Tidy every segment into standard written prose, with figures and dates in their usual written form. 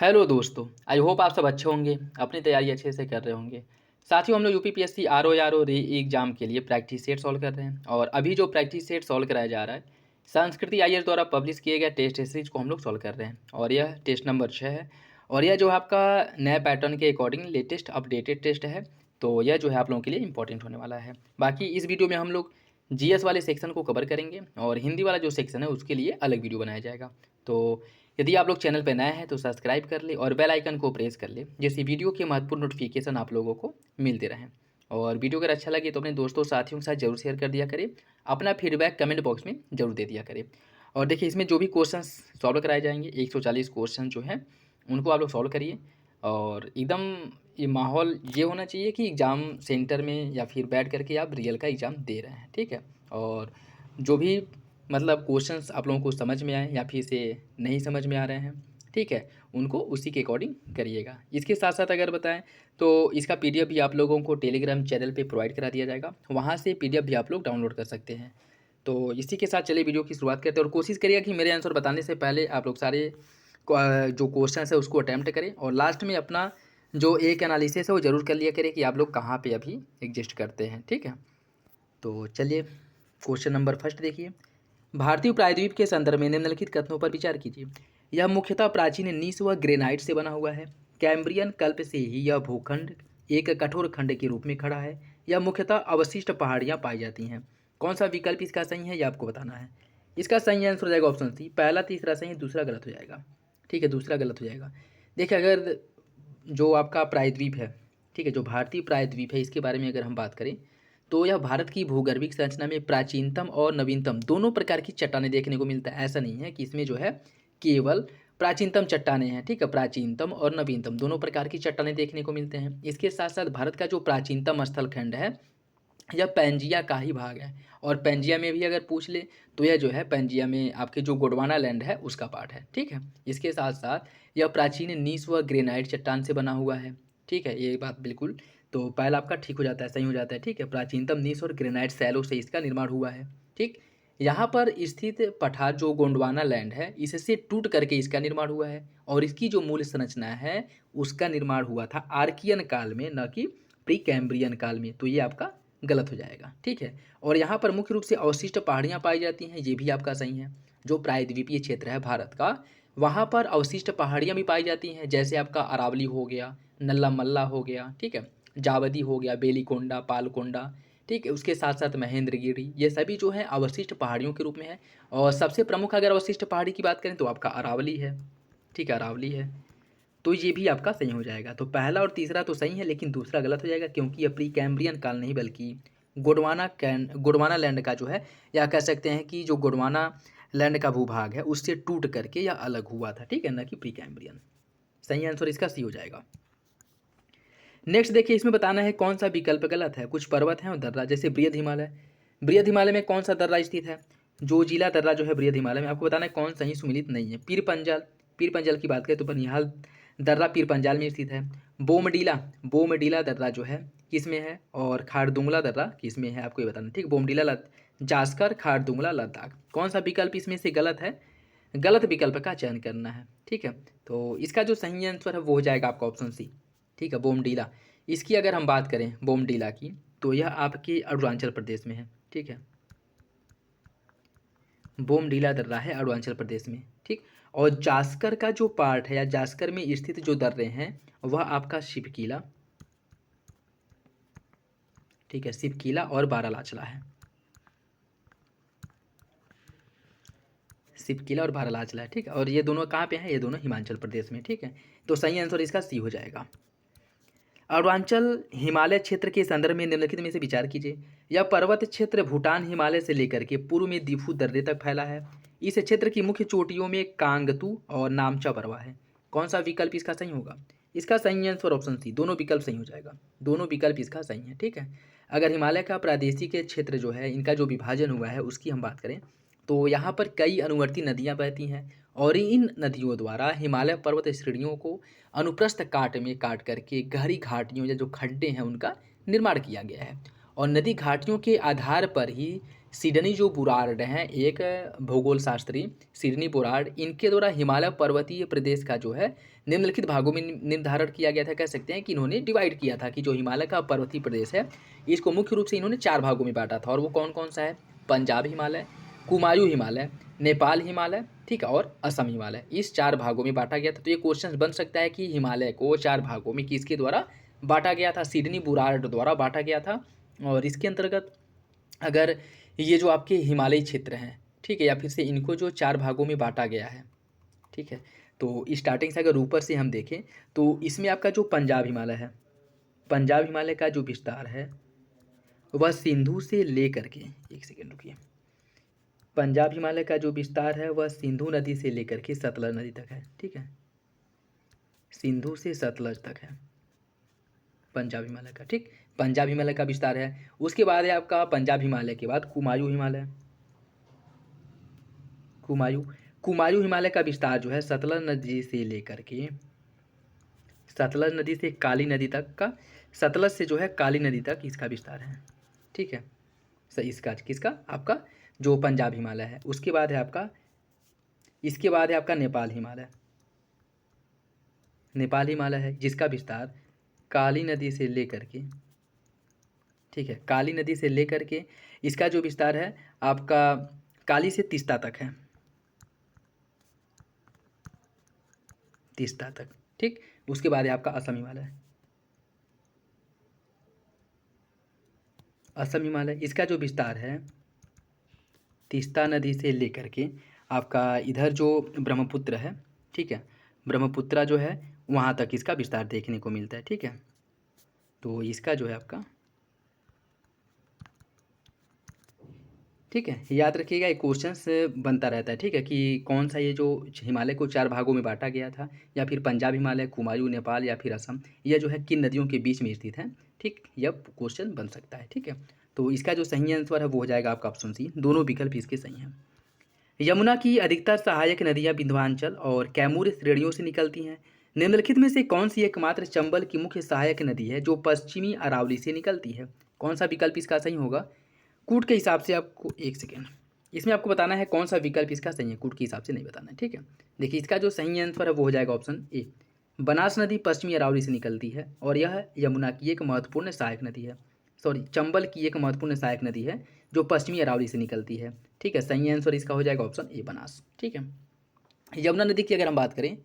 Hello दोस्तों, I hope आप सब अच्छे होंगे, अपनी तैयारी अच्छे से कर रहे होंगे। साथियों, हम लोग यूपीपीएससी आरओ रे एग्ज़ाम के लिए प्रैक्टिस सेट सॉल्व कर रहे हैं और अभी जो प्रैक्टिस सेट सॉल्व कराया जा रहा है, संस्कृति आईएएस द्वारा पब्लिश किए गए टेस्ट सीरीज को हम लोग सॉल्व कर रहे हैं और यह टेस्ट नंबर 6 है और यह जो है आपका नए पैटर्न के अकॉर्डिंग लेटेस्ट अपडेटेड टेस्ट है। तो यह जो है आप लोगों के लिए इंपॉर्टेंट होने वाला है। बाकी इस वीडियो में हम लोग जीएस वाले सेक्शन को कवर करेंगे और हिंदी वाला जो सेक्शन है उसके लिए अलग वीडियो बनाया जाएगा। तो यदि आप लोग चैनल पर नए हैं तो सब्सक्राइब कर ले और बेल आइकन को प्रेस कर ले, जिससे वीडियो के महत्वपूर्ण नोटिफिकेशन आप लोगों को मिलते रहें। और वीडियो अगर अच्छा लगे तो अपने दोस्तों साथियों के साथ जरूर शेयर कर दिया करें। अपना फीडबैक कमेंट बॉक्स में जरूर दे दिया करें। और देखिए, इसमें जो भी क्वेश्चन सॉल्व कराए जाएंगे 140 क्वेश्चन जो हैं उनको आप लोग सॉल्व करिए। और एकदम ये माहौल ये होना चाहिए कि एग्ज़ाम सेंटर में या फिर बैठ करके आप रियल का एग्ज़ाम दे रहे हैं, ठीक है। और जो भी मतलब क्वेश्चंस आप लोगों को समझ में आए या फिर से नहीं समझ में आ रहे हैं, ठीक है, उनको उसी के अकॉर्डिंग करिएगा। इसके साथ साथ अगर बताएं तो इसका पीडीएफ भी आप लोगों को टेलीग्राम चैनल पे प्रोवाइड करा दिया जाएगा, वहाँ से पीडीएफ भी आप लोग डाउनलोड कर सकते हैं। तो इसी के साथ चलिए वीडियो की शुरुआत करते हैं और कोशिश करिएगा कि मेरे आंसर बताने से पहले आप लोग सारे जो क्वेश्चन है उसको अटैम्प्ट करें और लास्ट में अपना जो एक एनालिसिस है वो ज़रूर कर लिया करें कि आप लोग कहाँ पे अभी एग्जिस्ट करते हैं, ठीक है। तो चलिए क्वेश्चन नंबर फर्स्ट देखिए। भारतीय प्रायद्वीप के संदर्भ में निम्नलिखित कथनों पर विचार कीजिए। यह मुख्यतः प्राचीन नीस व ग्रेनाइट से बना हुआ है। कैम्ब्रियन कल्प से ही यह भूखंड एक कठोर खंड के रूप में खड़ा है। यह मुख्यतः अवशिष्ट पहाड़ियाँ पाई जाती हैं। कौन सा विकल्प इसका सही है, यह आपको बताना है। इसका सही आंसर हो जाएगा ऑप्शन सी, पहला तीसरा सही, दूसरा गलत हो जाएगा, ठीक है, दूसरा गलत हो जाएगा। देखिए, अगर जो आपका प्रायद्वीप है, ठीक है, जो भारतीय प्रायद्वीप है, इसके बारे में अगर हम बात करें तो यह भारत की भूगर्भिक संरचना में प्राचीनतम और नवीनतम दोनों प्रकार की चट्टानें देखने को मिलता है। ऐसा नहीं है कि इसमें जो है केवल प्राचीनतम चट्टानें हैं, ठीक है, प्राचीनतम और नवीनतम दोनों प्रकार की चट्टानें देखने को मिलते हैं। इसके साथ साथ भारत का जो प्राचीनतम स्थल खंड है यह पैंजिया का ही भाग है और पैंजिया में भी अगर पूछ ले तो यह जो है पैंजिया में आपके जो गोंडवाना लैंड है उसका पार्ट है, ठीक है। इसके साथ साथ यह प्राचीन नीस व ग्रेनाइट चट्टान से बना हुआ है, ठीक है, ये बात बिल्कुल। तो पहला आपका ठीक हो जाता है, सही हो जाता है, ठीक है। प्राचीनतम नीस और ग्रेनाइट सैलो से इसका निर्माण हुआ है, ठीक। यहाँ पर स्थित पठार जो गोंडवाना लैंड है इससे टूट करके इसका निर्माण हुआ है और इसकी जो मूल संरचना है उसका निर्माण हुआ था आर्कियन काल में, न कि प्री कैम्ब्रियन काल में। तो ये आपका गलत हो जाएगा, ठीक है। और यहाँ पर मुख्य रूप से अवशिष्ट पहाड़ियाँ पाई जाती हैं, ये भी आपका सही है। जो प्रायद्वीपीय क्षेत्र है भारत का, वहाँ पर अवशिष्ट पहाड़ियाँ भी पाई जाती हैं, जैसे आपका अरावली हो गया, नल्ला मल्ला हो गया, ठीक है, जावदी हो गया, बेलीकोंडा, पालकोंडा, ठीक है। उसके साथ साथ महेंद्रगिरी, ये सभी जो है अवशिष्ट पहाड़ियों के रूप में है। और सबसे प्रमुख अगर अवशिष्ट पहाड़ी की बात करें तो आपका अरावली है, ठीक है, अरावली है। तो ये भी आपका सही हो जाएगा। तो पहला और तीसरा तो सही है लेकिन दूसरा गलत हो जाएगा, क्योंकि यह प्री कैम्ब्रियन काल नहीं बल्कि गोंडवाना लैंड का जो है, या कह सकते हैं कि जो गोंडवाना लैंड का भूभाग है उससे टूट करके यह अलग हुआ था, ठीक है, न कि प्री कैम्ब्रियन। सही आंसर इसका सी हो जाएगा। नेक्स्ट देखिए, इसमें बताना है कौन सा विकल्प गलत है। कुछ पर्वत हैं और दर्रा, जैसे बृहद हिमालय। बृहद हिमालय में कौन सा दर्रा स्थित है। जो जिला दर्रा जो है बृहद हिमालय में, आपको बताना है कौन सही सुमिलित नहीं है। पीर पंजाल, पीर पंजाल की बात करें तो बनिहाल दर्रा पीर पंजाल में स्थित है। बोमडीला, बोमडीला दर्रा जो है किस में है, और खारदुंगला दर्रा किस में है, आपको ये बताना, ठीक। बोमडीला जास्कर, खारदुंगला, लद्दाख, कौन सा विकल्प इसमें से गलत है, गलत विकल्प का चयन करना है, ठीक है। तो इसका जो सही आंसर है वो हो जाएगा आपका ऑप्शन सी, ठीक है, बोमडीला। इसकी अगर हम बात करें बोमडीला की, तो यह आपके अरुणाचल प्रदेश में है, ठीक है, बोमडीला दर्रा है अरुणाचल प्रदेश में, ठीक। और जास्कर का जो पार्ट है या जास्कर में स्थित जो दर्रे हैं वह आपका शिवकीला, ठीक है, शिवकीला और बारालाचला है, शिवकीला और बारालाचला है, ठीक है। और ये दोनों कहाँ पे हैं, ये दोनों हिमाचल प्रदेश में, ठीक है। तो सही आंसर इसका सी हो जाएगा। अरुणाचल हिमालय क्षेत्र के संदर्भ में निम्नलिखित में से विचार कीजिए। यह पर्वत क्षेत्र भूटान हिमालय से लेकर के पूर्व में दिफू दर्रे तक फैला है। इस क्षेत्र की मुख्य चोटियों में कांगतू और नामचा बरवा है। कौन सा विकल्प इसका सही होगा। इसका सही आंसर ऑप्शन सी, दोनों विकल्प सही हो जाएगा, दोनों विकल्प इसका सही है, ठीक है। अगर हिमालय का प्रादेशिक क्षेत्र जो है इनका जो विभाजन हुआ है उसकी हम बात करें तो यहाँ पर कई अनुवर्ती नदियाँ बहती हैं और इन नदियों द्वारा हिमालय पर्वत श्रेणियों को अनुप्रस्थ काट में काट करके गहरी घाटियों या जो खड्डे हैं उनका निर्माण किया गया है। और नदी घाटियों के आधार पर ही सिडनी जो बुरार्ड हैं, एक भूगोल शास्त्री सिडनी बुरार्ड, इनके द्वारा हिमालय पर्वतीय प्रदेश का जो है निम्नलिखित भागों में निर्धारण किया गया था। कह सकते हैं कि इन्होंने डिवाइड किया था कि जो हिमालय का पर्वतीय प्रदेश है इसको मुख्य रूप से इन्होंने 4 भागों में बांटा था। और वो कौन कौन सा है? पंजाब हिमालय, कुमायूं हिमालय, नेपाल हिमालय, ठीक है, और असम हिमालय। इस 4 भागों में बांटा गया था। तो ये क्वेश्चन बन सकता है कि हिमालय को 4 भागों में किसके द्वारा बांटा गया था? सिडनी बुरार्ड द्वारा बांटा गया था। और इसके अंतर्गत अगर ये जो आपके हिमालयी क्षेत्र हैं, ठीक है, या फिर से इनको जो 4 भागों में बांटा गया है, ठीक है, तो स्टार्टिंग से अगर ऊपर से हम देखें तो इसमें आपका जो पंजाब हिमालय है, पंजाब हिमालय का जो विस्तार है वह सिंधु से लेकर के, एक सेकेंड रुकिए, पंजाब हिमालय का जो विस्तार है वह सिंधु नदी से लेकर के सतलज नदी तक है। ठीक है, सिंधु से सतलज तक है पंजाब हिमालय का। ठीक, पंजाब हिमालय का विस्तार है। उसके बाद है आपका पंजाब हिमालय के बाद कुमायूं हिमालय। कुमायूं हिमालय का विस्तार जो है सतलज नदी से लेकर के, सतलज नदी से काली नदी तक का, सतलज से जो है काली नदी तक इसका विस्तार है। ठीक है, सही, इसका किसका? आपका जो पंजाब हिमालय है। उसके बाद है आपका, इसके बाद है आपका नेपाल हिमालय। नेपाल हिमालय है जिसका विस्तार काली नदी से लेकर के, ठीक है, काली नदी से लेकर के इसका जो विस्तार है आपका काली से तीस्ता तक है, तीस्ता तक। ठीक, उसके बाद है आपका असम हिमालय। असम हिमालय, इसका जो विस्तार है तीस्ता नदी से लेकर के आपका इधर जो ब्रह्मपुत्र है, ठीक है, ब्रह्मपुत्रा जो है वहाँ तक इसका विस्तार देखने को मिलता है। ठीक है, तो इसका जो है आपका, ठीक है, याद रखिएगा एक क्वेश्चन बनता रहता है। ठीक है, कि कौन सा ये जो हिमालय को 4 भागों में बांटा गया था, या फिर पंजाब हिमालय, कुमायूं, नेपाल या फिर असम, यह जो है किन नदियों के बीच में स्थित है। ठीक, यह क्वेश्चन बन सकता है। ठीक है, तो इसका जो सही आंसर है वो हो जाएगा आपका ऑप्शन सी। दोनों विकल्प इसके सही हैं। यमुना की अधिकतर सहायक नदियाँ विंध्याचल और कैमूर श्रेणियों से निकलती हैं। निम्नलिखित में से कौन सी एकमात्र चंबल की मुख्य सहायक नदी है जो पश्चिमी अरावली से निकलती है? कौन सा विकल्प इसका सही होगा? कूट के हिसाब से आपको, एक सेकेंड, इसमें आपको बताना है कौन सा विकल्प इसका सही है, कूट के हिसाब से नहीं बताना है। ठीक है, देखिए इसका जो सही आंसर है वो हो जाएगा ऑप्शन ए। बनास नदी पश्चिमी अरावली से निकलती है और यह यमुना की एक महत्वपूर्ण सहायक नदी है, सॉरी, चंबल की एक महत्वपूर्ण सहायक नदी है जो पश्चिमी अरावली से निकलती है। ठीक है, सही आंसर इसका हो जाएगा ऑप्शन ए, बनास। ठीक है, यमुना नदी की अगर हम बात करें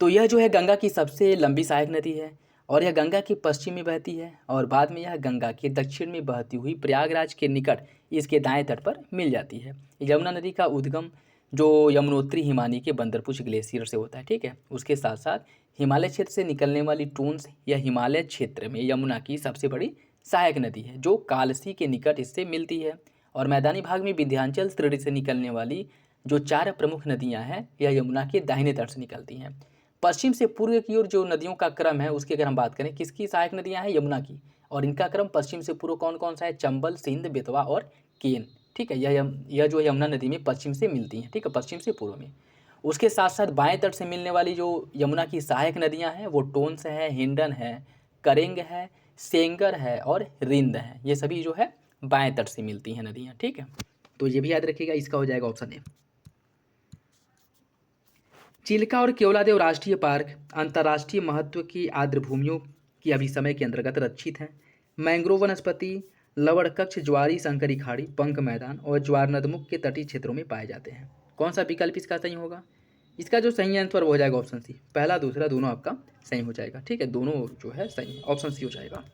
तो यह जो है गंगा की सबसे लंबी सहायक नदी है और यह गंगा के पश्चिम में बहती है और बाद में यह गंगा के दक्षिण में बहती हुई प्रयागराज के निकट इसके दाएं तट पर मिल जाती है। यमुना नदी का उद्गम जो यमुनोत्री हिमानी के बंदरपुछ ग्लेशियर से होता है। ठीक है, उसके साथ साथ हिमालय क्षेत्र से निकलने वाली टून्स यह हिमालय क्षेत्र में यमुना की सबसे बड़ी सहायक नदी है जो कालसी के निकट इससे मिलती है। और मैदानी भाग में विंध्याचल श्रेणी से निकलने वाली जो 4 प्रमुख नदियाँ हैं यह यमुना के दाहिने तट से निकलती हैं। पश्चिम से पूर्व की ओर जो नदियों का क्रम है उसकी अगर हम बात करें, किसकी सहायक नदियां हैं? यमुना की। और इनका क्रम पश्चिम से पूर्व कौन कौन सा है? चंबल, सिंध, बेतवा और केन। ठीक है, यह जो यमुना नदी में पश्चिम से मिलती हैं। ठीक है, पश्चिम से पूर्व में। उसके साथ साथ बाएं तट से मिलने वाली जो यमुना की सहायक नदियाँ हैं वो टोन्स है, हिंडन है, करेंग है, सेंगर है और रिंद है। ये सभी जो है बाएं तट से मिलती हैं नदियाँ। ठीक है, तो ये भी याद रखिएगा, इसका हो जाएगा ऑप्शन ए। चिल्का और केवलादेव राष्ट्रीय पार्क अंतर्राष्ट्रीय महत्व की आर्द्रभूमियों की अभिसमय के अंतर्गत रक्षित हैं। मैंग्रोव वनस्पति लवणकक्ष, ज्वारी संकरी खाड़ी, पंख मैदान और ज्वार नदमुख के तटीय क्षेत्रों में पाए जाते हैं। कौन सा विकल्प इसका सही होगा? इसका जो सही आंसर वो हो जाएगा ऑप्शन सी। पहला दूसरा दोनों आपका सही हो जाएगा। ठीक है, दोनों जो है सही, ऑप्शन सी हो जाएगा।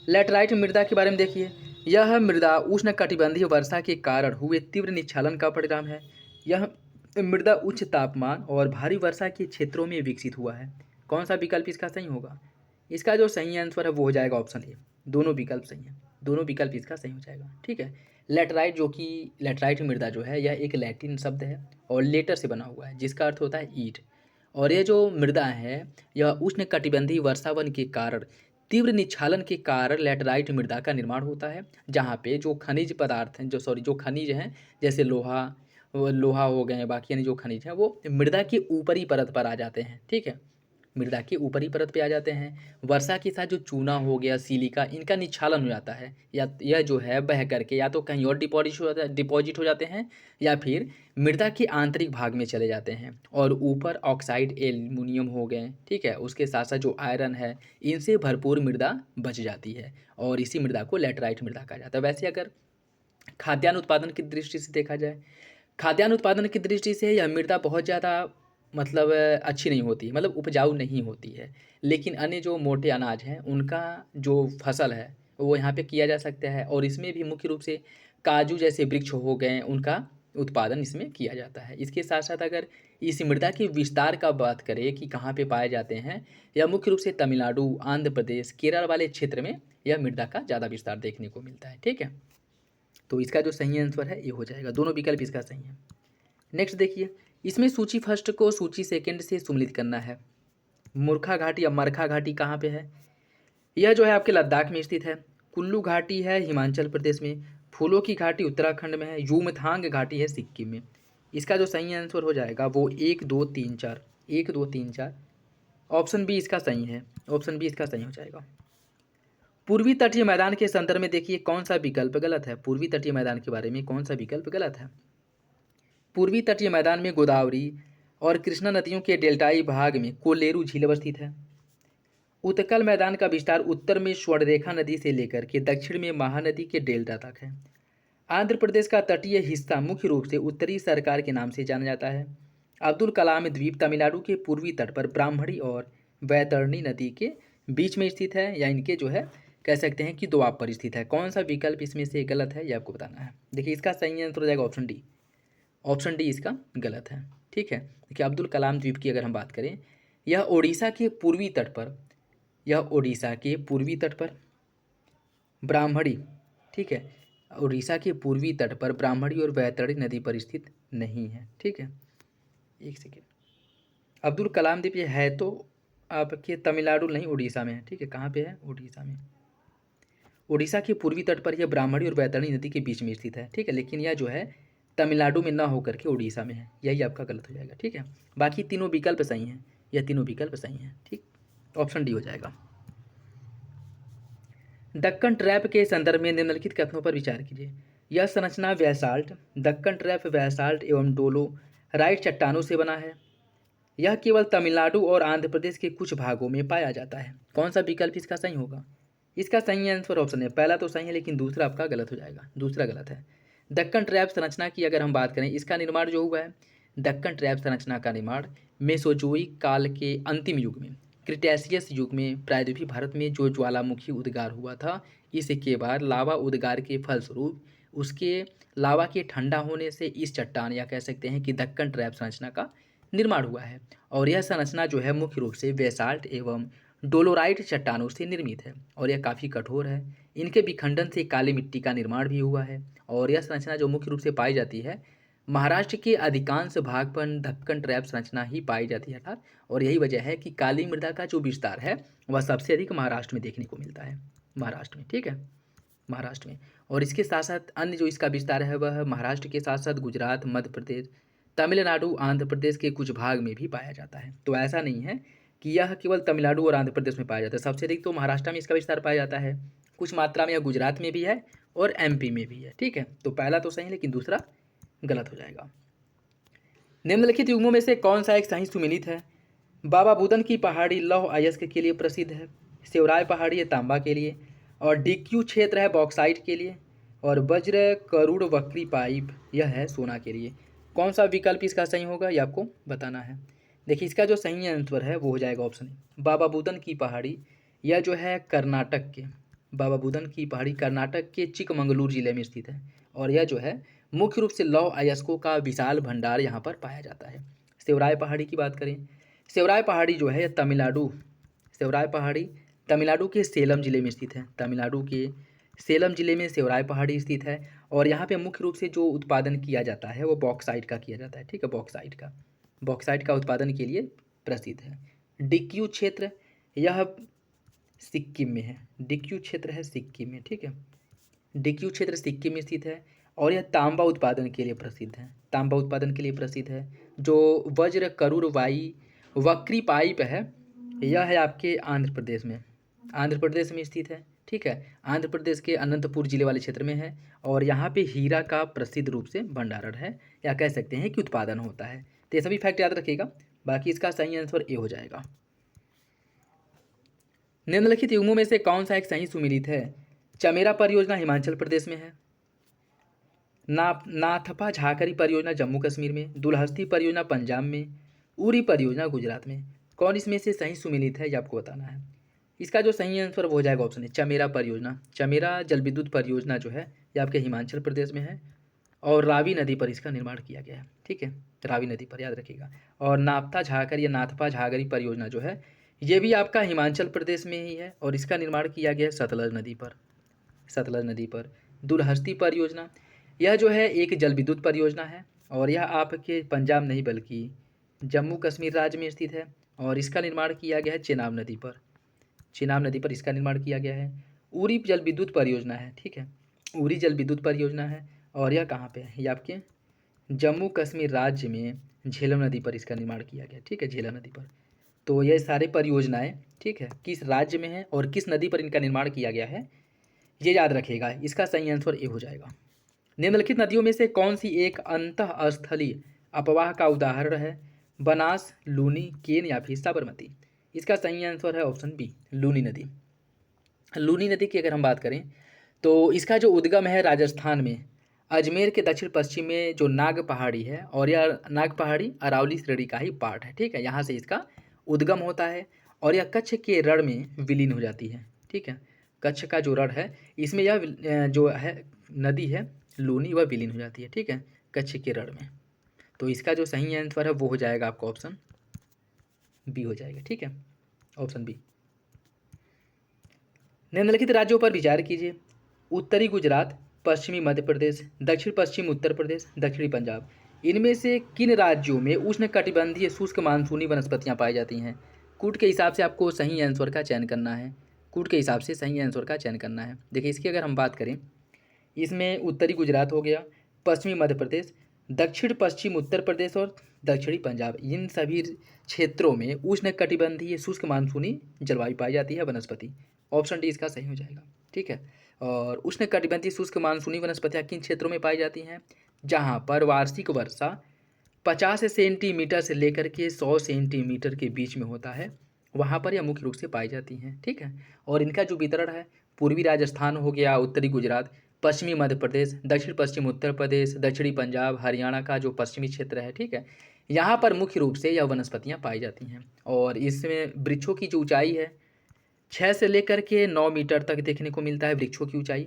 लैटराइट मृदा के बारे में देखिए, यह मृदा उष्णकटिबंधीय वर्षा के कारण हुए तीव्र निच्छालन का परिणाम है। यह मृदा उच्च तापमान और भारी वर्षा के क्षेत्रों में विकसित हुआ है। कौन सा विकल्प इसका सही होगा? इसका जो सही आंसर है वो हो जाएगा ऑप्शन ए। दोनों विकल्प सही हैं, दोनों विकल्प इसका सही हो जाएगा। ठीक है, लैटराइट जो कि लैटराइट मृदा जो है यह एक लैटिन शब्द है और लेटर से बना हुआ है जिसका अर्थ होता है ईंट। और ये जो मृदा है यह उष्णकटिबंधीय वर्षावन के कारण तीव्र निच्छालन के कारण लैटराइट मृदा का निर्माण होता है, जहाँ पे जो खनिज पदार्थ हैं, जो खनिज हैं, जैसे लोहा हो गए, बाकी यानी जो खनिज हैं वो मृदा की ऊपरी परत पर आ जाते हैं। ठीक है, मृदा के ऊपरी परत पे आ जाते हैं। वर्षा के साथ जो चूना हो गया, सिलिका, इनका निक्षालन हो जाता है, या यह जो है बह करके या तो कहीं और डिपॉजिट हो जाते हैं या फिर मृदा के आंतरिक भाग में चले जाते हैं। और ऊपर ऑक्साइड एल्युमिनियम हो गए, ठीक है, उसके साथ साथ जो आयरन है, इनसे भरपूर मृदा बच जाती है और इसी मृदा को लैटराइट मृदा कहा जाता है। वैसे अगर खाद्यान्न उत्पादन की दृष्टि से देखा जाए, खाद्यान्न उत्पादन की दृष्टि से यह मृदा बहुत ज़्यादा मतलब अच्छी नहीं होती, मतलब उपजाऊ नहीं होती है। लेकिन अन्य जो मोटे अनाज हैं उनका जो फसल है वो यहाँ पे किया जा सकता है, और इसमें भी मुख्य रूप से काजू जैसे वृक्ष हो गए, उनका उत्पादन इसमें किया जाता है। इसके साथ साथ अगर इस मृदा के विस्तार का बात करें कि कहाँ पे पाए जाते हैं, यह मुख्य रूप से तमिलनाडु, आंध्र प्रदेश, केरल वाले क्षेत्र में यह मृदा का ज़्यादा विस्तार देखने को मिलता है। ठीक है, तो इसका जो सही आंसर है ये हो जाएगा, दोनों विकल्प इसका सही है। नेक्स्ट देखिए, इसमें सूची फर्स्ट को सूची सेकंड से सम्मिलित करना है। मूर्खा घाटी या मरखा घाटी कहाँ पे है? यह जो है आपके लद्दाख में स्थित है। कुल्लू घाटी है हिमाचल प्रदेश में। फूलों की घाटी उत्तराखंड में है। यूमथांग घाटी है सिक्किम में। इसका जो सही आंसर हो जाएगा वो 1 2 3 4, 1 2 3 4, ऑप्शन बी इसका सही है, ऑप्शन बी इसका सही हो जाएगा। पूर्वी तटीय मैदान के संदर्भ में देखिए कौन सा विकल्प गलत है। पूर्वी तटीय मैदान के बारे में कौन सा विकल्प गलत है? पूर्वी तटीय मैदान में गोदावरी और कृष्णा नदियों के डेल्टाई भाग में कोलेरू झील अवस्थित है। उत्कल मैदान का विस्तार उत्तर में स्वर्णरेखा नदी से लेकर के दक्षिण में महानदी के डेल्टा तक है। आंध्र प्रदेश का तटीय हिस्सा मुख्य रूप से उत्तरी सरकार के नाम से जाना जाता है। अब्दुल कलाम द्वीप तमिलनाडु के पूर्वी तट पर ब्राह्मणी और वैतरणी नदी के बीच में स्थित है, या इनके जो है कह सकते हैं कि दोआब पर स्थित है। कौन सा विकल्प इसमें से गलत है ये आपको बताना है। देखिए इसका सही आंसर हो जाएगा ऑप्शन डी, ऑप्शन डी इसका गलत है। ठीक है, देखिए अब्दुल कलाम द्वीप की अगर हम बात करें, यह ओडिशा के पूर्वी तट पर, यह ओडिशा के पूर्वी तट पर ब्राह्मणी, ठीक है, उड़ीसा के पूर्वी तट पर ब्राह्मणी और वैतरणी नदी पर स्थित नहीं है। ठीक है, एक सेकेंड, अब्दुल कलाम द्वीप ये है तो आपके तमिलनाडु नहीं उड़ीसा में है। ठीक है, कहाँ पे है? उड़ीसा में। उड़ीसा के पूर्वी तट पर यह ब्राह्मणी और वैतरणी नदी के बीच में स्थित है। ठीक है, लेकिन यह जो है तमिलनाडु में ना होकर के उड़ीसा में है, यही आपका गलत हो जाएगा। ठीक है, बाकी तीनों विकल्प सही हैं, यह तीनों विकल्प सही हैं। ठीक, ऑप्शन डी हो जाएगा। दक्कन ट्रैप के संदर्भ में निम्नलिखित कथनों पर विचार कीजिए। यह संरचना बेसाल्ट, दक्कन ट्रैप बेसाल्ट एवं डोलोराइट चट्टानों से बना है। यह केवल तमिलनाडु और आंध्र प्रदेश के कुछ भागों में पाया जाता है। कौन सा विकल्प इसका सही होगा? इसका सही आंसर ऑप्शन है, पहला तो सही है लेकिन दूसरा आपका गलत हो जाएगा, दूसरा गलत है। दक्कन ट्रैप संरचना की अगर हम बात करें, इसका निर्माण जो हुआ है, दक्कन ट्रैप संरचना का निर्माण मेसोजोइक काल के अंतिम युग में, क्रिटेशियस युग में प्रायद्वीपीय भारत में जो ज्वालामुखी उद्गार हुआ था, इसके बाद लावा उद्गार के फलस्वरूप उसके लावा के ठंडा होने से इस चट्टान या कह सकते हैं कि दक्कन ट्रैप संरचना का निर्माण हुआ है। और यह संरचना जो है मुख्य रूप से बेसाल्ट एवं डोलोराइट चट्टानों से निर्मित है और यह काफ़ी कठोर है। इनके विखंडन से काली मिट्टी का निर्माण भी हुआ है। और यह संरचना जो मुख्य रूप से पाई जाती है महाराष्ट्र के अधिकांश भाग पर दक्कन ट्रैप संरचना ही पाई जाती है अर्थात, और यही वजह है कि काली मृदा का जो विस्तार है वह सबसे अधिक महाराष्ट्र में देखने को मिलता है, महाराष्ट्र में। ठीक है, महाराष्ट्र में। और इसके साथ साथ अन्य जो इसका विस्तार है वह महाराष्ट्र के साथ साथ गुजरात, मध्य प्रदेश, तमिलनाडु, आंध्र प्रदेश के कुछ भाग में भी पाया जाता है। तो ऐसा नहीं है कि यह केवल तमिलनाडु और आंध्र प्रदेश में पाया जाता है, सबसे अधिक तो महाराष्ट्र में इसका विस्तार पाया जाता है, कुछ मात्रा में यह गुजरात में भी है और एमपी में भी है। ठीक है, तो पहला तो सही है लेकिन दूसरा गलत हो जाएगा। निम्नलिखित युग्मों में से कौन सा एक सही सुमेलित है? बाबा बुदन की पहाड़ी लौह अयस्क के लिए प्रसिद्ध है। सेवराय पहाड़ी है तांबा के लिए, और डीक्यू क्षेत्र है बॉक्साइट के लिए, और वज्र करुड़ वक्री पाइप यह है सोना के लिए। कौन सा विकल्प इसका सही होगा ये आपको बताना है। देखिए इसका जो सही आंसर है वो हो जाएगा ऑप्शन बाबा बुदन की पहाड़ी। यह जो है कर्नाटक के, बाबा बुदन की पहाड़ी कर्नाटक के चिकमंगलूर जिले में स्थित है, और यह जो है मुख्य रूप से लौह अयस्कों का विशाल भंडार यहाँ पर पाया जाता है। सेवराय पहाड़ी की बात करें, सेवराय पहाड़ी जो है तमिलनाडु, सेवराय पहाड़ी तमिलनाडु के सेलम जिले में स्थित है। तमिलनाडु के सेलम जिले में सेवराय पहाड़ी स्थित है, और यहाँ पे मुख्य रूप से जो उत्पादन किया जाता है वो बॉक्साइट का किया जाता है। ठीक है, बॉक्साइट का उत्पादन के लिए प्रसिद्ध है। डिक्यू क्षेत्र यह सिक्किम में है, डिक्यू क्षेत्र है सिक्किम में। ठीक है, डिक्यू क्षेत्र सिक्किम में स्थित है, और यह तांबा उत्पादन के लिए प्रसिद्ध है, तांबा उत्पादन के लिए प्रसिद्ध है। जो वज्र करुर वाई वक्री पाइप है यह है आपके आंध्र प्रदेश में, आंध्र प्रदेश में स्थित है। ठीक है, आंध्र प्रदेश के अनंतपुर जिले वाले क्षेत्र में है और यहाँ पे हीरा का प्रसिद्ध रूप से भंडारण है, या कह सकते हैं कि उत्पादन होता है। तो ये सभी फैक्ट याद रखिएगा। बाकी इसका सही आंसर ए हो जाएगा। निम्नलिखित युग्मों में से कौन सा एक सही सुमेलित है? चमेरा परियोजना हिमाचल प्रदेश में है, नाथपा झाकरी परियोजना जम्मू कश्मीर में, दुलहस्ती परियोजना पंजाब में, उरी परियोजना गुजरात में। कौन इसमें से सही सुमेलित है ये आपको बताना है। इसका जो सही आंसर वो हो जाएगा ऑप्शन है चमेरा परियोजना। चमेरा जल विद्युत परियोजना जो है ये आपके हिमाचल प्रदेश में है और रावी नदी पर इसका निर्माण किया गया है। ठीक है, रावी नदी पर याद रखिएगा। और नापता झाकर या नाथपा झाकरी परियोजना जो है ये भी आपका हिमाचल प्रदेश में ही है और इसका निर्माण किया गया है सतलज नदी पर, सतलज नदी पर। दुलहस्ती परियोजना यह जो है एक जल विद्युत परियोजना है और यह आपके पंजाब नहीं बल्कि जम्मू कश्मीर राज्य में स्थित है और इसका निर्माण किया गया है चेनाब नदी पर, चेनाब नदी पर इसका निर्माण किया गया है। उरी जल विद्युत परियोजना है। ठीक है, उरी जल विद्युत परियोजना है और यह कहाँ पे है? ये आपके जम्मू कश्मीर राज्य में झेलम नदी पर इसका निर्माण किया गया। ठीक है, झेलम नदी पर। तो ये सारे परियोजनाएं ठीक है किस राज्य में है और किस नदी पर इनका निर्माण किया गया है ये याद रखिएगा। इसका सही आंसर ए हो जाएगा। निम्नलिखित नदियों में से कौन सी एक अंतःस्थलीय अपवाह का उदाहरण है? बनास, लूनी, केन या फिर साबरमती। इसका सही आंसर है ऑप्शन बी लूनी नदी। लूनी नदी की अगर हम बात करें तो इसका जो उद्गम है राजस्थान में अजमेर के दक्षिण पश्चिम में जो नाग पहाड़ी है और यह नाग पहाड़ी अरावली श्रेणी का ही पार्ट है। ठीक है, यहाँ से इसका उद्गम होता है और यह कच्छ के रण में विलीन हो जाती है। ठीक है, कच्छ का जो रण है इसमें यह जो है नदी है लूनी वह विलीन हो जाती है। ठीक है, कच्छ के रण में। तो इसका जो सही आंसर है वो हो जाएगा आपका ऑप्शन बी हो जाएगा। ठीक है, ऑप्शन बी। निम्नलिखित राज्यों पर विचार कीजिए। उत्तरी गुजरात, पश्चिमी मध्य प्रदेश, दक्षिण पश्चिम उत्तर प्रदेश, दक्षिणी पंजाब। इनमें से किन राज्यों में उष्णकटिबंधीय शुष्क मानसूनी वनस्पतियां पाई जाती हैं? कूट के हिसाब से आपको सही आंसर का चयन करना है। कूट के हिसाब से सही आंसर का चयन करना है। देखिए इसकी अगर हम बात करें इसमें उत्तरी गुजरात हो गया, पश्चिमी मध्य प्रदेश, दक्षिण पश्चिम उत्तर प्रदेश और दक्षिणी पंजाब। इन सभी क्षेत्रों में उष्णकटिबंधीय शुष्क मानसूनी जलवायु पाई जाती है वनस्पति। ऑप्शन डी इसका सही हो जाएगा। ठीक है, और उष्णकटिबंधीय शुष्क मानसूनी वनस्पतियाँ किन क्षेत्रों में पाई जाती हैं? जहाँ पर वार्षिक वर्षा 50 सेंटीमीटर से लेकर के 100 सेंटीमीटर के बीच में होता है, वहाँ पर यह मुख्य रूप से पाई जाती हैं। ठीक है, और इनका जो वितरण है पूर्वी राजस्थान हो गया, उत्तरी गुजरात, पश्चिमी मध्य प्रदेश, दक्षिण पश्चिम उत्तर प्रदेश, दक्षिणी पंजाब, हरियाणा का जो पश्चिमी क्षेत्र है। ठीक है, यहाँ पर मुख्य रूप से यह वनस्पतियाँ पाई जाती हैं और इसमें वृक्षों की जो ऊंचाई है 6 से लेकर के 9 मीटर तक देखने को मिलता है वृक्षों की ऊंचाई।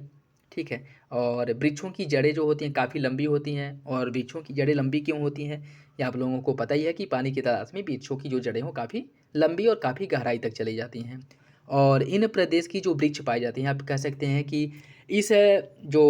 ठीक है, और वृक्षों की जड़ें जो होती हैं काफ़ी लंबी होती हैं और वृक्षों की जड़ें लंबी क्यों होती हैं ये आप लोगों को पता ही है कि पानी की तलाश में वृक्षों की जो जड़ें हो काफ़ी लंबी और काफ़ी गहराई तक चली जाती हैं। और इन प्रदेश की जो वृक्ष पाई जाती हैं आप कह सकते हैं कि इस जो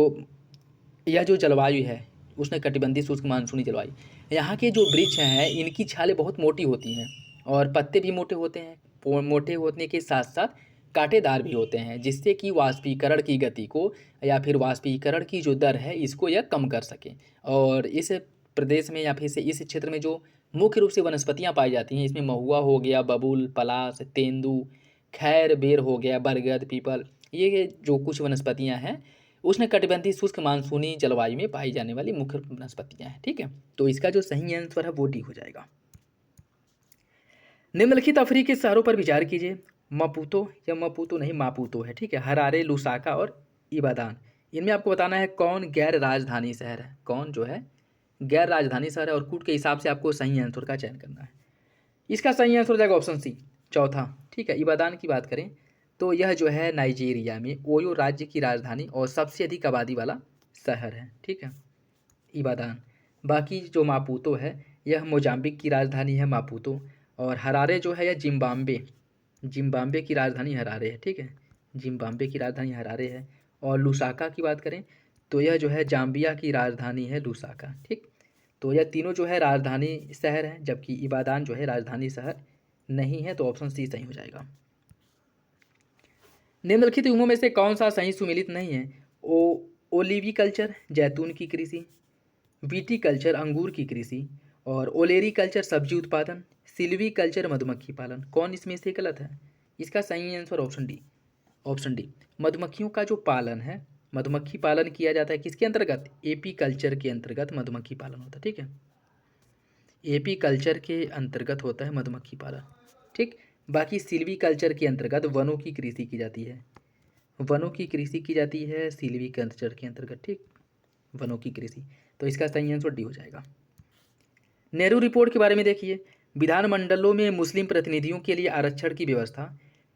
यह जो जलवायु है उष्णकटिबंधीय शुष्क मानसूनी जलवायु, यहाँ के जो वृक्ष हैं इनकी छालें बहुत मोटी होती हैं और पत्ते भी मोटे होते हैं। मोटे होने के साथ साथ कांटेदार भी होते हैं जिससे कि वाष्पीकरण की गति को या फिर वाष्पीकरण की जो दर है इसको यह कम कर सके। और इस प्रदेश में या फिर से इस क्षेत्र में जो मुख्य रूप से वनस्पतियाँ पाई जाती हैं इसमें महुआ हो गया, बबूल, पलाश, तेंदू, खैर, बेर हो गया, बरगद, पीपल, ये जो कुछ वनस्पतियाँ हैं उष्णकटिबंधीय शुष्क मानसूनी जलवायु में पाई जाने वाली मुख्य वनस्पतियाँ हैं। ठीक है, तो इसका जो सही आंसर है वो डी हो जाएगा। निम्नलिखित अफ्रीकी शहरों पर विचार कीजिए। मपूतो या मपूतो नहीं मापूतो है। ठीक है, हरारे, लुसाका और इबादान। इनमें आपको बताना है कौन गैर राजधानी शहर है, कौन जो है गैर राजधानी शहर है और कूट के हिसाब से आपको सही आंसर का चयन करना है। इसका सही आंसर हो जाएगा ऑप्शन सी चौथा। ठीक है, इबादान की बात करें तो यह जो है नाइजीरिया में ओयो राज्य की राजधानी और सबसे अधिक आबादी वाला शहर है। ठीक है, इबादान। बाकी जो मापूतो है यह मोजाम्बिक की राजधानी है मापूतो और हरारे जो है यह जिम्बाब्वे की राजधानी हरारे है। ठीक है, जिम्बाब्वे की राजधानी हरारे है। और लुसाका की बात करें तो यह जो है जाम्बिया की राजधानी है लुसाका। ठीक, तो यह तीनों जो है राजधानी शहर हैं जबकि इबादान जो है राजधानी शहर नहीं है। तो ऑप्शन सी सही हो जाएगा। निम्नलिखित युग्मों में से कौन सा सही सुमेलित नहीं है? ओलिवी कल्चर जैतून की कृषि, विटी कल्चर अंगूर की कृषि और ओलेरी कल्चर सब्जी उत्पादन, सिल्वीकल्चर मधुमक्खी पालन। कौन इसमें से गलत है? इसका सही answer option D. Option D, मधुमक्खियों का जो पालन है, मधुमक्खी पालन किया जाता है किसके अंतर्गत? एपी कल्चर के अंतर्गत मधुमक्खी पालन होता है। ठीक है, एपी कल्चर के अंतर्गत होता है मधुमक्खी पालन। ठीक, बाकी सिल्वी कल्चर के अंतर्गत वनों की कृषि की जाती है। वनों की कृषि की जाती है सिल्वी कल्चर के अंतर्गत। ठीक, वनों की कृषि, तो इसका सही आंसर डी हो जाएगा। नेहरू रिपोर्ट के बारे में देखिए, विधानमंडलों में मुस्लिम प्रतिनिधियों के लिए आरक्षण की व्यवस्था,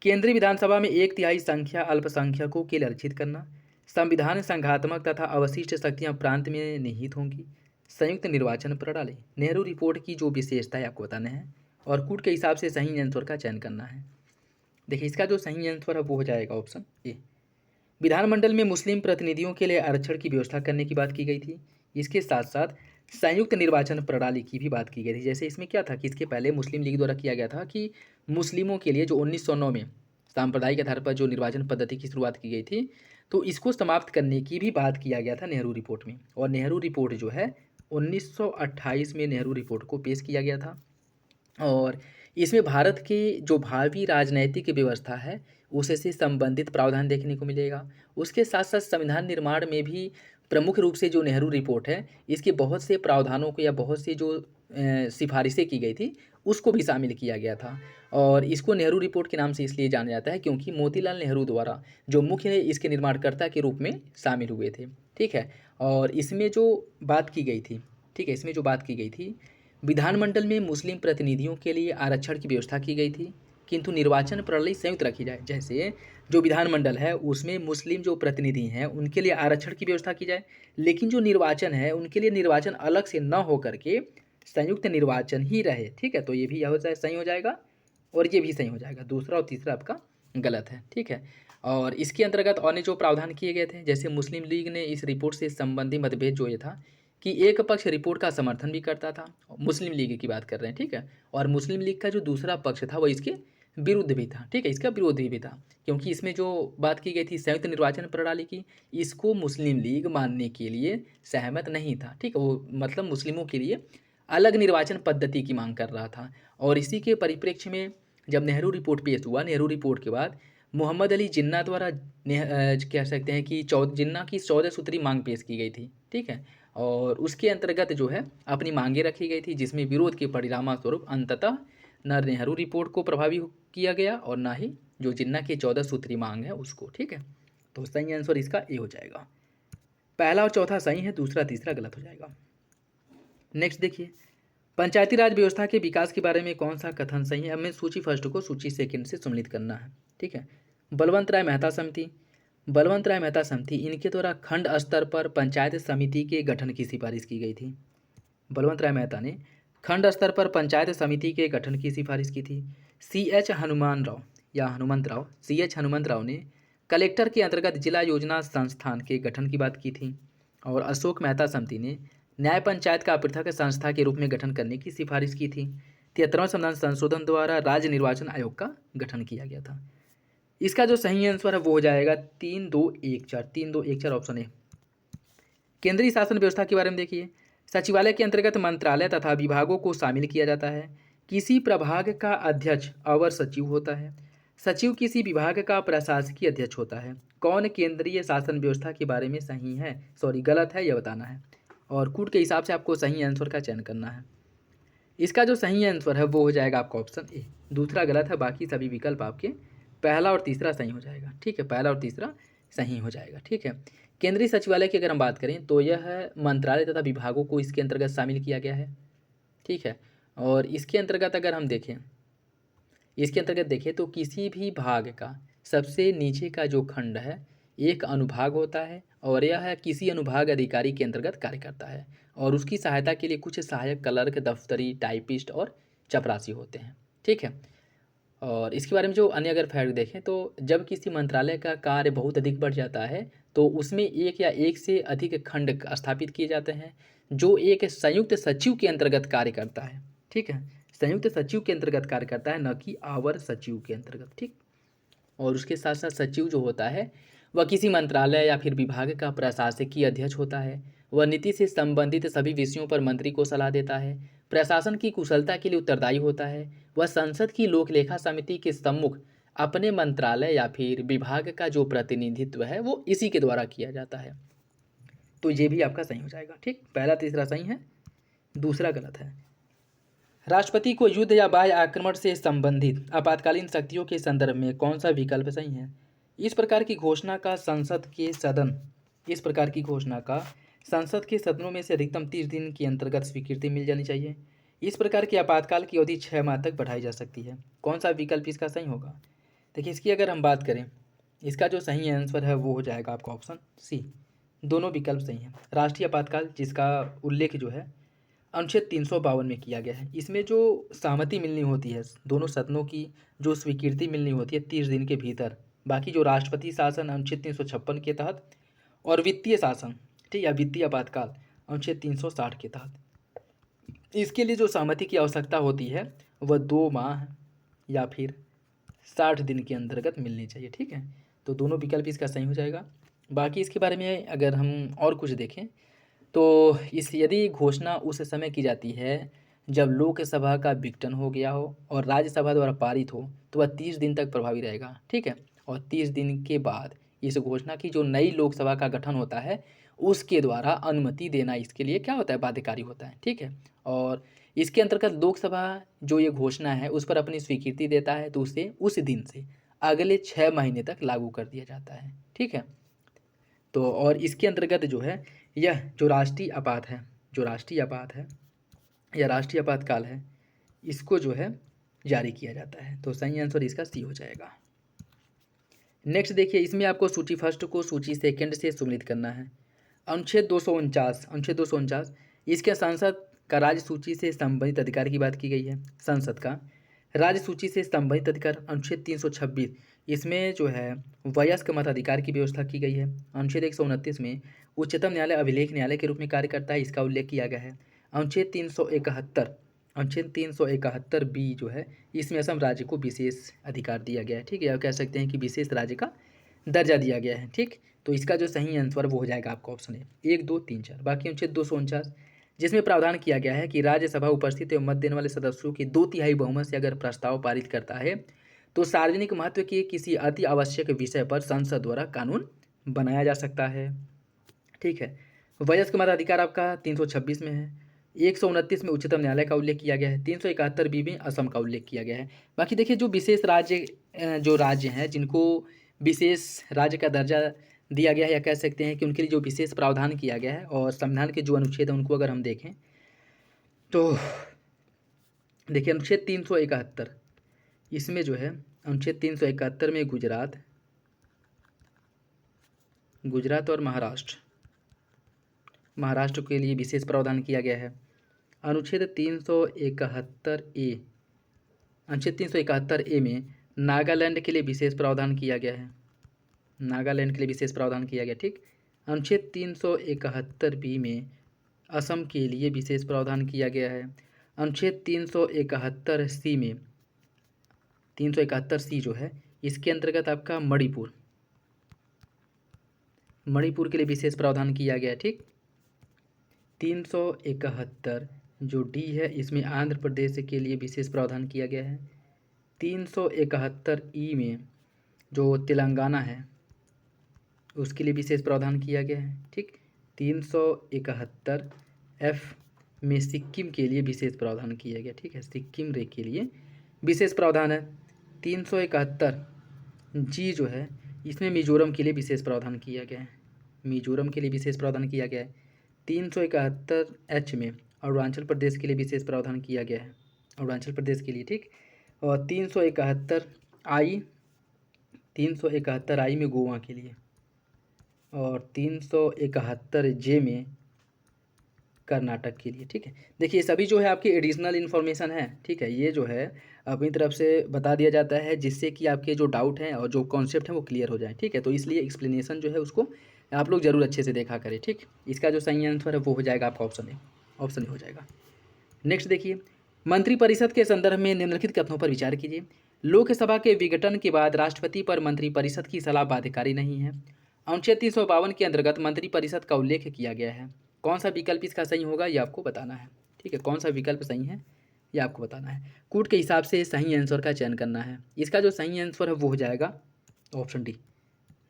केंद्रीय विधानसभा में 1/3 संख्या अल्पसंख्यकों के लिए आरक्षित करना, संविधान संघात्मक तथा अवशिष्ट शक्तियां प्रांत में निहित होंगी, संयुक्त निर्वाचन प्रणाली। नेहरू रिपोर्ट की जो विशेषता है आपको बताना है और कूट के हिसाब से सही आंसर का चयन करना है। देखिए, इसका जो सही आंसर है वो हो जाएगा ऑप्शन ए। विधानमंडल में मुस्लिम प्रतिनिधियों के लिए आरक्षण की व्यवस्था करने की बात की गई थी। इसके साथ साथ संयुक्त निर्वाचन प्रणाली की भी बात की गई थी। जैसे इसमें क्या था कि इसके पहले मुस्लिम लीग द्वारा किया गया था कि मुस्लिमों के लिए जो 1909 में सांप्रदायिक आधार पर जो निर्वाचन पद्धति की शुरुआत की गई थी, तो इसको समाप्त करने की भी बात किया गया था नेहरू रिपोर्ट में। और नेहरू रिपोर्ट जो है 1928 में नेहरू रिपोर्ट को पेश किया गया था। और इसमें भारत के जो भावी राजनैतिक व्यवस्था है उससे संबंधित प्रावधान देखने को मिलेगा। उसके साथ साथ संविधान निर्माण में भी प्रमुख रूप से जो नेहरू रिपोर्ट है इसके बहुत से प्रावधानों को या बहुत से जो सिफारिशें की गई थी उसको भी शामिल किया गया था। और इसको नेहरू रिपोर्ट के नाम से इसलिए जाना जाता है क्योंकि मोतीलाल नेहरू द्वारा जो मुख्य इसके निर्माणकर्ता के रूप में शामिल हुए थे। ठीक है, और इसमें जो बात की गई थी, ठीक है, इसमें जो बात की गई थी, विधानमंडल में मुस्लिम प्रतिनिधियों के लिए आरक्षण की व्यवस्था की गई थी, किंतु निर्वाचन प्रणाली संयुक्त रखी जाए। जैसे जो विधानमंडल है उसमें मुस्लिम जो प्रतिनिधि हैं उनके लिए आरक्षण की व्यवस्था की जाए, लेकिन जो निर्वाचन है उनके लिए निर्वाचन अलग से न हो करके संयुक्त निर्वाचन ही रहे। ठीक है, तो ये भी हो जाए सही हो जाएगा और ये भी सही हो जाएगा। दूसरा और तीसरा आपका गलत है। ठीक है, और इसके अंतर्गत अन्य जो प्रावधान किए गए थे, जैसे मुस्लिम लीग ने इस रिपोर्ट से संबंधी मतभेद जो ये था कि एक पक्ष रिपोर्ट का समर्थन भी करता था, मुस्लिम लीग की बात कर रहे हैं। ठीक है, और मुस्लिम लीग का जो दूसरा पक्ष था वो इसके विरुद्ध भी था। ठीक है, इसका विरोधी भी था क्योंकि इसमें जो बात की गई थी संयुक्त निर्वाचन प्रणाली की, इसको मुस्लिम लीग मानने के लिए सहमत नहीं था। ठीक है, वो मतलब मुस्लिमों के लिए अलग निर्वाचन पद्धति की मांग कर रहा था। और इसी के परिप्रेक्ष्य में जब नेहरू रिपोर्ट पेश हुआ, नेहरू रिपोर्ट के बाद मोहम्मद अली जिन्ना द्वारा कह सकते हैं कि जिन्ना की 14 सूत्री मांग पेश की गई थी। ठीक है, और उसके अंतर्गत जो है अपनी मांगें रखी गई थी, जिसमें विरोध के परिणामस्वरूप अंततः न नेहरू रिपोर्ट को प्रभावी किया गया और ना ही जो जिन्ना की 14 सूत्री मांग है उसको। ठीक है, तो सही आंसर इसका ए हो जाएगा। पहला और चौथा सही है, दूसरा तीसरा गलत हो जाएगा। नेक्स्ट देखिए, पंचायती राज व्यवस्था के विकास के बारे में कौन सा कथन सही है? हमें सूची फर्स्ट को सूची सेकंड से सम्मिलित करना है। ठीक है, बलवंत राय मेहता समिति, बलवंत राय मेहता समिति, इनके द्वारा खंड स्तर पर पंचायत समिति के गठन की सिफारिश की गई थी। बलवंत राय मेहता ने खंड स्तर पर पंचायत समिति के गठन की सिफारिश की थी। CH हनुमंत राव ने कलेक्टर के अंतर्गत जिला योजना संस्थान के गठन की बात की थी। और अशोक मेहता समिति ने न्याय पंचायत का पृथक संस्था के रूप में गठन करने की सिफारिश की थी। 73वां संविधान संशोधन द्वारा राज्य निर्वाचन आयोग का गठन किया गया था। इसका जो सही आंसर है वो हो जाएगा 3-2-1-4 ऑप्शन ए। केंद्रीय शासन व्यवस्था के बारे में देखिए, सचिवालय के अंतर्गत मंत्रालय तथा विभागों को शामिल किया जाता है। किसी प्रभाग का अध्यक्ष अवर सचिव होता है। सचिव किसी विभाग का प्रशासकीय अध्यक्ष होता है। कौन केंद्रीय शासन व्यवस्था के बारे में सही है, गलत है, यह बताना है और कूट के हिसाब से आपको सही आंसर का चयन करना है। इसका जो सही आंसर है वो हो जाएगा आपका ऑप्शन ए। दूसरा गलत है, बाकी सभी विकल्प आपके पहला और तीसरा सही हो जाएगा। ठीक है, पहला और तीसरा सही हो जाएगा। ठीक है, केंद्रीय सचिवालय की अगर हम बात करें तो यह मंत्रालय तथा विभागों को इसके अंतर्गत शामिल किया गया है। ठीक है, और इसके अंतर्गत अगर हम देखें, इसके अंतर्गत देखें तो किसी भी भाग का सबसे नीचे का जो खंड है एक अनुभाग होता है और यह किसी अनुभाग अधिकारी के अंतर्गत कार्य करता है और उसकी सहायता के लिए कुछ सहायक क्लर्क, दफ्तरी, टाइपिस्ट और चपरासी होते हैं। ठीक है, और इसके बारे में जो अन्य अगर फैक्ट देखें तो जब किसी मंत्रालय का कार्य बहुत अधिक बढ़ जाता है तो उसमें एक या एक से अधिक खंड स्थापित किए जाते हैं जो एक संयुक्त सचिव के अंतर्गत कार्य करता है। ठीक है, संयुक्त सचिव के अंतर्गत कार्य करता है, न कि आवर सचिव के अंतर्गत। ठीक, और उसके साथ साथ सचिव जो होता है वह किसी मंत्रालय या फिर विभाग का प्रशासकीय अध्यक्ष होता है वह नीति से संबंधित सभी विषयों पर मंत्री को सलाह देता है, प्रशासन की कुशलता के लिए उत्तरदायी होता है, वह संसद की लोक लेखा समिति के सम्मुख अपने मंत्रालय या फिर विभाग का जो प्रतिनिधित्व है वो इसी के द्वारा किया जाता है। तो ये भी आपका सही हो जाएगा। ठीक, पहला तीसरा सही है, दूसरा गलत है। राष्ट्रपति को युद्ध या बाह्य आक्रमण से संबंधित आपातकालीन शक्तियों के संदर्भ में कौन सा विकल्प सही है? इस प्रकार की घोषणा का संसद के सदनों में से अधिकतम 30 दिन के अंतर्गत स्वीकृति मिल जानी चाहिए। इस प्रकार की आपातकाल की अवधि 6 माह तक बढ़ाई जा सकती है। कौन सा विकल्प इसका सही होगा? देखिए, इसकी अगर हम बात करें, इसका जो सही आंसर है वो हो जाएगा आपका ऑप्शन सी। दोनों विकल्प सही हैं। राष्ट्रीय आपातकाल जिसका उल्लेख जो है अनुच्छेद 352 में किया गया है, इसमें जो सहमति मिलनी होती है, दोनों सदनों की जो स्वीकृति मिलनी होती है 30 दिन के भीतर। बाकी जो राष्ट्रपति शासन अनुच्छेद 356 के तहत और वित्तीय शासन, ठीक, या वित्तीय आपातकाल अनुच्छेद 360 के तहत, इसके लिए जो सहमति की आवश्यकता होती है वह 2 माह या फिर 60 दिन के अंतर्गत मिलनी चाहिए। ठीक है, तो दोनों विकल्प इसका सही हो जाएगा। बाकी इसके बारे में अगर हम और कुछ देखें तो यदि घोषणा उस समय की जाती है जब लोकसभा का विघटन हो गया हो और राज्यसभा द्वारा पारित हो तो वह 30 दिन तक प्रभावी रहेगा। ठीक है, और 30 दिन के बाद इस घोषणा की जो नई लोकसभा का गठन होता है उसके द्वारा अनुमति देना इसके लिए क्या होता है, बाध्यकारी होता है। ठीक है, और इसके अंतर्गत लोकसभा जो ये घोषणा है उस पर अपनी स्वीकृति देता है तो उसे उस दिन से अगले 6 महीने तक लागू कर दिया जाता है। ठीक है, तो और इसके अंतर्गत जो है यह जो राष्ट्रीय आपात है या राष्ट्रीय आपातकाल है, इसको जो है जारी किया जाता है। तो सही आंसर इसका सी हो जाएगा। नेक्स्ट देखिए, इसमें आपको सूची फर्स्ट को सूची सेकंड से सम्मिलित करना है। अनुच्छेद 249 इसके संसद का राज्य सूची से संबंधित अधिकार की बात की गई है। संसद का राज्य सूची से संबंधित अधिकार अनुच्छेद 326, इसमें जो है वयस्क मताधिकार की व्यवस्था की गई है। अनुच्छेद 129 में उच्चतम न्यायालय अभिलेख न्यायालय के रूप में कार्य करता है, इसका उल्लेख किया गया है। अनुच्छेद 371 बी जो है इसमें असम राज्य को विशेष अधिकार दिया गया है। ठीक है, या कह सकते हैं कि विशेष राज्य का दर्जा दिया गया है। ठीक, तो इसका जो सही आंसर वो हो जाएगा आपका ऑप्शन है 1, 2, 3, 4। बाकी अनुच्छेद 249 जिसमें प्रावधान किया गया है कि राज्यसभा उपस्थित एवं मत देने वाले सदस्यों की 2/3 बहुमत से अगर प्रस्ताव पारित करता है तो सार्वजनिक महत्व के किसी अति आवश्यक विषय पर संसद द्वारा कानून बनाया जा सकता है। ठीक है, वयस्क मताधिकार आपका 326 में है। 129 में उच्चतम न्यायालय का उल्लेख किया गया है। 371 बी में असम का उल्लेख किया गया है। बाकी देखिए, जो विशेष राज्य हैं जिनको विशेष राज्य का दर्जा दिया गया है, या कह सकते हैं कि उनके लिए जो विशेष प्रावधान किया गया है और संविधान के जो अनुच्छेद हैं उनको अगर हम देखें तो देखिए अनुच्छेद 371, इसमें जो है अनुच्छेद 371 में गुजरात और महाराष्ट्र के लिए विशेष प्रावधान किया गया है। अनुच्छेद 371 ए में नागालैंड के लिए विशेष प्रावधान किया गया है। ठीक, अनुच्छेद 371 बी में असम के लिए विशेष प्रावधान किया गया है। अनुच्छेद 371 सी जो है इसके अंतर्गत आपका मणिपुर के लिए विशेष प्रावधान किया गया है। ठीक, 371 जो डी है इसमें आंध्र प्रदेश के लिए विशेष प्रावधान किया गया है। 371 ई में जो तेलंगाना है उसके लिए विशेष प्रावधान किया गया है। ठीक, 371 एफ में सिक्किम के लिए विशेष प्रावधान किया गया। ठीक है, सिक्किम रे के लिए विशेष प्रावधान है। 371 जी जो है इसमें मिजोरम के लिए विशेष प्रावधान किया गया है। 371 एच में अरुणाचल प्रदेश के लिए विशेष प्रावधान किया गया है, अरुणाचल प्रदेश के लिए। ठीक, और 371 आई में गोवा के लिए, और 371 जे में कर्नाटक के लिए। ठीक है, देखिए सभी जो है आपकी एडिशनल इन्फॉर्मेशन है। ठीक है, ये जो है अपनी तरफ से बता दिया जाता है जिससे कि आपके जो डाउट हैं और जो कॉन्सेप्ट हैं वो क्लियर हो जाए। ठीक है, तो इसलिए एक्सप्लेनेशन जो है उसको आप लोग जरूर अच्छे से देखा करें। ठीक, इसका जो सही आंसर है वो हो जाएगा आपका ऑप्शन ए हो जाएगा। नेक्स्ट देखिए, मंत्रिपरिषद के संदर्भ में निम्नलिखित कथनों पर विचार कीजिए। लोकसभा के विघटन के बाद राष्ट्रपति पर मंत्रिपरिषद की सलाह बाध्यकारी नहीं है। अनुच्छेद 352 के अंतर्गत मंत्रिपरिषद का उल्लेख किया गया है। कौन सा विकल्प इसका सही होगा ये आपको बताना है। ठीक है, कौन सा विकल्प सही है ये आपको बताना है। कूट के हिसाब से सही आंसर का चयन करना है। इसका जो सही आंसर है वो हो जाएगा ऑप्शन डी,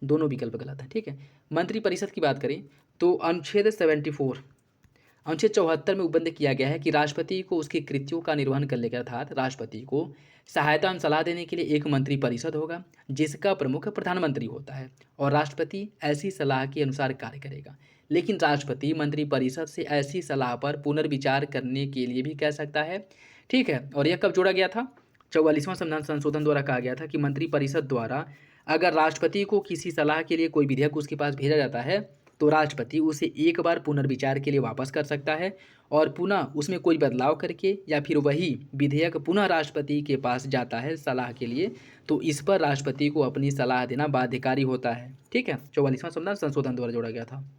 दोनों विकल्प गलत है। ठीक है, मंत्रिपरिषद की बात करें तो अनुच्छेद 74 अनुच्छेद 74 में उपबंध किया गया है कि राष्ट्रपति को उसकी कृत्यों का निर्वहन करने के अर्थात राष्ट्रपति को सहायता एवं सलाह देने के लिए एक मंत्रिपरिषद होगा जिसका प्रमुख प्रधानमंत्री होता है और राष्ट्रपति ऐसी सलाह के अनुसार कार्य करेगा। लेकिन राष्ट्रपति मंत्रिपरिषद से ऐसी सलाह पर पुनर्विचार करने के लिए भी कह सकता है। ठीक है, और यह कब जोड़ा गया था? 44वां संविधान संशोधन द्वारा कहा गया था कि मंत्रिपरिषद द्वारा अगर राष्ट्रपति को किसी सलाह के लिए कोई विधेयक उसके पास भेजा जाता है तो राष्ट्रपति उसे एक बार पुनर्विचार के लिए वापस कर सकता है और पुनः उसमें कोई बदलाव करके या फिर वही विधेयक पुनः राष्ट्रपति के पास जाता है सलाह के लिए, तो इस पर राष्ट्रपति को अपनी सलाह देना बाध्यकारी होता है। ठीक है, 44वां संविधान संशोधन द्वारा जोड़ा गया था।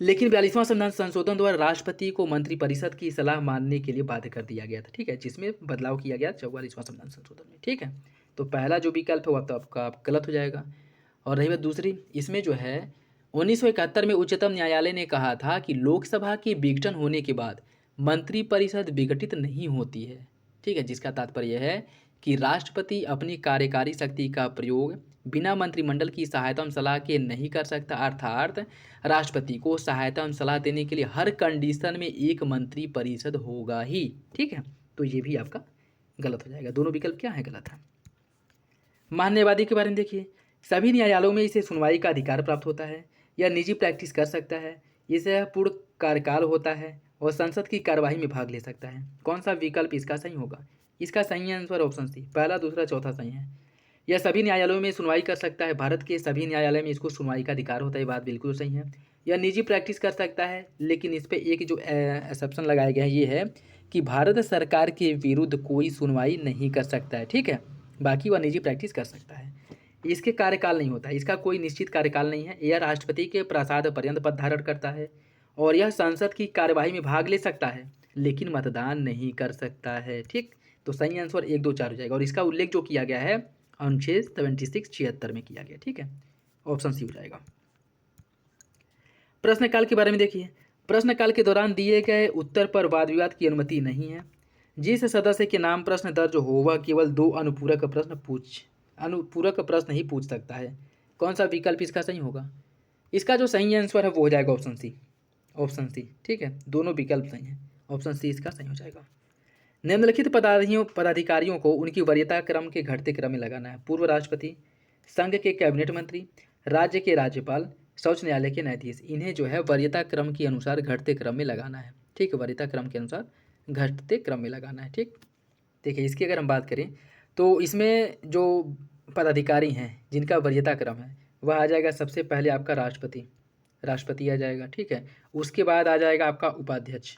लेकिन 42वां संविधान संशोधन द्वारा राष्ट्रपति को मंत्रिपरिषद की सलाह मानने के लिए बाध्य कर दिया गया था। ठीक है, जिसमें बदलाव किया गया 44वां संविधान संशोधन में। ठीक है, तो पहला जो विकल्प है वो तो आपका गलत हो जाएगा। और रही बात दूसरी, इसमें जो है 1971 में उच्चतम न्यायालय ने कहा था कि लोकसभा के विघटन होने के बाद मंत्रिपरिषद विघटित नहीं होती है। ठीक है, जिसका तात्पर्य है कि राष्ट्रपति अपनी कार्यकारी शक्ति का प्रयोग बिना मंत्रिमंडल की सहायता एवं सलाह के नहीं कर सकता, अर्थात राष्ट्रपति को सहायता एवं सलाह देने के लिए हर कंडीशन में एक मंत्रिपरिषद होगा ही। ठीक है, तो ये भी आपका गलत हो जाएगा। दोनों विकल्प क्या है? गलत है। मान्यवादी के बारे में देखिए, सभी न्यायालयों में इसे सुनवाई का अधिकार प्राप्त होता है, यह निजी प्रैक्टिस कर सकता है, इसे पूर्ण कार्यकाल होता है और संसद की कार्यवाही में भाग ले सकता है। कौन सा विकल्प इसका सही होगा? इसका सही आंसर ऑप्शन सी, पहला दूसरा चौथा सही है। यह सभी न्यायालयों में सुनवाई कर सकता है, भारत के सभी न्यायालय में इसको सुनवाई का अधिकार होता है, बात बिल्कुल सही है। यह निजी प्रैक्टिस कर सकता है, लेकिन इस पर एक जो एक्सेप्शन लगाया गया है ये है कि भारत सरकार के विरुद्ध कोई सुनवाई नहीं कर सकता है। ठीक है, बाकी वह निजी प्रैक्टिस कर सकता है। इसके कार्यकाल नहीं होता है, इसका कोई निश्चित कार्यकाल नहीं है। यह राष्ट्रपति के प्रासाद पर्यंत पद धारण करता है और यह संसद की कार्यवाही में भाग ले सकता है लेकिन मतदान नहीं कर सकता है। ठीक, तो सही आंसर 1 2 4 हो जाएगा और इसका उल्लेख जो किया गया है अनुच्छेद 76 में किया गया। ठीक है, ऑप्शन सी हो जाएगा। प्रश्नकाल के बारे में देखिए, प्रश्नकाल के दौरान दिए गए उत्तर पर वाद विवाद की अनुमति नहीं है। जिस सदस्य के नाम प्रश्न दर्ज हो वह केवल 2 अनुपूरक प्रश्न ही पूछ सकता है। कौन सा विकल्प इसका सही होगा? इसका जो सही आंसर है वो हो जाएगा ऑप्शन सी, ऑप्शन सी। ठीक है, दोनों विकल्प सही हैं, ऑप्शन सी इसका सही हो जाएगा। निम्नलिखित पदाधिकारियों को उनकी वरीयता क्रम के घटते क्रम में लगाना है। पूर्व राष्ट्रपति, संघ के कैबिनेट मंत्री, राज्य के राज्यपाल, सर्वोच्च न्यायालय के न्यायाधीश, इन्हें जो है वरीयता क्रम के अनुसार घटते क्रम में लगाना है। ठीक है, वरीयता क्रम के अनुसार घटते क्रम में लगाना है। ठीक, देखिए इसकी अगर हम बात करें तो इसमें जो पदाधिकारी हैं जिनका वरीयता क्रम है वह आ जाएगा सबसे पहले आपका राष्ट्रपति आ जाएगा। ठीक है, उसके बाद आ जाएगा आपका उपाध्यक्ष,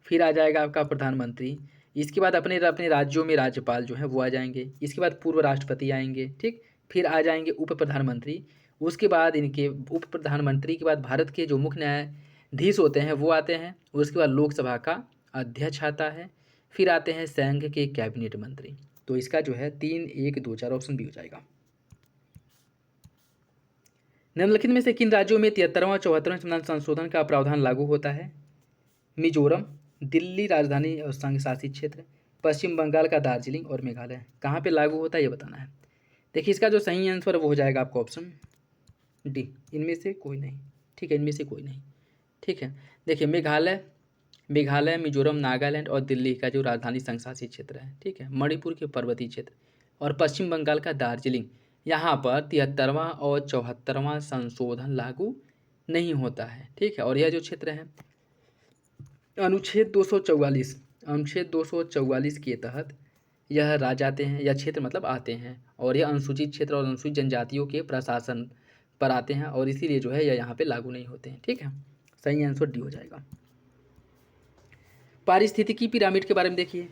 फिर आ जाएगा आपका प्रधानमंत्री, इसके बाद अपने अपने राज्यों में राज्यपाल जो है वो आ जाएंगे, इसके बाद पूर्व राष्ट्रपति आएंगे। ठीक, फिर आ जाएंगे उप प्रधानमंत्री, उसके बाद इनके उप प्रधानमंत्री के बाद भारत के जो मुख्य न्यायाधीश होते हैं वो आते हैं, उसके बाद लोकसभा का अध्यक्ष आता है, फिर आते हैं संघ के कैबिनेट मंत्री। तो इसका जो है 3 1 2 4 ऑप्शन बी हो जाएगा। निम्नलिखित में से किन राज्यों में 73वां 74वां संविधान संशोधन का प्रावधान लागू होता है? मिजोरम, दिल्ली राजधानी और संघ शासित क्षेत्र, पश्चिम बंगाल का दार्जिलिंग और मेघालय। कहाँ पे लागू होता है ये बताना है। देखिए इसका जो सही आंसर वो हो जाएगा आपका ऑप्शन डी, इनमें से कोई नहीं। ठीक है, इनमें से कोई नहीं। ठीक है, देखिए मेघालय, मिजोरम, नागालैंड और दिल्ली का जो राजधानी संघ शासित क्षेत्र है, ठीक है, मणिपुर के पर्वतीय क्षेत्र और पश्चिम बंगाल का दार्जिलिंग, यहाँ पर 73वां और 74वां संशोधन लागू नहीं होता है। ठीक है, और यह जो क्षेत्र है अनुच्छेद 244 के तहत यह राज्य आते हैं, यह क्षेत्र मतलब आते हैं और यह अनुसूचित क्षेत्र और अनुसूचित जनजातियों के प्रशासन पर आते हैं और इसीलिए जो है यह यहाँ पे लागू नहीं होते हैं। ठीक है, सही आंसर डी हो जाएगा। पारिस्थितिकी पिरामिड के बारे में देखिए,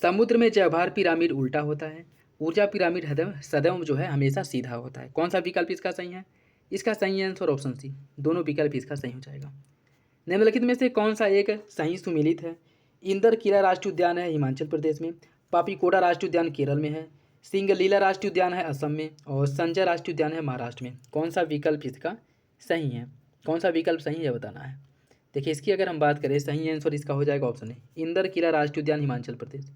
समुद्र में जयभार पिरामिड उल्टा होता है, ऊर्जा पिरामिड सदैव जो है हमेशा सीधा होता है। कौन सा विकल्प इसका सही है? इसका सही आंसर ऑप्शन सी, दोनों विकल्प इसका सही हो जाएगा। निम्नलिखित में से कौन सा एक सही सुमेलित है? इंदरकिला राष्ट्रीय उद्यान है हिमाचल प्रदेश में, पापीकोड़ा राष्ट्रीय उद्यान केरल में है, सिंगलीला राष्ट्रीय उद्यान है असम में और संजय राष्ट्रीय उद्यान है महाराष्ट्र में। कौन सा विकल्प इसका सही है? कौन सा विकल्प सही है बताना है। देखिए इसकी अगर हम बात करें, सही आंसर इसका हो जाएगा ऑप्शन ए, इंदर किला राष्ट्रीय उद्यान हिमाचल प्रदेश।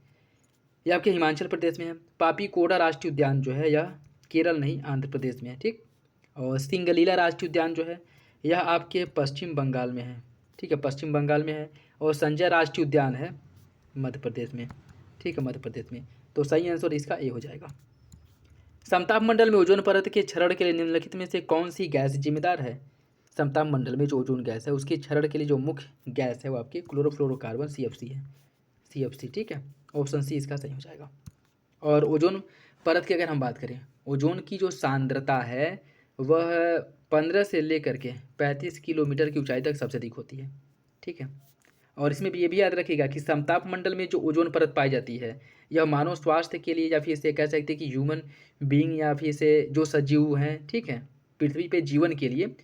ये आपके हिमाचल प्रदेश में है। पापी कोडा राष्ट्रीय उद्यान जो है यह केरल नहीं आंध्र प्रदेश में है, ठीक। और सिंगलीला राष्ट्रीय उद्यान जो है यह आपके पश्चिम बंगाल में है, ठीक है, पश्चिम बंगाल में है। और संजय राष्ट्रीय उद्यान है मध्य प्रदेश में, ठीक है, मध्य प्रदेश में। तो सही आंसर इसका ए हो जाएगा। समताप मंडल में ओजोन परत के क्षरण के लिए निम्नलिखित में से कौन सी गैस जिम्मेदार है। समताप मंडल में जो ओजोन गैस है उसके क्षरण के लिए जो मुख्य गैस है वो आपकी क्लोरोफ्लोरोकार्बन CFC है, CFC, ठीक है। ऑप्शन सी इसका सही हो जाएगा। और ओजोन परत की अगर हम बात करें, ओजोन की जो सांद्रता है वह 15 से लेकर के 35 किलोमीटर की ऊंचाई तक सबसे अधिक होती है, ठीक है। और इसमें भी ये भी याद रखिएगा कि समताप मंडल में जो ओजोन परत पाई जाती है यह मानव स्वास्थ्य के लिए, या फिर इसे कह सकते हैं कि ह्यूमन बीइंग, या फिर इसे जो सजीव हैं, ठीक है, पृथ्वी पे जीवन के लिए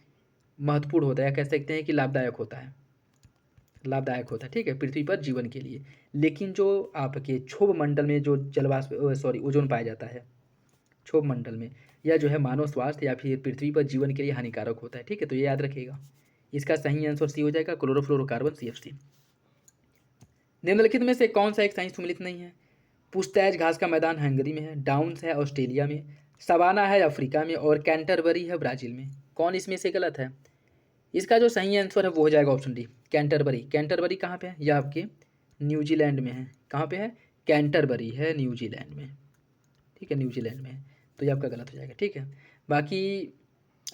महत्वपूर्ण होता है, या कह सकते हैं कि लाभदायक होता है, लाभदायक होता है, ठीक है, पृथ्वी पर जीवन के लिए। लेकिन जो आपके क्षोभ मंडल में जो ओजोन पाया जाता है क्षोभ मंडल में, यह जो है मानव स्वास्थ्य या फिर पृथ्वी पर जीवन के लिए हानिकारक होता है, ठीक है। तो ये याद रखिएगा। इसका सही आंसर सी हो जाएगा, क्लोरोफ्लोरोकार्बन CFC। निम्नलिखित में से कौन सा एक सही सुमेलित नहीं है। पुस्तैज घास का मैदान हंगरी में है, डाउन्स है ऑस्ट्रेलिया में, सवाना है अफ्रीका में, और कैंटरबरी है ब्राज़ील में। कौन इसमें से गलत है। इसका जो सही आंसर है वो हो जाएगा ऑप्शन डी, कैंटरबरी। कैंटरबरी कहाँ पे है, यह आपके न्यूजीलैंड में है। कहाँ पे है, कैंटरबरी है न्यूजीलैंड में, ठीक है, न्यूजीलैंड में है। तो ये आपका गलत हो जाएगा, ठीक है। बाकी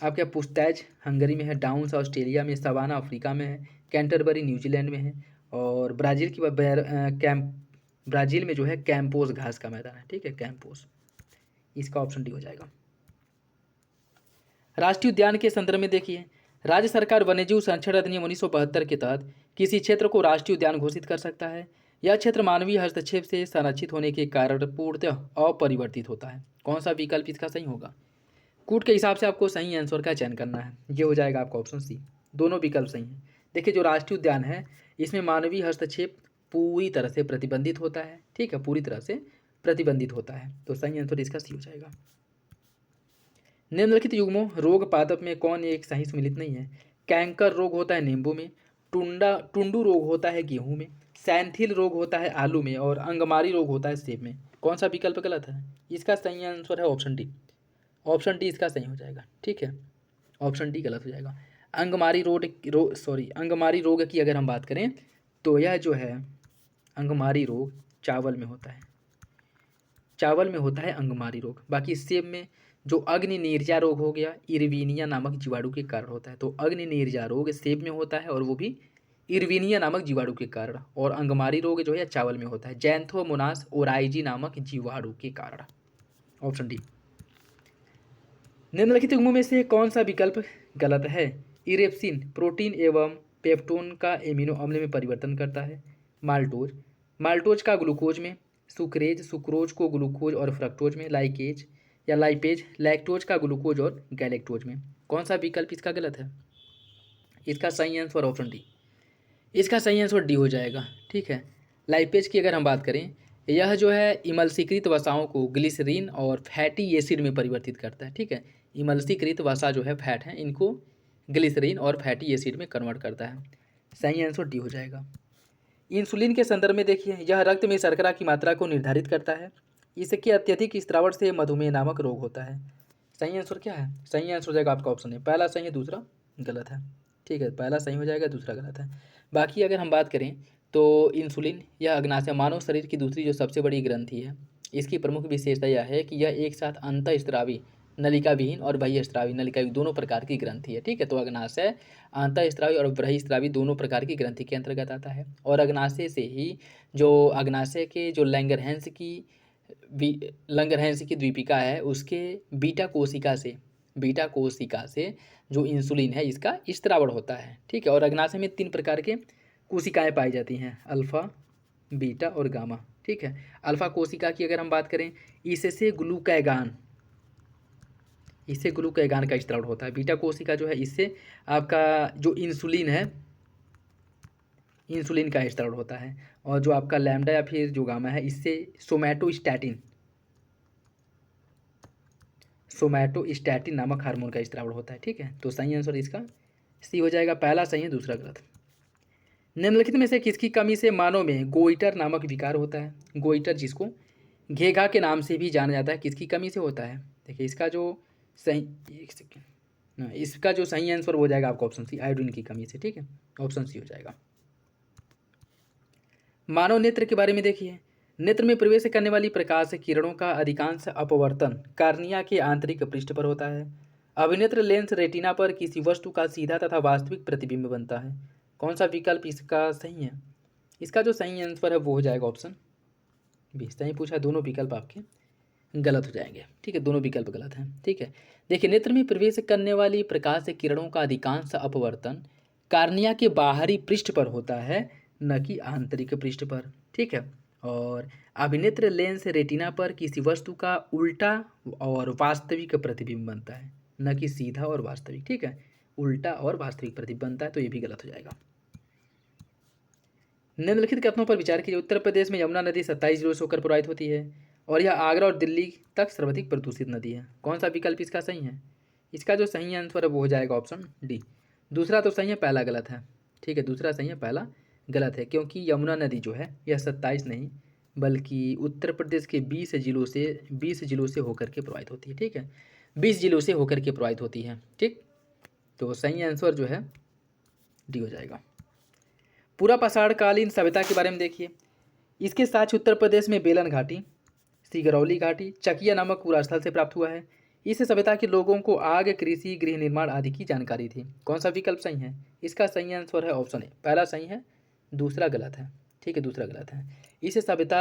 आपके पुस्तैज हंगरी में है, डाउन्स ऑस्ट्रेलिया में, सवाना अफ्रीका में है, कैंटरबरी न्यूजीलैंड में है, और ब्राज़ील की ब्राज़ील में जो है कैंपोस घास का मैदान है, ठीक है, कैंपोस। इसका ऑप्शन डी हो जाएगा। राष्ट्रीय उद्यान के संदर्भ में देखिए, राज्य सरकार वन्यजीव संरक्षण अधिनियम 1972 के तहत किसी क्षेत्र को राष्ट्रीय उद्यान घोषित कर सकता है। यह क्षेत्र मानवीय हस्तक्षेप से संरक्षित होने के कारण पूर्णतः अपरिवर्तित होता है। कौन सा विकल्प इसका सही होगा। कूट के हिसाब से आपको सही आंसर का चयन करना है, ये हो जाएगा आपका ऑप्शन सी। दोनों विकल्प सही हैं। देखिए जो राष्ट्रीय उद्यान है इसमें मानवीय हस्तक्षेप पूरी तरह से प्रतिबंधित होता है, ठीक है, पूरी तरह से प्रतिबंधित होता है। तो सही आंसर इसका सी हो जाएगा। निम्नलिखित युग्मों रोग पादप में कौन एक सही सुमेलित नहीं है। कैंकर रोग होता है नींबू में, टुंडू रोग होता है गेहूं में, सैंथिल रोग होता है आलू में, और अंगमारी रोग होता है सेब में। कौन सा विकल्प गलत है। इसका सही आंसर है ऑप्शन डी। ऑप्शन डी इसका सही हो जाएगा, ठीक है, ऑप्शन डी गलत हो जाएगा। अंगमारी रोग की अगर हम बात करें तो यह जो है अंगमारी रोग चावल में होता है, चावल में होता है अंगमारी रोग। बाकी सेब में जो अग्नि नीरजा रोग हो गया, इरवीनिया नामक जीवाणु के कारण होता है। तो अग्नि नीरजा रोग सेब में होता है और वो भी इरवीनिया नामक जीवाणु के कारण, और अंगमारी रोग जो है चावल में होता है, जैंथोमोनास ओराइजी नामक जीवाणु के कारण। Option D. निम्नलिखित युग्मों में से कौन सा विकल्प गलत है। इरेप्सिन प्रोटीन एवं पेप्टोन का एमिनो अम्ल में परिवर्तन करता है। माल्टोज माल्टोज का ग्लूकोज में, सुक्रेज सुक्रोज को ग्लूकोज और फ्रक्टोज में, लाइकेज या लाइपेज लैक्टोज का ग्लूकोज और गैलेक्टोज में। कौन सा विकल्प इसका गलत है। इसका सही आंसर ऑप्शन डी। इसका सही आंसर डी हो जाएगा, ठीक है। लाइपेज की अगर हम बात करें, यह जो है इमल्सीकृत वसाओं को ग्लिसरीन और फैटी एसिड में परिवर्तित करता है, ठीक है। इमल्सीकृत वसा जो है फैट है, इनको ग्लिसरीन और फैटी एसिड में कन्वर्ट करता है। सही आंसर डी हो जाएगा। इंसुलिन के संदर्भ में देखिए, यह रक्त में शर्करा की मात्रा को निर्धारित करता है। इसके अत्यधिक स्त्रावण से मधुमेह नामक रोग होता है। सही आंसर क्या है। सही आंसर हो जाएगा आपका ऑप्शन है, पहला सही है दूसरा गलत है, ठीक है, पहला सही हो जाएगा दूसरा गलत है। बाकी अगर हम बात करें तो इंसुलिन यह अग्नाशय मानव शरीर की दूसरी जो सबसे बड़ी ग्रंथि है। इसकी प्रमुख विशेषता यह है कि यह एक साथ अंतःस्रावी नलिका विहीन और बहिःस्रावी नलिका दोनों प्रकार की ग्रंथि है, ठीक है। तो अग्नाशय अंतःस्रावी और बहिःस्रावी दोनों प्रकार की ग्रंथि के अंतर्गत आता है। और अग्नाशय से ही जो अग्नाशय के जो लंगरहैंस की द्वीपिका है उसके बीटा कोशिका से जो इंसुलिन है इसका स्त्रावण होता है, ठीक है। और अग्नाशय में 3 प्रकार के कोशिकाएं पाई जाती हैं, अल्फा बीटा और गामा, ठीक है। अल्फा कोशिका की अगर हम बात करें इससे ग्लूकैगान का स्त्रावण होता है। बीटा कोशिका जो है इससे आपका जो इंसुलिन है इंसुलिन का स्त्रावण होता है। और जो आपका लैम्डा या फिर जो गामा है इससे सोमैटोस्टैटिन नामक हार्मोन का स्त्रावण होता है, ठीक है। तो सही आंसर इसका सी हो जाएगा, पहला सही है, दूसरा गलत। निम्नलिखित में से किसकी कमी से मानव में गोइटर नामक विकार होता है? गोइटर जिसको घेघा के नाम से भी जाना जाता है, किसकी कमी से होता है? देखिए इसका जो सही, एक सेकेंड, इसका जो सही आंसर हो जाएगा आपका ऑप्शन सी, आयोडीन की कमी से। ठीक है, ऑप्शन सी हो जाएगा। मानव नेत्र के बारे में देखिए, नेत्र में प्रवेश करने वाली प्रकाश किरणों का अधिकांश अपवर्तन कार्निया के आंतरिक पृष्ठ पर होता है। अभिनेत्र लेंस रेटिना पर किसी वस्तु का सीधा तथा वास्तविक प्रतिबिंब बनता है। कौन सा विकल्प इसका सही है? इसका जो सही आंसर है वो हो जाएगा ऑप्शन बी। सही पूछा, दोनों विकल्प आपके गलत हो जाएंगे। ठीक है, दोनों विकल्प गलत हैं। ठीक है, देखिए नेत्र में प्रवेश करने वाली प्रकाश किरणों का अधिकांश अपवर्तन कार्निया के बाहरी पृष्ठ पर होता है, न कि आंतरिक पृष्ठ पर। ठीक है, और अभिनेत्र लेंस रेटिना पर किसी वस्तु का उल्टा और वास्तविक प्रतिबिंब बनता है, न कि सीधा और वास्तविक। ठीक है, उल्टा और वास्तविक प्रतिबिंब बनता है, तो ये भी गलत हो जाएगा। निम्नलिखित कथनों पर विचार कीजिए। उत्तर प्रदेश में यमुना नदी 27 जिलों से होकर प्रवाहित होती है और यह आगरा और दिल्ली तक सर्वाधिक प्रदूषित नदी है। कौन सा विकल्प इसका सही है? इसका जो सही आंसर है वो हो जाएगा ऑप्शन डी। दूसरा तो सही है, पहला गलत है। ठीक है, दूसरा सही है, पहला गलत है, क्योंकि यमुना नदी जो है यह 27 नहीं बल्कि उत्तर प्रदेश के 20 जिलों से होकर के प्रवाहित होती है। ठीक है, 20 जिलों से होकर के प्रवाहित होती है। ठीक, तो सही आंसर जो है डी हो जाएगा। पूरा पाषाणकालीन सभ्यता के बारे में देखिए, इसके साक्ष्य उत्तर प्रदेश में बेलन घाटी, सिगरौली घाटी, चकिया नामक पूरा स्थल से प्राप्त हुआ है। इस सभ्यता के लोगों को आग, कृषि, गृह निर्माण आदि की जानकारी थी। कौन सा विकल्प सही है? इसका सही आंसर है ऑप्शन ए, पहला सही है, दूसरा गलत है। ठीक है, दूसरा गलत है। इस सभ्यता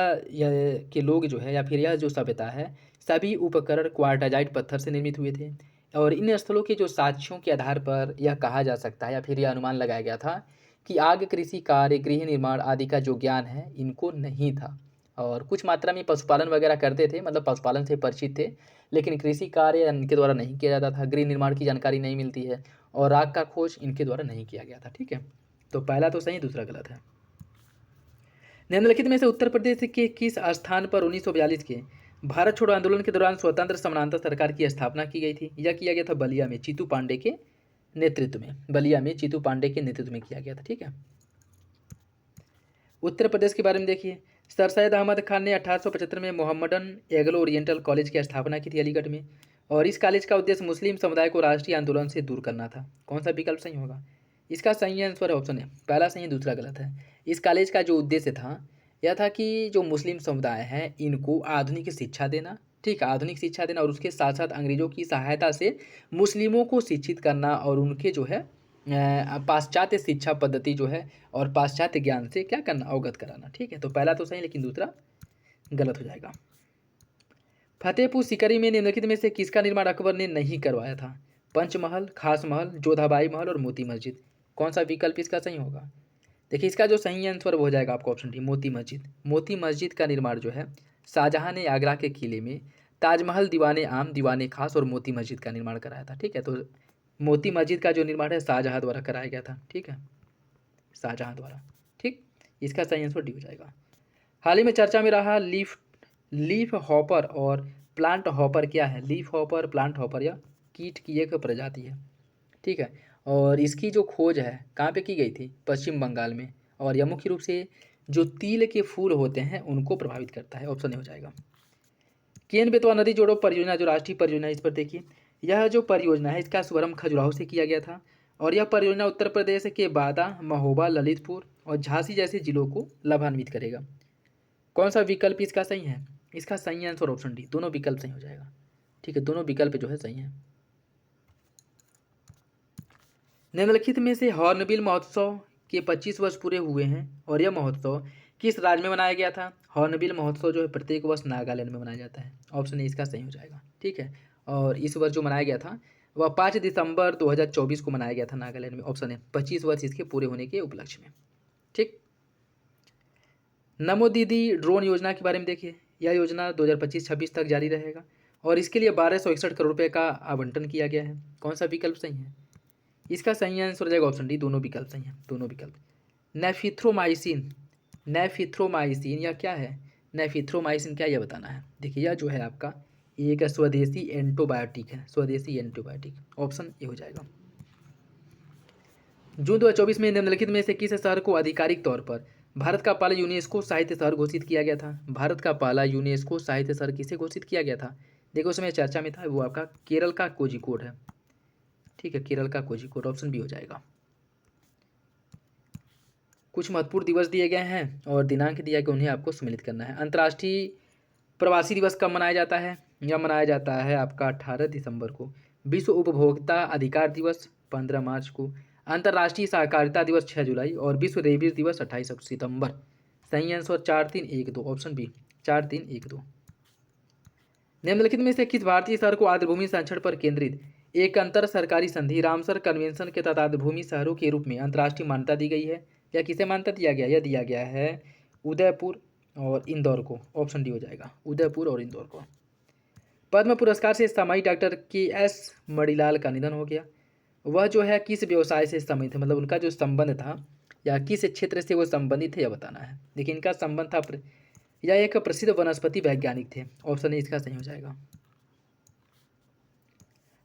के लोग जो है या फिर यह जो सभ्यता है, सभी उपकरण क्वार्टाजाइट पत्थर से निर्मित हुए थे और इन स्थलों के जो साक्ष्यों के आधार पर यह कहा जा सकता है या फिर यह अनुमान लगाया गया था कि आग, कृषि कार्य, गृह निर्माण आदि का जो ज्ञान है इनको नहीं था और कुछ मात्रा में पशुपालन वगैरह करते थे, मतलब पशुपालन से परिचित थे, लेकिन कृषि कार्य इनके द्वारा नहीं किया जाता था, गृह निर्माण की जानकारी नहीं मिलती है और आग का खोज इनके द्वारा नहीं किया गया था। ठीक है, तो पहला तो सही, दूसरा गलत है। निम्नलिखित में से उत्तर प्रदेश के किस स्थान पर 1942 के भारत छोड़ो आंदोलन के दौरान स्वतंत्र समानांतर सरकार की स्थापना की गई थी? यह किया गया था बलिया में, चीतू पांडे के नेतृत्व में। बलिया में चीतू पांडे के नेतृत्व में किया गया था। ठीक है, उत्तर प्रदेश के बारे में देखिए, सर सैयद अहमद खान ने 1875 में मोहम्मडन एग्लो ओरिएंटल कॉलेज की स्थापना की थी अलीगढ़ में और इस कॉलेज का उद्देश्य मुस्लिम समुदाय को राष्ट्रीय आंदोलन से दूर करना था। कौन सा विकल्प सही होगा? इसका सही आंसर है ऑप्शन है, पहला सही है, दूसरा गलत है। इस कॉलेज का जो उद्देश्य था यह था कि जो मुस्लिम समुदाय है इनको आधुनिक शिक्षा देना, ठीक है, आधुनिक शिक्षा देना और उसके साथ साथ अंग्रेजों की सहायता से मुस्लिमों को शिक्षित करना और उनके जो है पाश्चात्य शिक्षा पद्धति जो है और पाश्चात्य ज्ञान से क्या करना, अवगत कराना। ठीक है, तो पहला तो सही लेकिन दूसरा गलत हो जाएगा। फतेहपुर सीकरी में निम्नलिखित में से किसका निर्माण अकबर ने नहीं करवाया था? पंचमहल, खास महल, जोधाबाई महल और मोती मस्जिद। कौन सा विकल्प इसका सही होगा? देखिए इसका जो सही आंसर वो हो जाएगा आपका ऑप्शन डी, मोती मस्जिद। मोती मस्जिद का निर्माण जो है शाहजहां ने आगरा के किले में ताजमहल, दीवाने आम, दीवाने खास और मोती मस्जिद का निर्माण कराया था। ठीक है, तो मोती मस्जिद का जो निर्माण है शाहजहां द्वारा कराया गया था। ठीक है, शाहजहां द्वारा। ठीक, इसका सही आंसर डी हो जाएगा। हाल ही में चर्चा में रहा लीफ हॉपर और प्लांट हॉपर क्या है? लीफ हॉपर, प्लांट हॉपर या कीट की एक प्रजाति है। ठीक है, और इसकी जो खोज है कहाँ पे की गई थी? पश्चिम बंगाल में, और यह मुख्य रूप से जो तिल के फूल होते हैं उनको प्रभावित करता है। ऑप्शन ए हो जाएगा। केन बेतवा नदी जोड़ो परियोजना जो राष्ट्रीय परियोजना है, इस पर देखिए, यह जो परियोजना है इसका शुभारंभ खजुराहो से किया गया था और यह परियोजना उत्तर प्रदेश के बादा, महोबा, ललितपुर और झांसी जैसे जिलों को लाभान्वित करेगा। कौन सा विकल्प इसका सही है? इसका सही आंसर ऑप्शन डी, दोनों विकल्प सही हो जाएगा। ठीक है, दोनों विकल्प जो है सही है। निम्नलिखित में से हॉर्नबिल महोत्सव के 25 वर्ष पूरे हुए हैं और यह महोत्सव किस राज्य में मनाया गया था? हॉर्नबिल महोत्सव जो है प्रत्येक वर्ष नागालैंड में मनाया जाता है। ऑप्शन ए इसका सही हो जाएगा। ठीक है, और इस वर्ष जो मनाया गया था वह 5 दिसंबर 2024 को मनाया गया था नागालैंड में। ऑप्शन ए, 25 वर्ष इसके पूरे होने के उपलक्ष्य में। ठीक, नमो दीदी ड्रोन योजना के बारे में देखिए, यह योजना 2025-26 तक जारी रहेगा और इसके लिए 1261 करोड़ रुपये का आवंटन किया गया है। कौन सा विकल्प सही है? इसका सही आंसर हो जाएगा ऑप्शन डी, दोनों विकल्प सही हैं, दोनों विकल्प। नेफिथ्रोमाइसिन, नेफिथ्रोमाइसिन या क्या है? नेफिथ्रोमाइसिन क्या, यह बताना है। देखिए यह जो है आपका एक स्वदेशी एंटीबायोटिक है, स्वदेशी एंटीबायोटिक। ऑप्शन ए हो जाएगा। जून 2024 में निम्नलिखित में से किस शहर को आधिकारिक तौर पर भारत का पहला यूनेस्को साहित्य शहर घोषित किया गया था? भारत का पहला यूनेस्को साहित्य शहर किसे घोषित किया गया था? देखो उस समय चर्चा में था, वो आपका केरल का कोझिकोड है। ठीक है, केरल का कोझिकोड, ऑप्शन बी हो जाएगा। कुछ महत्वपूर्ण दिवस दिए गए हैं और दिनांक दिया गया, उन्हें आपको सम्मिलित करना है। अंतर्राष्ट्रीय प्रवासी दिवस कब मनाया जाता है? यह मनाया जाता है आपका 18 दिसंबर को। विश्व उपभोक्ता अधिकार दिवस 15 मार्च को। अंतर्राष्ट्रीय सहकारिता दिवस 6 जुलाई और विश्व रेबीज दिवस 28 सितंबर। सही आंसर 4312, ऑप्शन बी 4312। निम्नलिखित में से किस भारतीय शहर को आर्द्रभूमि संरक्षण पर केंद्रित एक अंतर सरकारी संधि रामसर कन्वेंशन के तहत आर्द्रभूमि शहरों के रूप में अंतर्राष्ट्रीय मान्यता दी गई है? या किसे मान्यता दिया गया? यह दिया गया है उदयपुर और इंदौर को, ऑप्शन डी हो जाएगा, उदयपुर और इंदौर को। पद्म पुरस्कार से सम्मानित डॉक्टर के.एस. मणिलाल का निधन हो गया। वह जो है किस व्यवसाय से संबंधित है, मतलब उनका जो संबंध था या किस क्षेत्र से वो संबंधित है, यह बताना है। देखिए इनका संबंध था, यह एक प्रसिद्ध वनस्पति वैज्ञानिक थे, ऑप्शन ए इसका सही हो जाएगा।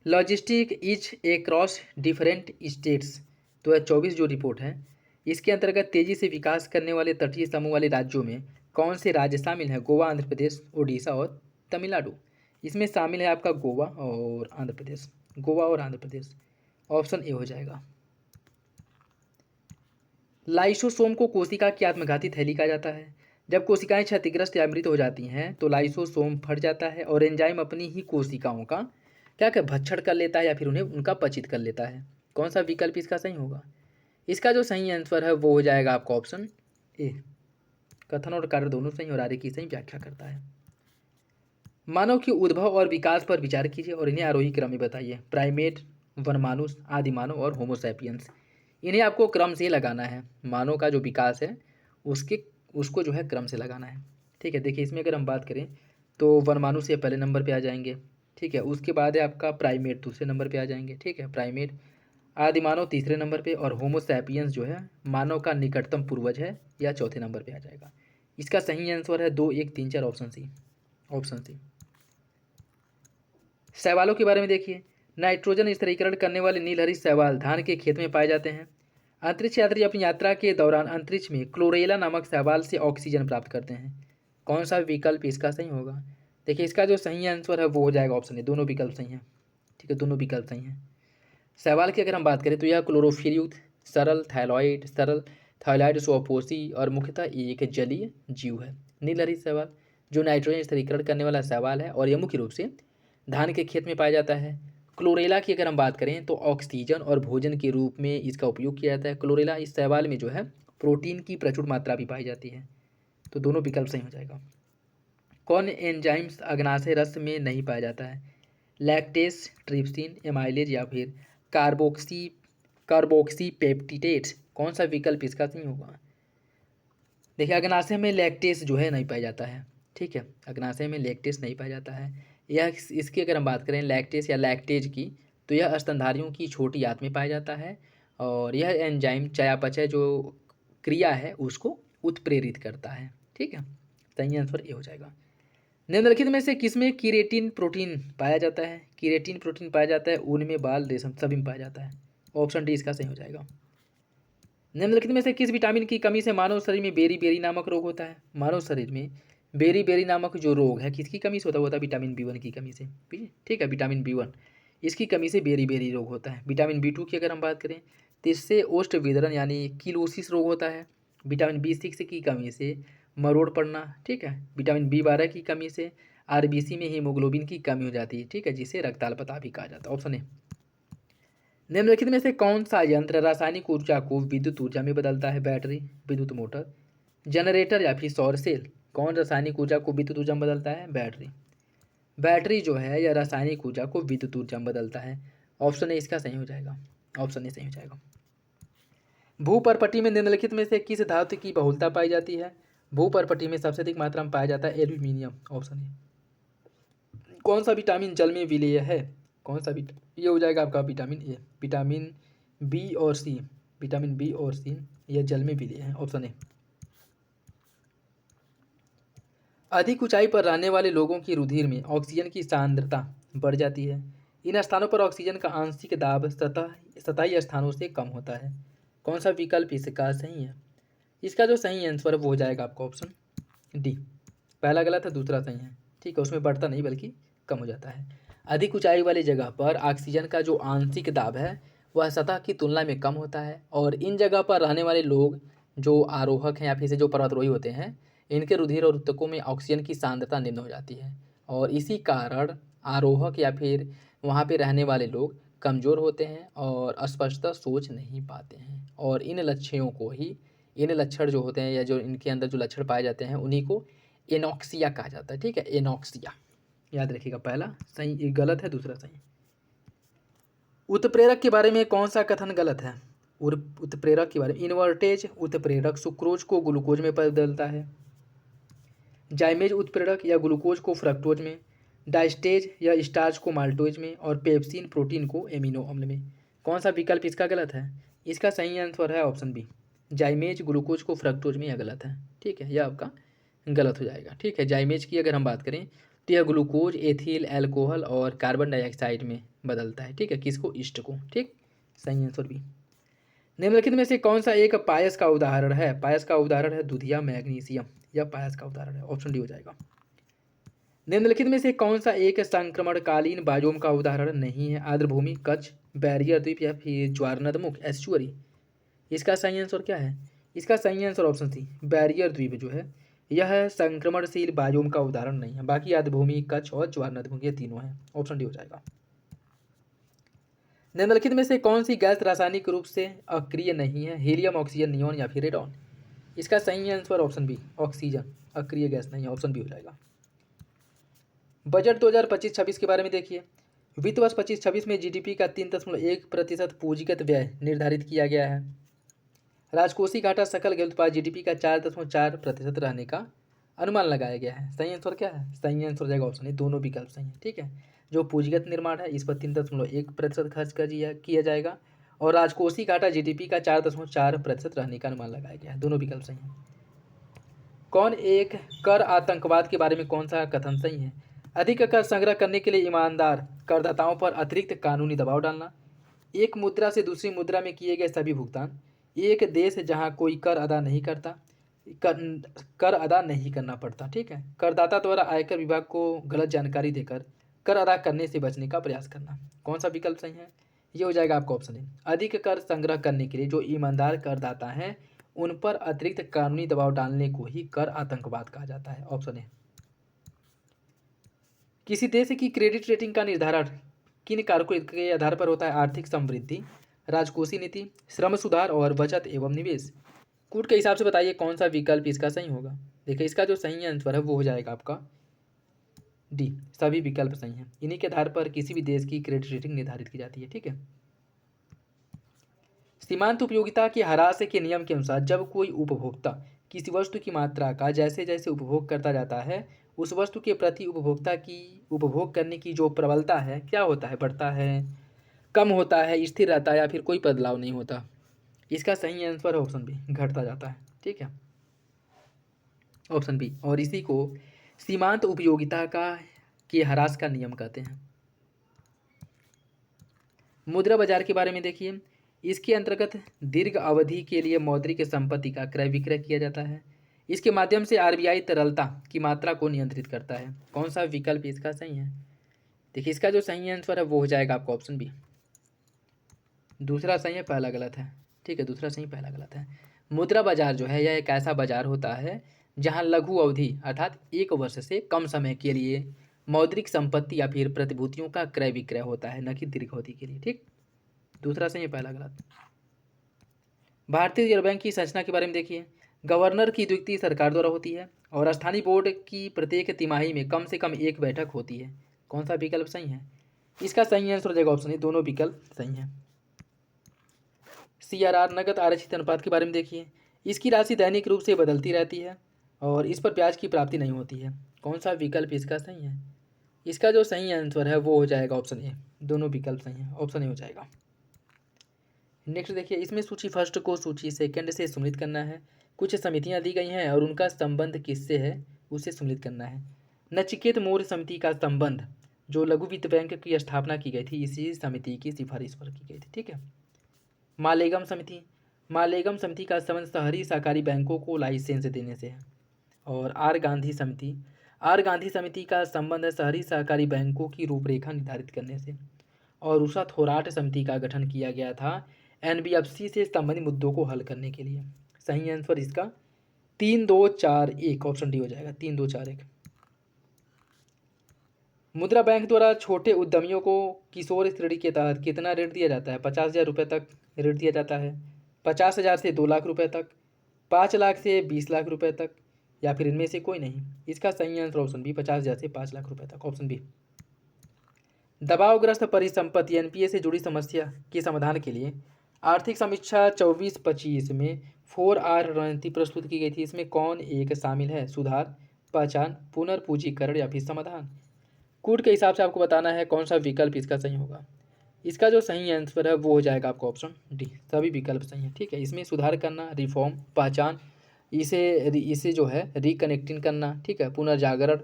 Logistic is a cross different states 2024 जो रिपोर्ट है, इसके अंतर्गत तेजी से विकास करने वाले तटीय समूह वाले राज्यों में कौन से राज्य शामिल हैं? गोवा, आंध्र प्रदेश, ओडिशा और तमिलनाडु। इसमें शामिल है आपका गोवा और आंध्र प्रदेश, गोवा और आंध्र प्रदेश, ऑप्शन ए हो जाएगा। लाइसोसोम को कोशिका की आत्मघाती थैली कहा जाता है। जब कोशिकाएं क्षतिग्रस्त या मृत हो जाती हैं तो लाइसोसोम फट जाता है और एंजाइम अपनी ही कोशिकाओं का क्या भक्षण कर लेता है या फिर उन्हें उनका पचित कर लेता है। कौन सा विकल्प इसका सही होगा? इसका जो सही आंसर है वो हो जाएगा आपका ऑप्शन ए। कथन और कार्य दोनों सही और आर्य की सही व्याख्या करता है। मानव के उद्भव और विकास पर विचार कीजिए और इन्हें आरोही क्रम में बताइए। प्राइमेट, वनमानुष, आदिमानव और होमोसैपियंस, इन्हें आपको क्रम से लगाना है। मानव का जो विकास है उसको जो है क्रम से लगाना है। ठीक है, देखिए इसमें अगर हम बात करें तो वनमानुष से पहले नंबर पे आ जाएंगे। ठीक है, उसके बाद है आपका प्राइमेट, दूसरे नंबर पे आ जाएंगे। ठीक है, प्राइमेट, आदिमानव तीसरे नंबर पे और होमोसैपियंस जो है मानव का निकटतम पूर्वज है, या चौथे नंबर पे आ जाएगा। इसका सही आंसर है 2, 1, 3, 4, ऑप्शन सी, ऑप्शन सी। शैवालों के बारे में देखिए। नाइट्रोजन स्थिरीकरण करने वाले नीलहरी शैवाल धान के खेत में पाए जाते हैं। अंतरिक्ष यात्री अपनी यात्रा के दौरान अंतरिक्ष में क्लोरेला नामक शैवाल से ऑक्सीजन प्राप्त करते हैं। कौन सा विकल्प इसका सही होगा? देखिए इसका जो सही आंसर है वो हो जाएगा ऑप्शन ए, दोनों विकल्प सही हैं। ठीक है, दोनों विकल्प सही हैं। शैवाल की अगर हम बात करें तो यह क्लोरोफिल युक्त सरल थायलॉइड सोपोसी और मुख्यतः एक जलीय जीव है। नीलहरी शैवाल जो नाइट्रोजन स्थिरीकरण करने वाला शैवाल है और यह मुख्य रूप से धान के खेत में पाया जाता है। क्लोरेला की अगर हम बात करें तो ऑक्सीजन और भोजन के रूप में इसका उपयोग किया जाता है। क्लोरेला इस शैवाल में जो है प्रोटीन की प्रचुर मात्रा भी पाई जाती है, तो दोनों विकल्प सही हो जाएगा। कौन एंजाइम्स अग्नाशय रस में नहीं पाया जाता है? लैक्टेस, ट्रिप्सिन, एमाइलेज या फिर कार्बोक्सी पेप्टिडेट्स। कौन सा विकल्प इसका सही होगा? देखिए अग्नाशय में लैक्टेस जो है नहीं पाया जाता है। ठीक है, अग्नाशय में लैक्टेस नहीं पाया जाता है। यह इसकी अगर हम बात करें लैक्टेस या लैक्टेज की, तो यह स्तनधारियों की छोटी आंत में पाया जाता है और यह एंजाइम चयापचय जो क्रिया है उसको उत्प्रेरित करता है। ठीक है, सही आंसर ये हो जाएगा। निम्नलिखित में से किसमें कीरेटिन प्रोटीन पाया जाता है? कीरेटिन प्रोटीन पाया जाता है ऊन में, बाल, रेशम सभी में पाया जाता है। ऑप्शन डी इसका सही हो जाएगा। निम्नलिखित में से किस विटामिन की कमी से मानव शरीर में बेरी बेरी नामक रोग होता है? मानव शरीर में बेरी बेरी नामक जो रोग है किसकी कमी से होता है? होता है विटामिन B1 की कमी से। ठीक है, विटामिन B1 इसकी कमी से बेरी बेरी रोग होता है। विटामिन B2 की अगर हम बात करें तो इससे ओष्ठ विदरण यानी किलोसिस रोग होता है। विटामिन B6 की कमी से मरोड़ पड़ना। ठीक है, विटामिन B12 की कमी से RBC में हीमोग्लोबिन की कमी हो जाती है। ठीक है, जिसे रक्ताल्पता भी कहा जाता है। Option A. निम्नलिखित में से कौन सा यंत्र रासायनिक ऊर्जा को विद्युत ऊर्जा में बदलता है? बैटरी, विद्युत मोटर, जनरेटर या फिर सौर सेल। कौन रासायनिक ऊर्जा को विद्युत ऊर्जा में बदलता है? बैटरी। बैटरी जो है यह रासायनिक ऊर्जा को विद्युत ऊर्जा में बदलता है। ऑप्शन ए इसका सही हो जाएगा, ऑप्शन ए सही हो जाएगा। भूपर्पटी में निम्नलिखित में से किस धातु की बहुलता पाई जाती है? भूपर्पटी में सबसे अधिक मात्रा में पाया जाता है एल्यूमिनियम, ऑप्शन ए। कौन सा विटामिन जल में विलेय है? कौन सा ये हो जाएगा आपका विटामिन ए। विटामिन बी और सी, विटामिन बी और सी यह जल में विलेय है। Option A. अधिक ऊंचाई पर रहने वाले लोगों की रुधिर में ऑक्सीजन की सांद्रता बढ़ जाती है। इन स्थानों पर ऑक्सीजन का आंशिक दाब सतही स्थानों से कम होता है। कौन सा विकल्प इसका सही है? इसका जो सही आंसर है वो हो जाएगा आपका ऑप्शन डी। पहला गलत है, दूसरा सही है। ठीक है, उसमें बढ़ता नहीं बल्कि कम हो जाता है। अधिक ऊंचाई वाली जगह पर ऑक्सीजन का जो आंशिक दाब है वह सतह की तुलना में कम होता है, और इन जगह पर रहने वाले लोग जो आरोहक हैं या फिर से जो पर्वतारोही होते हैं, इनके रुधिर और ऊतकों में ऑक्सीजन की सांद्रता निम्न हो जाती है, और इसी कारण आरोहक या फिर वहाँ पे रहने वाले लोग कमज़ोर होते हैं और स्पष्टतः सोच नहीं पाते हैं। और इन लक्षण जो होते हैं या जो इनके अंदर जो लक्षण पाए जाते हैं उन्हीं को एनॉक्सिया कहा जाता है। ठीक है, एनॉक्सिया याद रखिएगा। पहला सही, एक गलत है, दूसरा सही। उत्प्रेरक के बारे में कौन सा कथन गलत है? उत्प्रेरक के बारे में, इन्वर्टेज उत्प्रेरक सुक्रोज को ग्लूकोज में बदलता है, जाइमेज उत्प्रेरक या ग्लूकोज को फ्रक्टोज में, डाइस्टेज या स्टार्च को माल्टोज में, और पेप्सिन प्रोटीन को एमिनो अम्ल में। कौन सा विकल्प इसका गलत है? इसका सही आंसर है ऑप्शन बी, जाइमेज ग्लूकोज को फ्रक्टोज में। यह गलत है। ठीक है, यह आपका गलत हो जाएगा। ठीक है, जाइमेज की अगर हम बात करें तो यह ग्लूकोज, एथिल एल्कोहल और कार्बन डाइऑक्साइड में बदलता है। ठीक है, किसको? ईस्ट को। ठीक, सही आंसर बी। निम्नलिखित में से कौन सा एक पायस का उदाहरण है? पायस का उदाहरण है दूधिया मैग्नीशियम। यह पायस का उदाहरण है, ऑप्शन डी हो जाएगा। निम्नलिखित में से कौन सा एक संक्रमणकालीन बायोम का उदाहरण नहीं है? आर्द्रभूमि, कच्छ, बैरियर द्वीप या फिर ज्वारनदमुख एस्चुअरी। इसका सही आंसर क्या है? इसका सही आंसर ऑप्शन सी, बैरियर द्वीप जो है यह संक्रमणशील बायोम का उदाहरण नहीं है। बाकी आर्द्रभूमि, कच्छ और ज्वारनदमुख ये तीनों हैं, ऑप्शन डी हो जाएगा। निम्नलिखित में से कौन सी गैस रासायनिक रूप से अक्रिय नहीं है? हीलियम, ऑक्सीजन, नियॉन या फिर रेडॉन। इसका सही आंसर ऑप्शन बी, ऑक्सीजन अक्रिय गैस नहीं है, ऑप्शन बी हो जाएगा। बजट 2025-26 के बारे में देखिए। वित्त वर्ष 25-26 में जीडीपी का 3.1% पूंजीगत व्यय निर्धारित किया गया है। राजकोषीय घाटा सकल घरेलू उत्पाद जीडीपी का 4.4% रहने का अनुमान लगाया गया है। सही आंसर क्या है? सही आंसर हो जाएगा ऑप्शन ए, दोनों विकल्प सही है। ठीक है, जो पूंजीगत निर्माण है इस पर 3.1% खर्च किया जाएगा, और राजकोषीय घाटा जीडीपी का 4.4% रहने का अनुमान लगाया गया है। दोनों विकल्प सही हैं। कौन एक कर आतंकवाद के बारे में कौन सा कथन सही है? अधिक कर संग्रह करने के लिए ईमानदार करदाताओं पर अतिरिक्त कानूनी दबाव डालना, एक मुद्रा से दूसरी मुद्रा में किए गए सभी भुगतान, एक देश जहां कोई कर अदा नहीं करता, कर अदा नहीं करना पड़ता। ठीक है, करदाता द्वारा आयकर विभाग को गलत जानकारी देकर कर अदा करने से बचने का प्रयास करना। कौन सा विकल्प सही है? ये हो जाएगा आपका ऑप्शन ए, अधिक कर संग्रह करने के लिए जो ईमानदार करदाता हैं उन पर अतिरिक्त कानूनी दबाव डालने को ही कर आतंकवाद कहा जाता है, ऑप्शन ए। किसी देश की क्रेडिट रेटिंग का निर्धारण किन कारकों के आधार पर होता है? आर्थिक समृद्धि, राजकोषीय नीति, श्रम सुधार और बचत एवं निवेश। कूट के हिसाब से बताइए कौन सा विकल्प इसका सही होगा। देखिए, इसका जो सही आंसर है वो हो जाएगा आपका डी, सभी विकल्प सही हैं। इन्हीं के आधार पर किसी भी देश की क्रेडिट रेटिंग निर्धारित की जाती है। ठीक है, सीमांत उपयोगिता के ह्रास के नियम के अनुसार जब कोई उपभोक्ता किसी वस्तु की मात्रा का जैसे जैसे उपभोग करता जाता है उस वस्तु के प्रति उपभोक्ता की उपभोग करने की जो प्रबलता है क्या होता है? बढ़ता है, कम होता है, स्थिर रहता है या फिर कोई बदलाव नहीं होता। इसका सही आंसर है ऑप्शन बी, घटता जाता है। ठीक है, ऑप्शन बी, और इसी को सीमांत उपयोगिता का के ह्रास का नियम कहते हैं। मुद्रा बाजार के बारे में देखिए। इसके अंतर्गत दीर्घ अवधि के लिए मौद्रिक संपत्ति का क्रय विक्रय किया जाता है। इसके माध्यम से आरबीआई तरलता की मात्रा को नियंत्रित करता है। कौन सा विकल्प इसका सही है? देखिए, इसका जो सही आंसर है वो हो जाएगा आपका ऑप्शन बी, दूसरा सही है, पहला गलत है। ठीक है, दूसरा सही, पहला गलत है। मुद्रा बाजार जो है यह एक ऐसा बाजार होता है जहां लघु अवधि अर्थात 1 वर्ष से कम समय के लिए मौद्रिक संपत्ति या फिर प्रतिभूतियों का क्रय विक्रय होता है, न कि दीर्घ अवधि के लिए। ठीक, दूसरा सही है, पहला गलत। भारतीय रिजर्व बैंक की संरचना के बारे में देखिए। गवर्नर की नियुक्ति सरकार द्वारा होती है और स्थानीय बोर्ड की प्रत्येक तिमाही में कम से कम एक बैठक होती है। कौन सा विकल्प सही है? इसका सही आंसर हो जाएगा ऑप्शन ए, दोनों विकल्प सही हैं। CRR नगद आरक्षित अनुपात के बारे में देखिए। इसकी राशि दैनिक रूप से बदलती रहती है और इस पर ब्याज की प्राप्ति नहीं होती है। कौन सा विकल्प इसका सही है? इसका जो सही आंसर है वो हो जाएगा ऑप्शन ए, दोनों विकल्प सही हैं, ऑप्शन ए हो जाएगा। नेक्स्ट देखिए, इसमें सूची फर्स्ट को सूची सेकंड से सम्मिलित करना है। कुछ समितियां दी गई हैं और उनका संबंध किससे है उसे सम्मिलित करना है। नचिकेत मौर्य समिति का संबंध जो लघु वित्त बैंक की स्थापना की गई थी इसी समिति की सिफारिश पर की गई थी। ठीक है, मालेगम समिति मालेगांव समिति का संबंध शहरी सहकारी बैंकों को लाइसेंस देने से है। और आर गांधी समिति का संबंध है शहरी सहकारी बैंकों की रूपरेखा निर्धारित करने से। और उषा थोराट समिति का गठन किया गया था एनबीएफसी से संबंधित मुद्दों को हल करने के लिए। सही आंसर इसका 3-2-4-1 ऑप्शन डी हो जाएगा, 3-2-4-1। मुद्रा बैंक द्वारा छोटे उद्यमियों को किशोर श्रेणी के तहत कितना ऋण दिया जाता है? 50,000 रुपये तक ऋण दिया जाता है, 50,000 से 2 लाख रुपये तक, 5 लाख से 20 लाख रुपये तक, या फिर इनमें से कोई नहीं। इसका सही आंसर ऑप्शन बी 50,000 से 5 लाख रुपये तक, ऑप्शन बी। दबावग्रस्त परिसंपत्ति एनपीए से जुड़ी समस्या के समाधान के लिए आर्थिक समीक्षा 24-25 में 4R रणनीति प्रस्तुत की गई थी। इसमें कौन एक शामिल है? सुधार, पहचान, पुनर्पूंजीकरण या फिर समाधान। कूट के हिसाब से आपको बताना है कौन सा विकल्प इसका सही होगा। इसका जो सही आंसर है वो हो जाएगा आपका ऑप्शन डी, सभी विकल्प सही है। ठीक है, इसमें सुधार करना, रिफॉर्म, पहचान, इसे जो है रिकनेक्टिंग करना, ठीक है, पुनर्जागरण,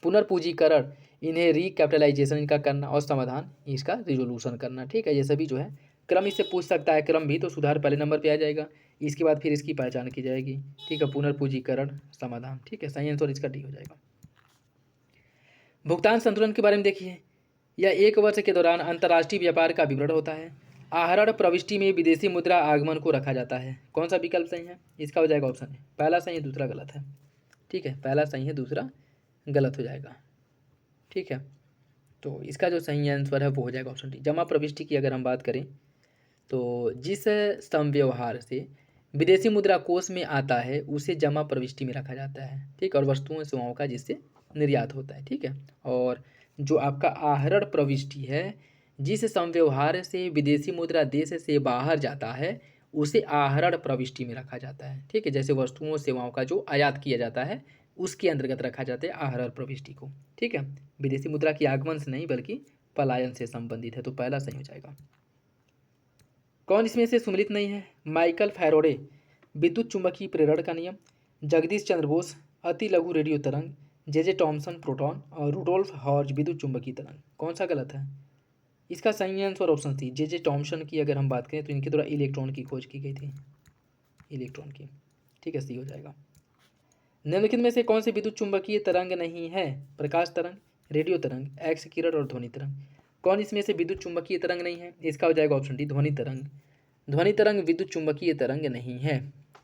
पुनर्पूंजीकरण, इन्हें रिकैपिटलाइजेशन इनका करना, और समाधान इसका रिजोल्यूशन करना। ठीक है, ये सभी जो है क्रम इससे पूछ सकता है, क्रम भी। तो सुधार पहले नंबर पे आ जाएगा, इसके बाद फिर इसकी पहचान की जाएगी। ठीक है, पुनर्पूंजीकरण, समाधान। ठीक है, सही आंसर इसका डी हो जाएगा। भुगतान संतुलन के बारे में देखिए, यह 1 वर्ष के दौरान अंतर्राष्ट्रीय व्यापार का विवरण होता है। आहरण प्रविष्टि में विदेशी मुद्रा आगमन को रखा जाता है। कौन सा विकल्प सही है? इसका हो जाएगा ऑप्शन है, पहला सही है, दूसरा गलत है। ठीक है, पहला सही है, दूसरा गलत हो जाएगा। ठीक है, तो इसका जो सही आंसर है वो हो जाएगा ऑप्शन डी। जमा प्रविष्टि की अगर हम बात करें तो जिस संव्यवहार से विदेशी मुद्रा कोष में आता है उसे जमा प्रविष्टि में रखा जाता है। ठीक, और वस्तुओं सेवाओं का जिससे निर्यात होता है। ठीक है, और जो आपका आहरण प्रविष्टि है, जिस संव्यवहार से विदेशी मुद्रा देश से बाहर जाता है उसे आहरण प्रविष्टि में रखा जाता है। ठीक है, जैसे वस्तुओं सेवाओं का जो आयात किया जाता है उसके अंतर्गत रखा जाता है आहरण प्रविष्टि को। ठीक है, विदेशी मुद्रा की आगमन से नहीं बल्कि पलायन से संबंधित है, तो पहला सही हो जाएगा। कौन इसमें से सुमिलित नहीं है? माइकल फैराडे, विद्युत चुंबकीय प्रेरण का नियम, जगदीश चंद्र बोस, अति लघु रेडियो तरंग, जे टॉमसन प्रोटॉन, और रुडोल्फ हॉर्ज विद्युत चुंबकीय तरंग। कौन सा गलत है? इसका सही आंसर ऑप्शन सी, जे टॉमसन की अगर हम बात करें तो इनके द्वारा इलेक्ट्रॉन की खोज की गई थी, इलेक्ट्रॉन की। ठीक है, सी हो जाएगा। निम्नलिखित में से कौन सी विद्युत चुंबकीय तरंग नहीं है? प्रकाश तरंग, रेडियो तरंग, एक्स किरण और ध्वनि तरंग। कौन इसमें से विद्युत चुंबकीय तरंग नहीं है? इसका हो जाएगा ऑप्शन डी, ध्वनि तरंग। ध्वनि तरंग विद्युत चुंबकीय तरंग नहीं है।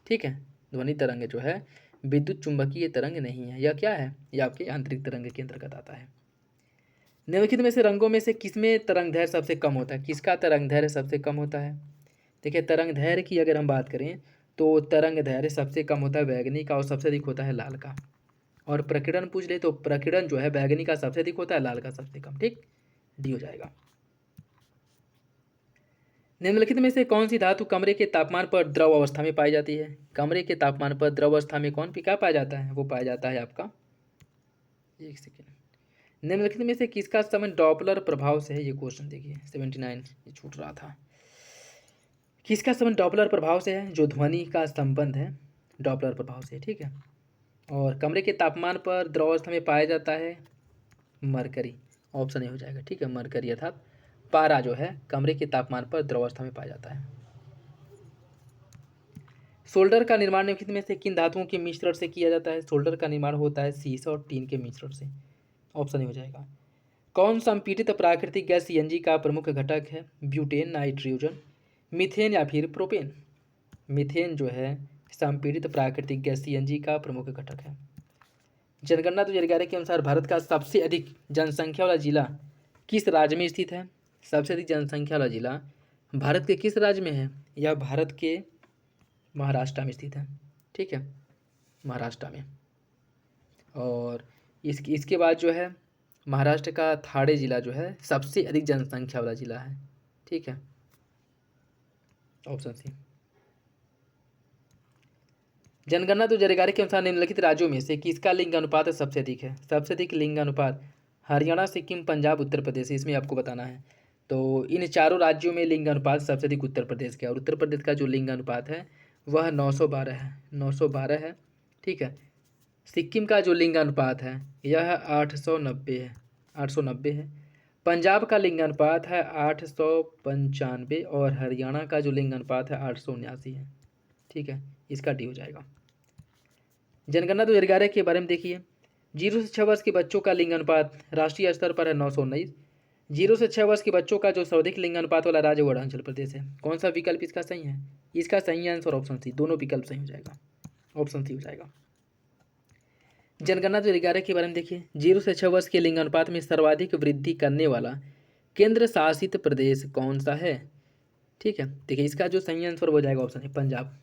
ठीक है, ध्वनि तरंग जो है विद्युत चुंबकीय तरंग नहीं है। यह क्या है? यह आपके आंतरिक तरंग के अंतर्गत आता है। निम्नलिखित में से रंगों में से किसमें तरंग दैर्घ्य सबसे कम होता है? किसका तरंग दैर्घ्य सबसे कम होता है? देखिए, तरंग दैर्घ्य की अगर हम बात करें तो तरंग दैर्घ्य सबसे कम होता है बैंगनी का और सबसे अधिक होता है लाल का। और प्रकीर्णन पूछ ले तो प्रकीर्णन जो है बैंगनी का सबसे अधिक होता है, लाल का सबसे कम। ठीक, डी हो जाएगा। निम्नलिखित में से कौन सी धातु कमरे के तापमान पर द्रव अवस्था में पाई जाती है? कमरे के तापमान पर द्रव अवस्था में कौन क्या पाया जाता है? वो पाया जाता है आपका, एक सेकेंड, निम्नलिखित में से किसका संबंध डॉपलर प्रभाव से है? ये क्वेश्चन देखिए 79 ये छूट रहा था। किसका संबंध डॉपलर प्रभाव से है? जो ध्वनि का संबंध है डॉपलर प्रभाव से। ठीक है, और कमरे के तापमान पर द्रव अवस्था में पाया जाता है मरकरी, ऑप्शन ए हो जाएगा। ठीक है, मरकरी अर्थात पारा जो है कमरे के तापमान पर द्रव अवस्था में पाया जाता है। सोल्डर का निर्माण निम्नलिखित में से किन धातुओं के मिश्रण से किया जाता है? सोल्डर का निर्माण होता है सीसा और टीन के मिश्रण से, ऑप्शन ए हो जाएगा। कौन संपीड़ित प्राकृतिक गैस सीएनजी का प्रमुख घटक है? ब्यूटेन, नाइट्रोजन, मीथेन या फिर प्रोपेन। मीथेन जो है संपीड़ित प्राकृतिक गैस सीएनजी का प्रमुख घटक है। जनगणना 2011 के अनुसार भारत का सबसे अधिक जनसंख्या वाला जिला किस राज्य में स्थित है? सबसे अधिक जनसंख्या वाला जिला भारत के किस राज्य में है? यह भारत के महाराष्ट्र में स्थित है। ठीक है, महाराष्ट्र में। और इसके बाद जो है महाराष्ट्र का ठाणे जिला जो है सबसे अधिक जनसंख्या वाला जिला है। ठीक है, ऑप्शन सी। जनगणना 2011 के अनुसार निम्नलिखित राज्यों में से किसका लिंग अनुपात सबसे अधिक है? सबसे अधिक लिंग अनुपात हरियाणा, सिक्किम, पंजाब, उत्तर प्रदेश, इसमें आपको बताना है। तो इन चारों राज्यों में लिंग अनुपात सबसे अधिक उत्तर प्रदेश का, और उत्तर प्रदेश का जो लिंग अनुपात है वह 912 है, 912 है। ठीक है, सिक्किम का जो लिंग अनुपात है यह 890 है, 890 है। पंजाब का लिंग अनुपात है 895 और हरियाणा का जो लिंग अनुपात है 879 है। ठीक है, इसका डी हो जाएगा। जनगणना 2011 के बारे में देखिए, 0 से 6 वर्ष के बच्चों का लिंग अनुपात राष्ट्रीय स्तर पर है 919। 0 से 6 वर्ष के बच्चों का जो सर्वाधिक लिंग अनुपात वाला राज्य वो अरुणाचल प्रदेश है। कौन सा विकल्प इसका सही है? इसका सही आंसर ऑप्शन सी, दोनों विकल्प सही हो जाएगा, ऑप्शन सी हो जाएगा। जनगणना 2011 के बारे में देखिए, 0 से 6 वर्ष के लिंग अनुपात में सर्वाधिक वृद्धि करने वाला केंद्र शासित प्रदेश कौन सा है? ठीक है, देखिए इसका जो सही आंसर हो जाएगा ऑप्शन है पंजाब।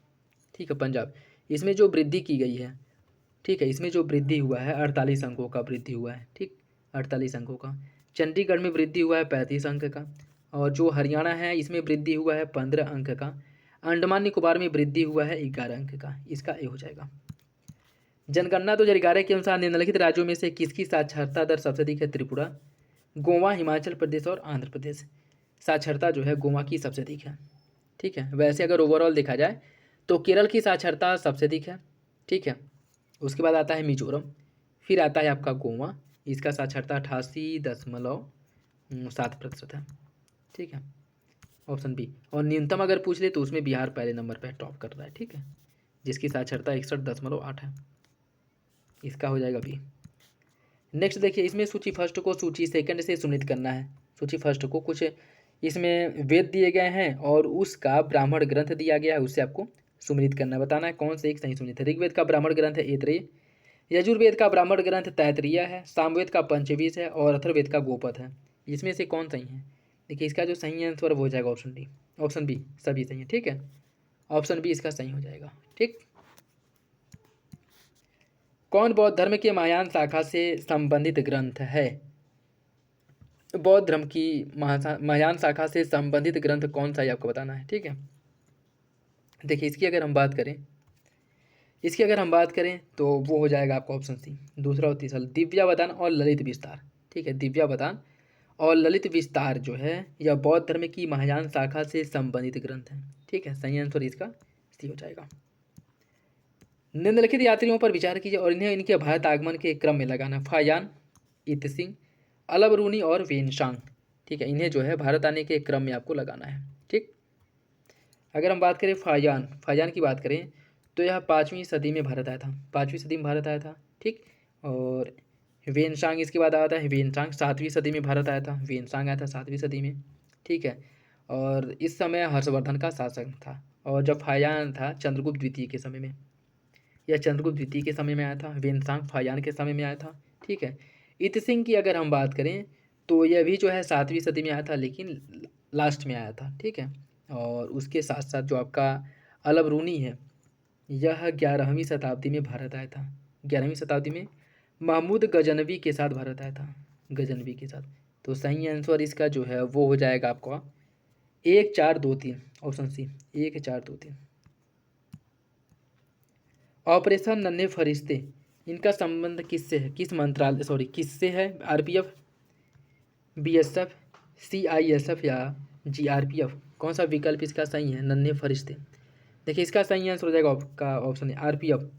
ठीक है, पंजाब। इसमें जो वृद्धि की गई है, ठीक है, इसमें जो वृद्धि हुआ है 48 अंकों का वृद्धि हुआ है। ठीक, 48 अंकों का। चंडीगढ़ में वृद्धि हुआ है 35 अंक का, और जो हरियाणा है इसमें वृद्धि हुआ है 15 अंक का। अंडमान निकोबार में वृद्धि हुआ है 11 अंक का, इसका ए हो जाएगा। जनगणना 2011 के अनुसार निम्नलिखित राज्यों में से किसकी साक्षरता दर सबसे अधिक है? त्रिपुरा, गोवा, हिमाचल प्रदेश और आंध्र प्रदेश। साक्षरता जो है गोवा की सबसे अधिक है। ठीक है, वैसे अगर ओवरऑल देखा जाए तो केरल की साक्षरता सबसे अधिक है। ठीक है, उसके बाद आता है मिजोरम, फिर आता है आपका गोवा, इसका साक्षरता 88.7% है। ठीक है, ऑप्शन बी। और न्यूनतम अगर पूछ ले तो उसमें बिहार पहले नंबर पर टॉप कर रहा है। ठीक है, जिसकी साक्षरता 61.8 है, इसका हो जाएगा बी। नेक्स्ट देखिए, इसमें सूची फर्स्ट को सूची सेकंड से सुनित करना है। सूची फर्स्ट को कुछ इसमें वेद दिए गए हैं और उसका ब्राह्मण ग्रंथ दिया गया है, उससे आपको सुमिलित करना, बताना है कौन से एक सही सुमिलित है। ऋग्वेद का ब्राह्मण ग्रंथ है ऐतरेय, यजुर्वेद का ब्राह्मण ग्रंथ तैत्तिरीय है, सामवेद का पंचवीस है और अथर्ववेद का गोपद है। इसमें से कौन सही है? देखिए इसका जो सही आंसर वो हो जाएगा ऑप्शन डी, ऑप्शन बी, सभी सही है। ठीक है, ऑप्शन बी इसका सही हो जाएगा। ठीक, कौन बौद्ध धर्म के महायान शाखा से संबंधित ग्रंथ है? बौद्ध धर्म की महायान शाखा से संबंधित ग्रंथ कौन सा है आपको बताना है। ठीक है, देखिए इसकी अगर हम बात करें तो वो हो जाएगा आपका ऑप्शन सी, दूसरा और तीसरा, दिव्यावदान और ललित विस्तार। ठीक है, दिव्यावदान और ललित विस्तार जो है यह बौद्ध धर्म की महायान शाखा से संबंधित ग्रंथ है। ठीक है, सही आंसर इसका सी हो जाएगा। निम्नलिखित यात्रियों पर विचार कीजिए और इन्हें इनके भारत आगमन के क्रम में लगाना। फायान, इतसिंह, अलबरूनी और वेनशांग। ठीक है, इन्हें जो है भारत आने के क्रम में आपको लगाना है। ठीक, अगर हम बात करें फायान की बात करें तो यह 5वीं सदी में भारत आया था, 5वीं सदी में भारत आया था। ठीक, और वेनशांग इसके बाद आता है, वेनशांग 7वीं सदी में भारत आया था, वेनशांग आया था 7वीं सदी में। ठीक है, और इस समय हर्षवर्धन का शासन था, और जब फायान था चंद्रगुप्त द्वितीय के समय में, यह चंद्रगुप्त द्वितीय के समय में आया था, वेनशांग फायान के समय में आया था। ठीक है, इतसिंह की अगर हम बात करें तो यह भी जो है 7वीं सदी में आया था, लेकिन लास्ट में आया था। ठीक है, और उसके साथ साथ जो आपका अलबरूनी है यह 11वीं शताब्दी में भारत आया था, 11वीं शताब्दी में महमूद गजनवी के साथ भारत आया था, गजनवी के साथ। तो सही आंसर इसका जो है वो हो जाएगा आपका 1 4 2 3, ऑप्शन सी, 1 4 2 3। ऑपरेशन नन्हे फरिश्ते, इनका संबंध किससे है? किस मंत्रालय किससे है? आरपीएफ, बीएसएफ, सीआईएसएफ या जीआरपीएफ? कौन सा विकल्प इसका सही है? नन्हे फरिश्ते। देखिए इसका सही आंसर हो जाएगा आपका ऑप्शन है आरपीएफ।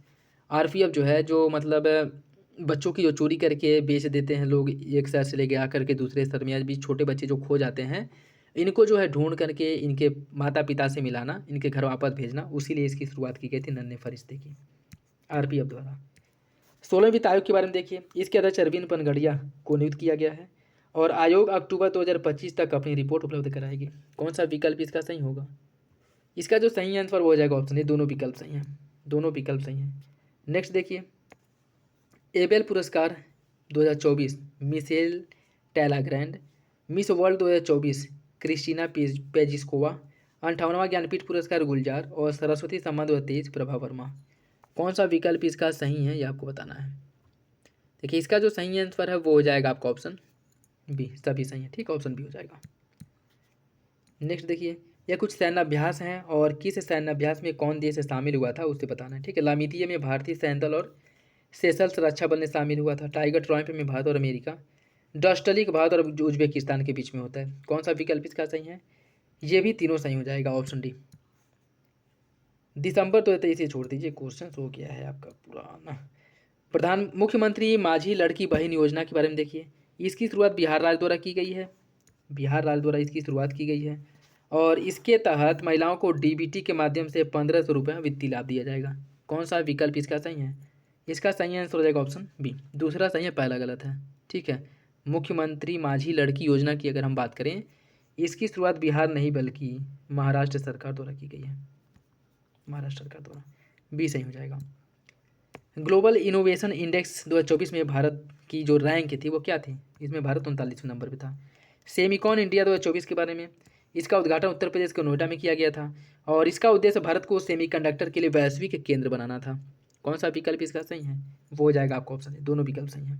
आरपीएफ जो है जो मतलब बच्चों की जो चोरी करके बेच देते हैं लोग, एक शहर से ले गया करके दूसरे शहर में, या भी छोटे बच्चे जो खो जाते हैं इनको जो है ढूंढ करके इनके माता पिता से मिलाना, इनके घर वापस भेजना, उसी लिए इसकी शुरुआत की गई थी नन्हे फरिश्ते की, आरपीएफ द्वारा। 16वें वित्त आयोग के बारे में देखिए, इसके अध्यक्ष अरविंद पनगड़िया को नियुक्त किया गया है और आयोग अक्टूबर 2025 तक अपनी रिपोर्ट उपलब्ध कराएगी। कौन सा विकल्प इसका सही होगा? इसका जो सही आंसर वो हो जाएगा ऑप्शन ए, दोनों विकल्प सही हैं, दोनों विकल्प सही हैं। नेक्स्ट देखिए, एबेल पुरस्कार 2024 Michel Talagrand, Miss World 2024 Kristina Pyszková, 58वां ज्ञानपीठ पुरस्कार गुलजार और सरस्वती सम्मान 2023 प्रभा वर्मा। कौन सा विकल्प इसका सही है ये आपको बताना है। देखिए इसका जो सही आंसर है वो हो जाएगा आपका ऑप्शन बी, सभी सही है। ठीक, ऑप्शन बी हो जाएगा। नेक्स्ट देखिए, यह कुछ सैन्याभ्यास हैं और किस सैन्याभ्यास में कौन देश शामिल हुआ था उससे बताना है। ठीक है, लामीतिया में भारतीय सैन्य दल और सेशल्स रक्षा बल ने शामिल हुआ था। टाइगर ट्रायम्फ में भारत और अमेरिका, डस्टलिक भारत और उज्बेकिस्तान के बीच में होता है। कौन सा विकल्प इसका सही है? ये भी तीनों सही हो जाएगा, ऑप्शन डी। दिसंबर तो इसे छोड़ दीजिए, क्वेश्चन हो गया है आपका पुराना। मुख्यमंत्री माझी लड़की बहन योजना के बारे में देखिए, इसकी शुरुआत बिहार राज्य द्वारा की गई है, बिहार राज्य द्वारा इसकी शुरुआत की गई है और इसके तहत महिलाओं को डीबीटी के माध्यम से 1500 रुपये वित्तीय लाभ दिया जाएगा। कौन सा विकल्प इसका सही है? इसका सही आंसर हो जाएगा ऑप्शन बी। दूसरा सही है, पहला गलत है। ठीक है, मुख्यमंत्री माझी लड़की योजना की अगर हम बात करें, इसकी शुरुआत बिहार नहीं बल्कि महाराष्ट्र सरकार द्वारा की गई है। महाराष्ट्र सरकार द्वारा, बी सही हो जाएगा। ग्लोबल इनोवेशन इंडेक्स 2024 में भारत की जो रैंक थी वो क्या थी? इसमें भारत 39वें नंबर पे था। सेमिकॉन इंडिया 2024 के बारे में, इसका उद्घाटन उत्तर प्रदेश के नोएडा में किया गया था और इसका उद्देश्य भारत को सेमीकंडक्टर के लिए वैश्विक केंद्र बनाना था। कौन सा विकल्प इसका सही है? वो हो जाएगा आपका ऑप्शन है, दोनों विकल्प सही हैं।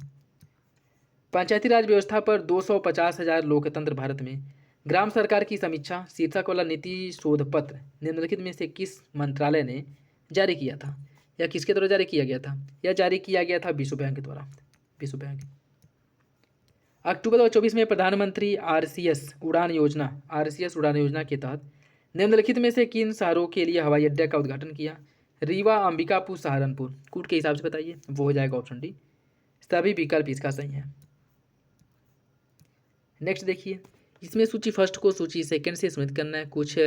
पंचायती राज व्यवस्था पर 250,000 लोकतंत्र भारत में ग्राम सरकार की समीक्षा शीर्षक वाला नीति शोध पत्र निम्नलिखित में से किस मंत्रालय ने जारी किया था, या किसके द्वारा जारी किया गया था? यह जारी किया गया था विश्व बैंक के द्वारा। विश्व बैंक। अक्टूबर 2024 में प्रधानमंत्री आरसीएस उड़ान योजना के तहत निम्नलिखित में से किन शहरों के लिए हवाई अड्डे का उद्घाटन किया? रीवा, अंबिकापुर, सहारनपुर। कूट के हिसाब से बताइए, वो हो जाएगा ऑप्शन डी। सभी विकल्प इसका सही है। नेक्स्ट देखिए, इसमें सूची फर्स्ट को सूची सेकंड से स्मृत करना है। कुछ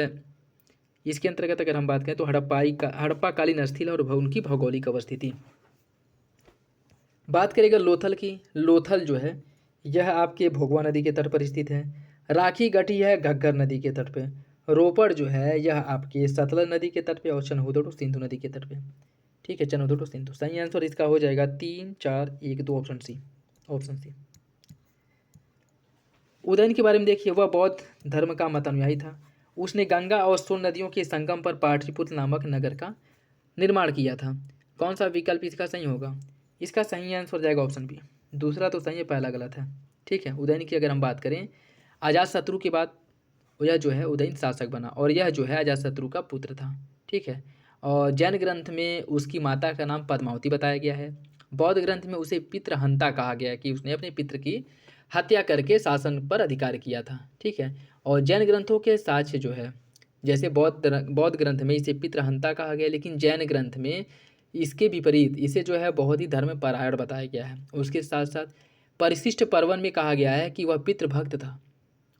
इसके अंतर्गत अगर हम बात करें तो हड़प्पाकालीन स्थल और उनकी भौगोलिक अवस्थिति। बात करेगा लोथल की। लोथल जो है यह आपके भोगवा नदी के तट पर स्थित है। राखी गढ़ी है घग्गर नदी के तट पे। रोपड़ जो है यह आपके सतलज नदी के तट पे और चनहुदड़ो सिंधु नदी के तट पे। ठीक है, चनहुदड़ो सिंधु। सही आंसर इसका हो जाएगा 3, 4, 1, 2 option C. Option C. Udayan के बारे में देखिए, वह बौद्ध धर्म का मत अनुयायी था। उसने गंगा और सोन नदियों के संगम पर पाटलिपुत्र नामक नगर का निर्माण किया था। कौन सा विकल्प इसका सही होगा? इसका सही आंसर हो जाएगा ऑप्शन बी। दूसरा तो सही है, पहला गलत है। ठीक है, उदयन की अगर हम बात करें, अजातशत्रु के बाद यह जो है उदयन शासक बना और यह जो है अजातशत्रु का पुत्र था। ठीक है, और जैन ग्रंथ में उसकी माता का नाम पद्मावती बताया गया है। बौद्ध ग्रंथ में उसे पितृहंता कहा गया है कि उसने अपने पितृ की हत्या करके शासन पर अधिकार किया था। ठीक है, और जैन ग्रंथों के साक्ष्य जो है, जैसे बौद्ध ग्रंथ में इसे पितृहंता कहा गया, लेकिन जैन ग्रंथ में इसके विपरीत इसे जो है बहुत ही धर्म परायण बताया गया है। उसके साथ साथ परिशिष्ट पर्वन में कहा गया है कि वह पितृभक्त था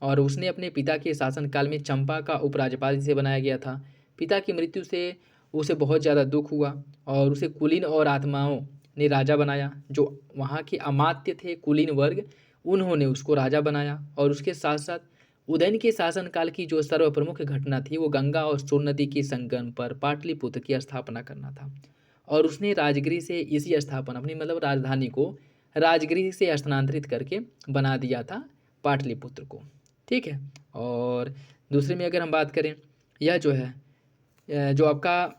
और उसने अपने पिता के शासनकाल में चंपा का उपराज्यपाल जिसे बनाया गया था। पिता की मृत्यु से उसे बहुत ज़्यादा दुख हुआ और उसे कुलीन और आत्माओं ने राजा बनाया। जो वहाँ के अमात्य थे कुलीन वर्ग, उन्होंने उसको राजा बनाया। और उसके साथ साथ उदयन के शासनकाल की जो सर्वप्रमुख घटना थी वो गंगा और सोन नदी के संगम पर पाटलिपुत्र की स्थापना करना था। और उसने राजगिरी से इसी स्थापना अपनी मतलब राजधानी को राजगिरी से स्थानांतरित करके बना दिया था पाटलिपुत्र को। ठीक है, और दूसरे में अगर हम बात करें, यह जो है जो आपका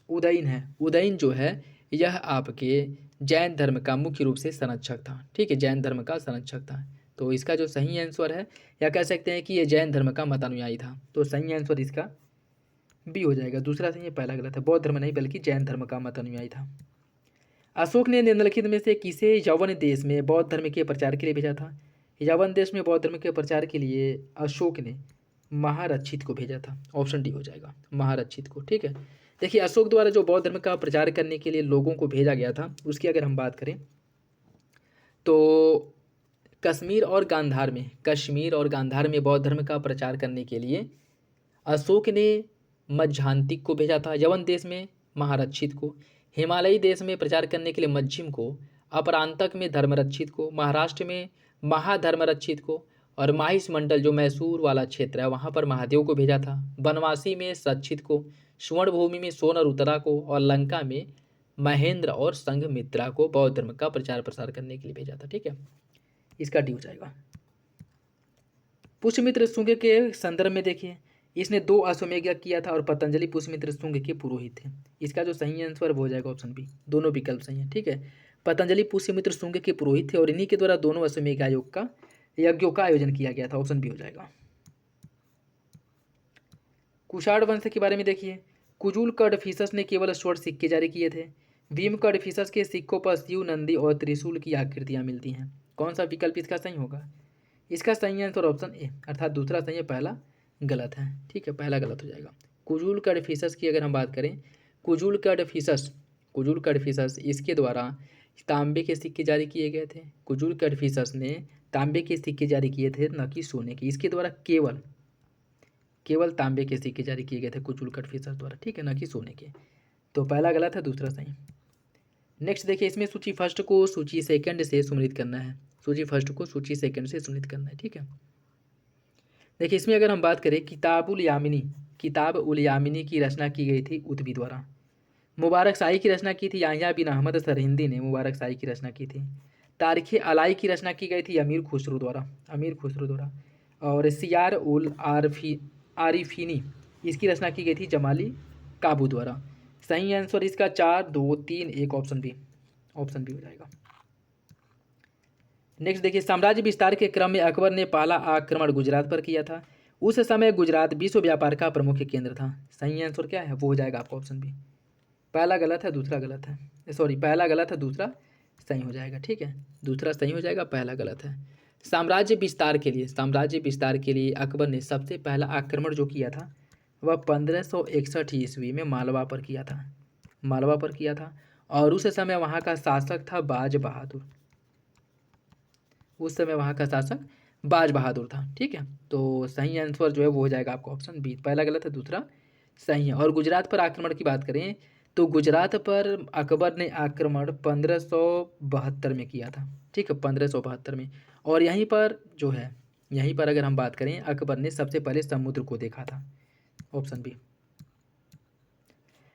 उदयन है, उदयन जो है यह आपके जैन धर्म का मुख्य रूप से संरक्षक था। ठीक है, जैन धर्म का संरक्षक था। तो इसका जो सही आंसर है, या कह सकते हैं कि ये जैन धर्म का मत अनुयायी था। तो सही आंसर इसका बी हो जाएगा। दूसरा सही है, पहला गलत है। बौद्ध धर्म नहीं बल्कि जैन धर्म का मत अनुयायी था। अशोक ने निम्नलिखित में से किसे यवन देश में बौद्ध धर्म के प्रचार के लिए भेजा था? यवन देश में बौद्ध धर्म के प्रचार के लिए अशोक ने महारक्षित को भेजा था। ऑप्शन डी हो जाएगा, महारक्षित को। ठीक है, देखिए अशोक द्वारा जो बौद्ध धर्म का प्रचार करने के लिए लोगों को भेजा गया था, उसकी अगर हम बात करें तो कश्मीर और गांधार में बौद्ध धर्म का प्रचार करने के लिए अशोक ने मज्झांतिक को भेजा था। यवन देश में महारक्षित को, हिमालयी देश में प्रचार करने के लिए मज्जिम को, अपरांतक में धर्मरक्षित को, महाराष्ट्र में महाधर्मरक्षित को, और माहिष् मंडल जो मैसूर वाला क्षेत्र है वहाँ पर महादेव को भेजा था। बनवासी में सच्छित को, स्वर्ण भूमि में सोन और उत्तरा को, और लंका में महेंद्र और संघमित्रा को बौद्ध धर्म का प्रचार प्रसार करने के लिए भेजा था। ठीक है, इसका डी हो जाएगा। पुष्यमित्र शुंग के संदर्भ में देखिए, इसने 2 अश्वमेध यज्ञ किया था और पतंजलि पुष्यमित्र शुंग के पुरोहित थे। इसका जो सही आंसर वो हो जाएगा ऑप्शन बी। दोनों विकल्प सही है। ठीक है, पतंजलि पुष्यमित्र शुंग के पुरोहित थे और इन्हीं के द्वारा दोनों अश्वमेध यज्ञों का आयोजन किया गया था। ऑप्शन बी हो जाएगा। कुषाण वंश के बारे में देखिए, कुजुल कडफिसस ने केवल स्वर्ण सिक्के जारी किए थे। भीम कडफिसस के सिक्कों पर शिव, नंदी और त्रिशूल की आकृतियां मिलती हैं। कौन सा विकल्प इसका सही होगा? इसका सही आंसर ऑप्शन ए, अर्थात दूसरा सही है, पहला गलत है। ठीक है, पहला गलत हो जाएगा। कुजुल कडफिसस की अगर हम बात करें, कुजुल कडफिसस इसके द्वारा तांबे के सिक्के जारी किए गए थे। कुजुल कडफिसस ने तांबे के सिक्के जारी किए थे, न कि सोने के। इसके द्वारा केवल केवल तांबे के सिक्के जारी किए गए थे कुछ उल्कट फिशर द्वारा, ठीक है, न कि सोने के। तो पहला गलत है, दूसरा सही। नेक्स्ट देखिए, इसमें सूची फर्स्ट को सूची सेकंड से सुमेलित करना है। सूची फर्स्ट को सूची सेकंड से सुमेलित करना है, ठीक है। देखिए इसमें अगर हम बात करें, किताब उल यामिनी की रचना की गई थी उतबी द्वारा। मुबारक शाही की रचना की थी याहिया बिन अहमद सरहिंदी ने मुबारक शाही की रचना की थी। तारीख़ अलाई की रचना की गई थी अमीर खुसरो द्वारा। और सियार उल आरिफिनी इसकी रचना की गई थी जमाली काबू द्वारा। सही आंसर इसका 4 2 3 1 ऑप्शन बी हो जाएगा। नेक्स्ट देखिए, साम्राज्य विस्तार के क्रम में अकबर ने पहला आक्रमण गुजरात पर किया था। उस समय गुजरात विश्व व्यापार का प्रमुख केंद्र था। सही आंसर क्या है, वो हो जाएगा आपका ऑप्शन बी। पहला गलत है, दूसरा गलत है, सॉरी पहला गलत है, दूसरा सही हो जाएगा, ठीक है। दूसरा सही हो जाएगा, पहला गलत है। साम्राज्य विस्तार के लिए अकबर ने सबसे पहला आक्रमण जो किया था वह 1561 ईस्वी में मालवा पर किया था। और उस समय वहाँ का शासक था बाज बहादुर था, ठीक है। तो सही आंसर जो है वो हो जाएगा आपका ऑप्शन बी। पहला गलत है, दूसरा सही है। और गुजरात पर आक्रमण की बात करें तो गुजरात पर अकबर ने आक्रमण 1572 में किया था, ठीक है, 1572 में। और यहीं पर अगर हम बात करें, अकबर ने सबसे पहले समुद्र को देखा था, ऑप्शन बी।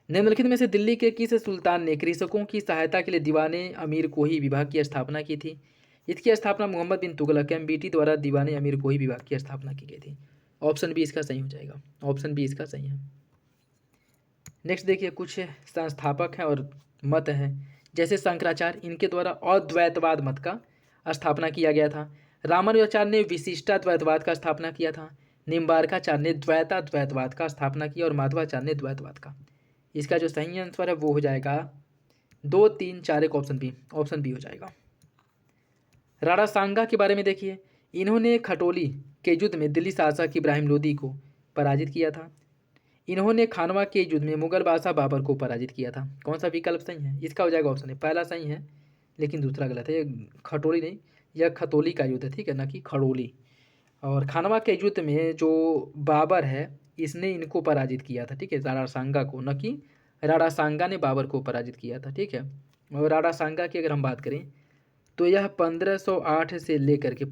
निम्नलिखित में से दिल्ली के किस सुल्तान ने कृषकों की सहायता के लिए दीवाने अमीर कोही विभाग की स्थापना की थी? इसकी स्थापना मोहम्मद बिन तुगलक एमबीटी द्वारा दीवाने अमीर कोही विभाग की स्थापना की गई थी। ऑप्शन बी इसका सही हो जाएगा, ऑप्शन बी इसका सही है। नेक्स्ट देखिए, कुछ संस्थापक हैं और मत हैं, जैसे शंकराचार्य, इनके द्वारा अद्वैतवाद मत का स्थापना किया गया था। रामानुजाचार्य ने विशिष्टाद्वैतवाद का स्थापना किया था। निम्बार्काचार्य ने द्वैताद्वैतवाद का स्थापना किया और माधवाचार्य ने द्वैतवाद का। इसका जो सही आंसर है वो हो जाएगा 2 3 4 1 ऑप्शन बी हो जाएगा। राणा सांगा के बारे में देखिए, इन्होंने खटोली के युद्ध में दिल्ली शासक इब्राहिम लोदी को पराजित किया था। इन्होंने खानवा के युद्ध में मुगल बादशाह बाबर को पराजित किया था। कौन सा विकल्प सही है? इसका हो जाएगा ऑप्शन है, पहला सही है लेकिन दूसरा गलत है। ये खटोली नहीं, यह खतोली का युद्ध है, ठीक है, ना कि खड़ोली। और खानवा के युद्ध में जो बाबर है इसने इनको पराजित किया था, ठीक है, राणा सांगा को, न कि राणा सांगा ने बाबर को पराजित किया था, ठीक है। और राणा सांगा की अगर हम बात करें तो यह 1508 से लेकर के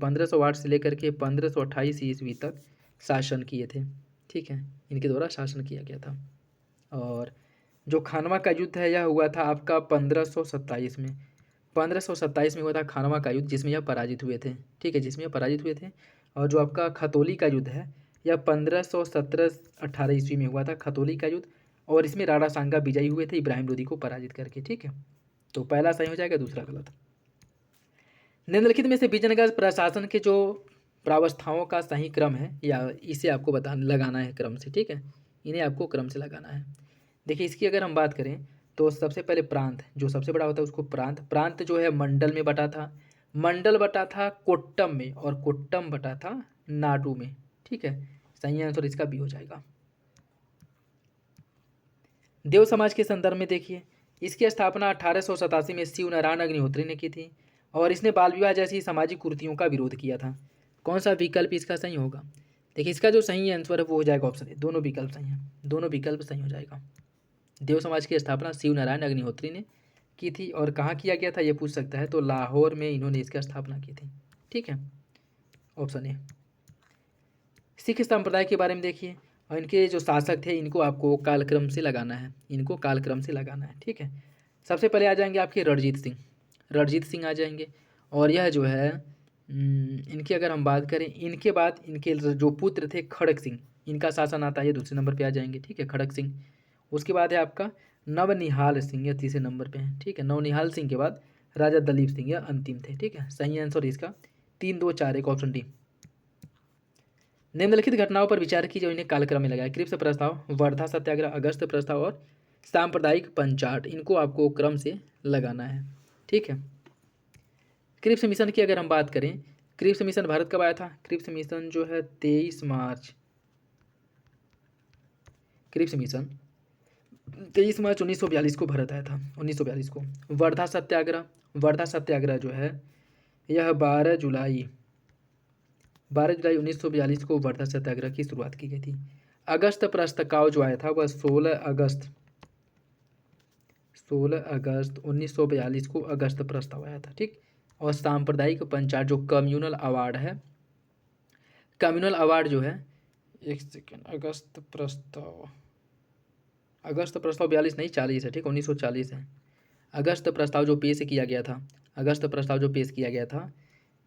1528 ईस्वी तक शासन किए थे, ठीक है, इनके द्वारा शासन किया गया था। और जो खानवा का युद्ध है यह हुआ था आपका 1527 में 1527 में हुआ था खानवा का युद्ध, जिसमें यह पराजित हुए थे, ठीक है, जिसमें यह पराजित हुए थे। और जो आपका खतौली का युद्ध है यह 1517-18 ईस्वी में हुआ था, खतौली का युद्ध। और इसमें राणा सांगा विजयी हुए थे इब्राहिम लोदी को पराजित करके, ठीक है। तो पहला सही हो जाएगा, दूसरा गलत। निम्नलिखित में से विजयनगर प्रशासन के जो प्रावस्थाओं का सही क्रम है या इसे आपको लगाना है क्रम से, ठीक है, इन्हें आपको क्रम से लगाना है। देखिए इसकी अगर हम बात करें तो सबसे पहले प्रांत, जो सबसे बड़ा होता है उसको प्रांत जो है मंडल में बटा था। मंडल बटा था कोट्टम में और कोट्टम बटा था नाडू में, ठीक है। सही आंसर इसका बी हो जाएगा। देव समाज के संदर्भ में देखिए, इसकी स्थापना 1887 में शिव नारायण अग्निहोत्री ने की थी और इसने बाल विवाह जैसी सामाजिक कुरीतियों का विरोध किया था। कौन सा विकल्प इसका सही होगा? देखिए इसका जो सही आंसर है वो हो जाएगा ऑप्शन ए, दोनों विकल्प सही हैं, दोनों विकल्प सही हो जाएगा। देव समाज की स्थापना शिव नारायण अग्निहोत्री ने की थी और कहाँ किया गया था ये पूछ सकता है, तो लाहौर में इन्होंने इसकी स्थापना की थी, ठीक है, ऑप्शन ए। सिख संप्रदाय के बारे में देखिए, और इनके जो शासक थे इनको आपको कालक्रम से लगाना है, ठीक है। सबसे पहले आ जाएंगे आपके रणजीत सिंह आ जाएंगे। और यह जो है इनकी अगर हम बात करें, इनके बाद इनके जो पुत्र थे खड़क सिंह, इनका शासन आता है, ये दूसरे नंबर पे आ जाएंगे, ठीक है, खड़क सिंह। उसके बाद है आपका नवनिहाल सिंह, यह तीसरे नंबर पे है, ठीक है। नवनिहाल सिंह के बाद राजा दलीप सिंह, यह अंतिम थे, ठीक है। सही आंसर इसका 3 2 4 1 ऑप्शन डी। निम्नलिखित घटनाओं पर विचार कीजिए, इन्हें कालक्रम में लगाया। क्रिप्स प्रस्ताव, वर्धा सत्याग्रह, अगस्त प्रस्ताव और सांप्रदायिक पंचाट, इनको आपको क्रम से लगाना है, ठीक है। क्रिप्स मिशन की अगर हम बात करें, क्रिप्स मिशन भारत कब आया था? क्रिप्स मिशन जो है 23 मार्च 1942 को भारत आया था, 1942 को। वर्धा सत्याग्रह जो है यह 12 जुलाई 1942 को वर्धा सत्याग्रह की शुरुआत की गई थी। अगस्त प्रस्ताव जो आया था वह 16 अगस्त 1942 को अगस्त प्रस्ताव आया था, ठीक। और सांप्रदायिक पंचायत जो कम्युनल अवार्ड है, कम्युनल अवार्ड जो है, एक सेकेंड, अगस्त प्रस्ताव 42 नहीं 40 है, ठीक, 1940 है। अगस्त प्रस्ताव जो पेश किया गया था, अगस्त प्रस्ताव जो पेश किया गया था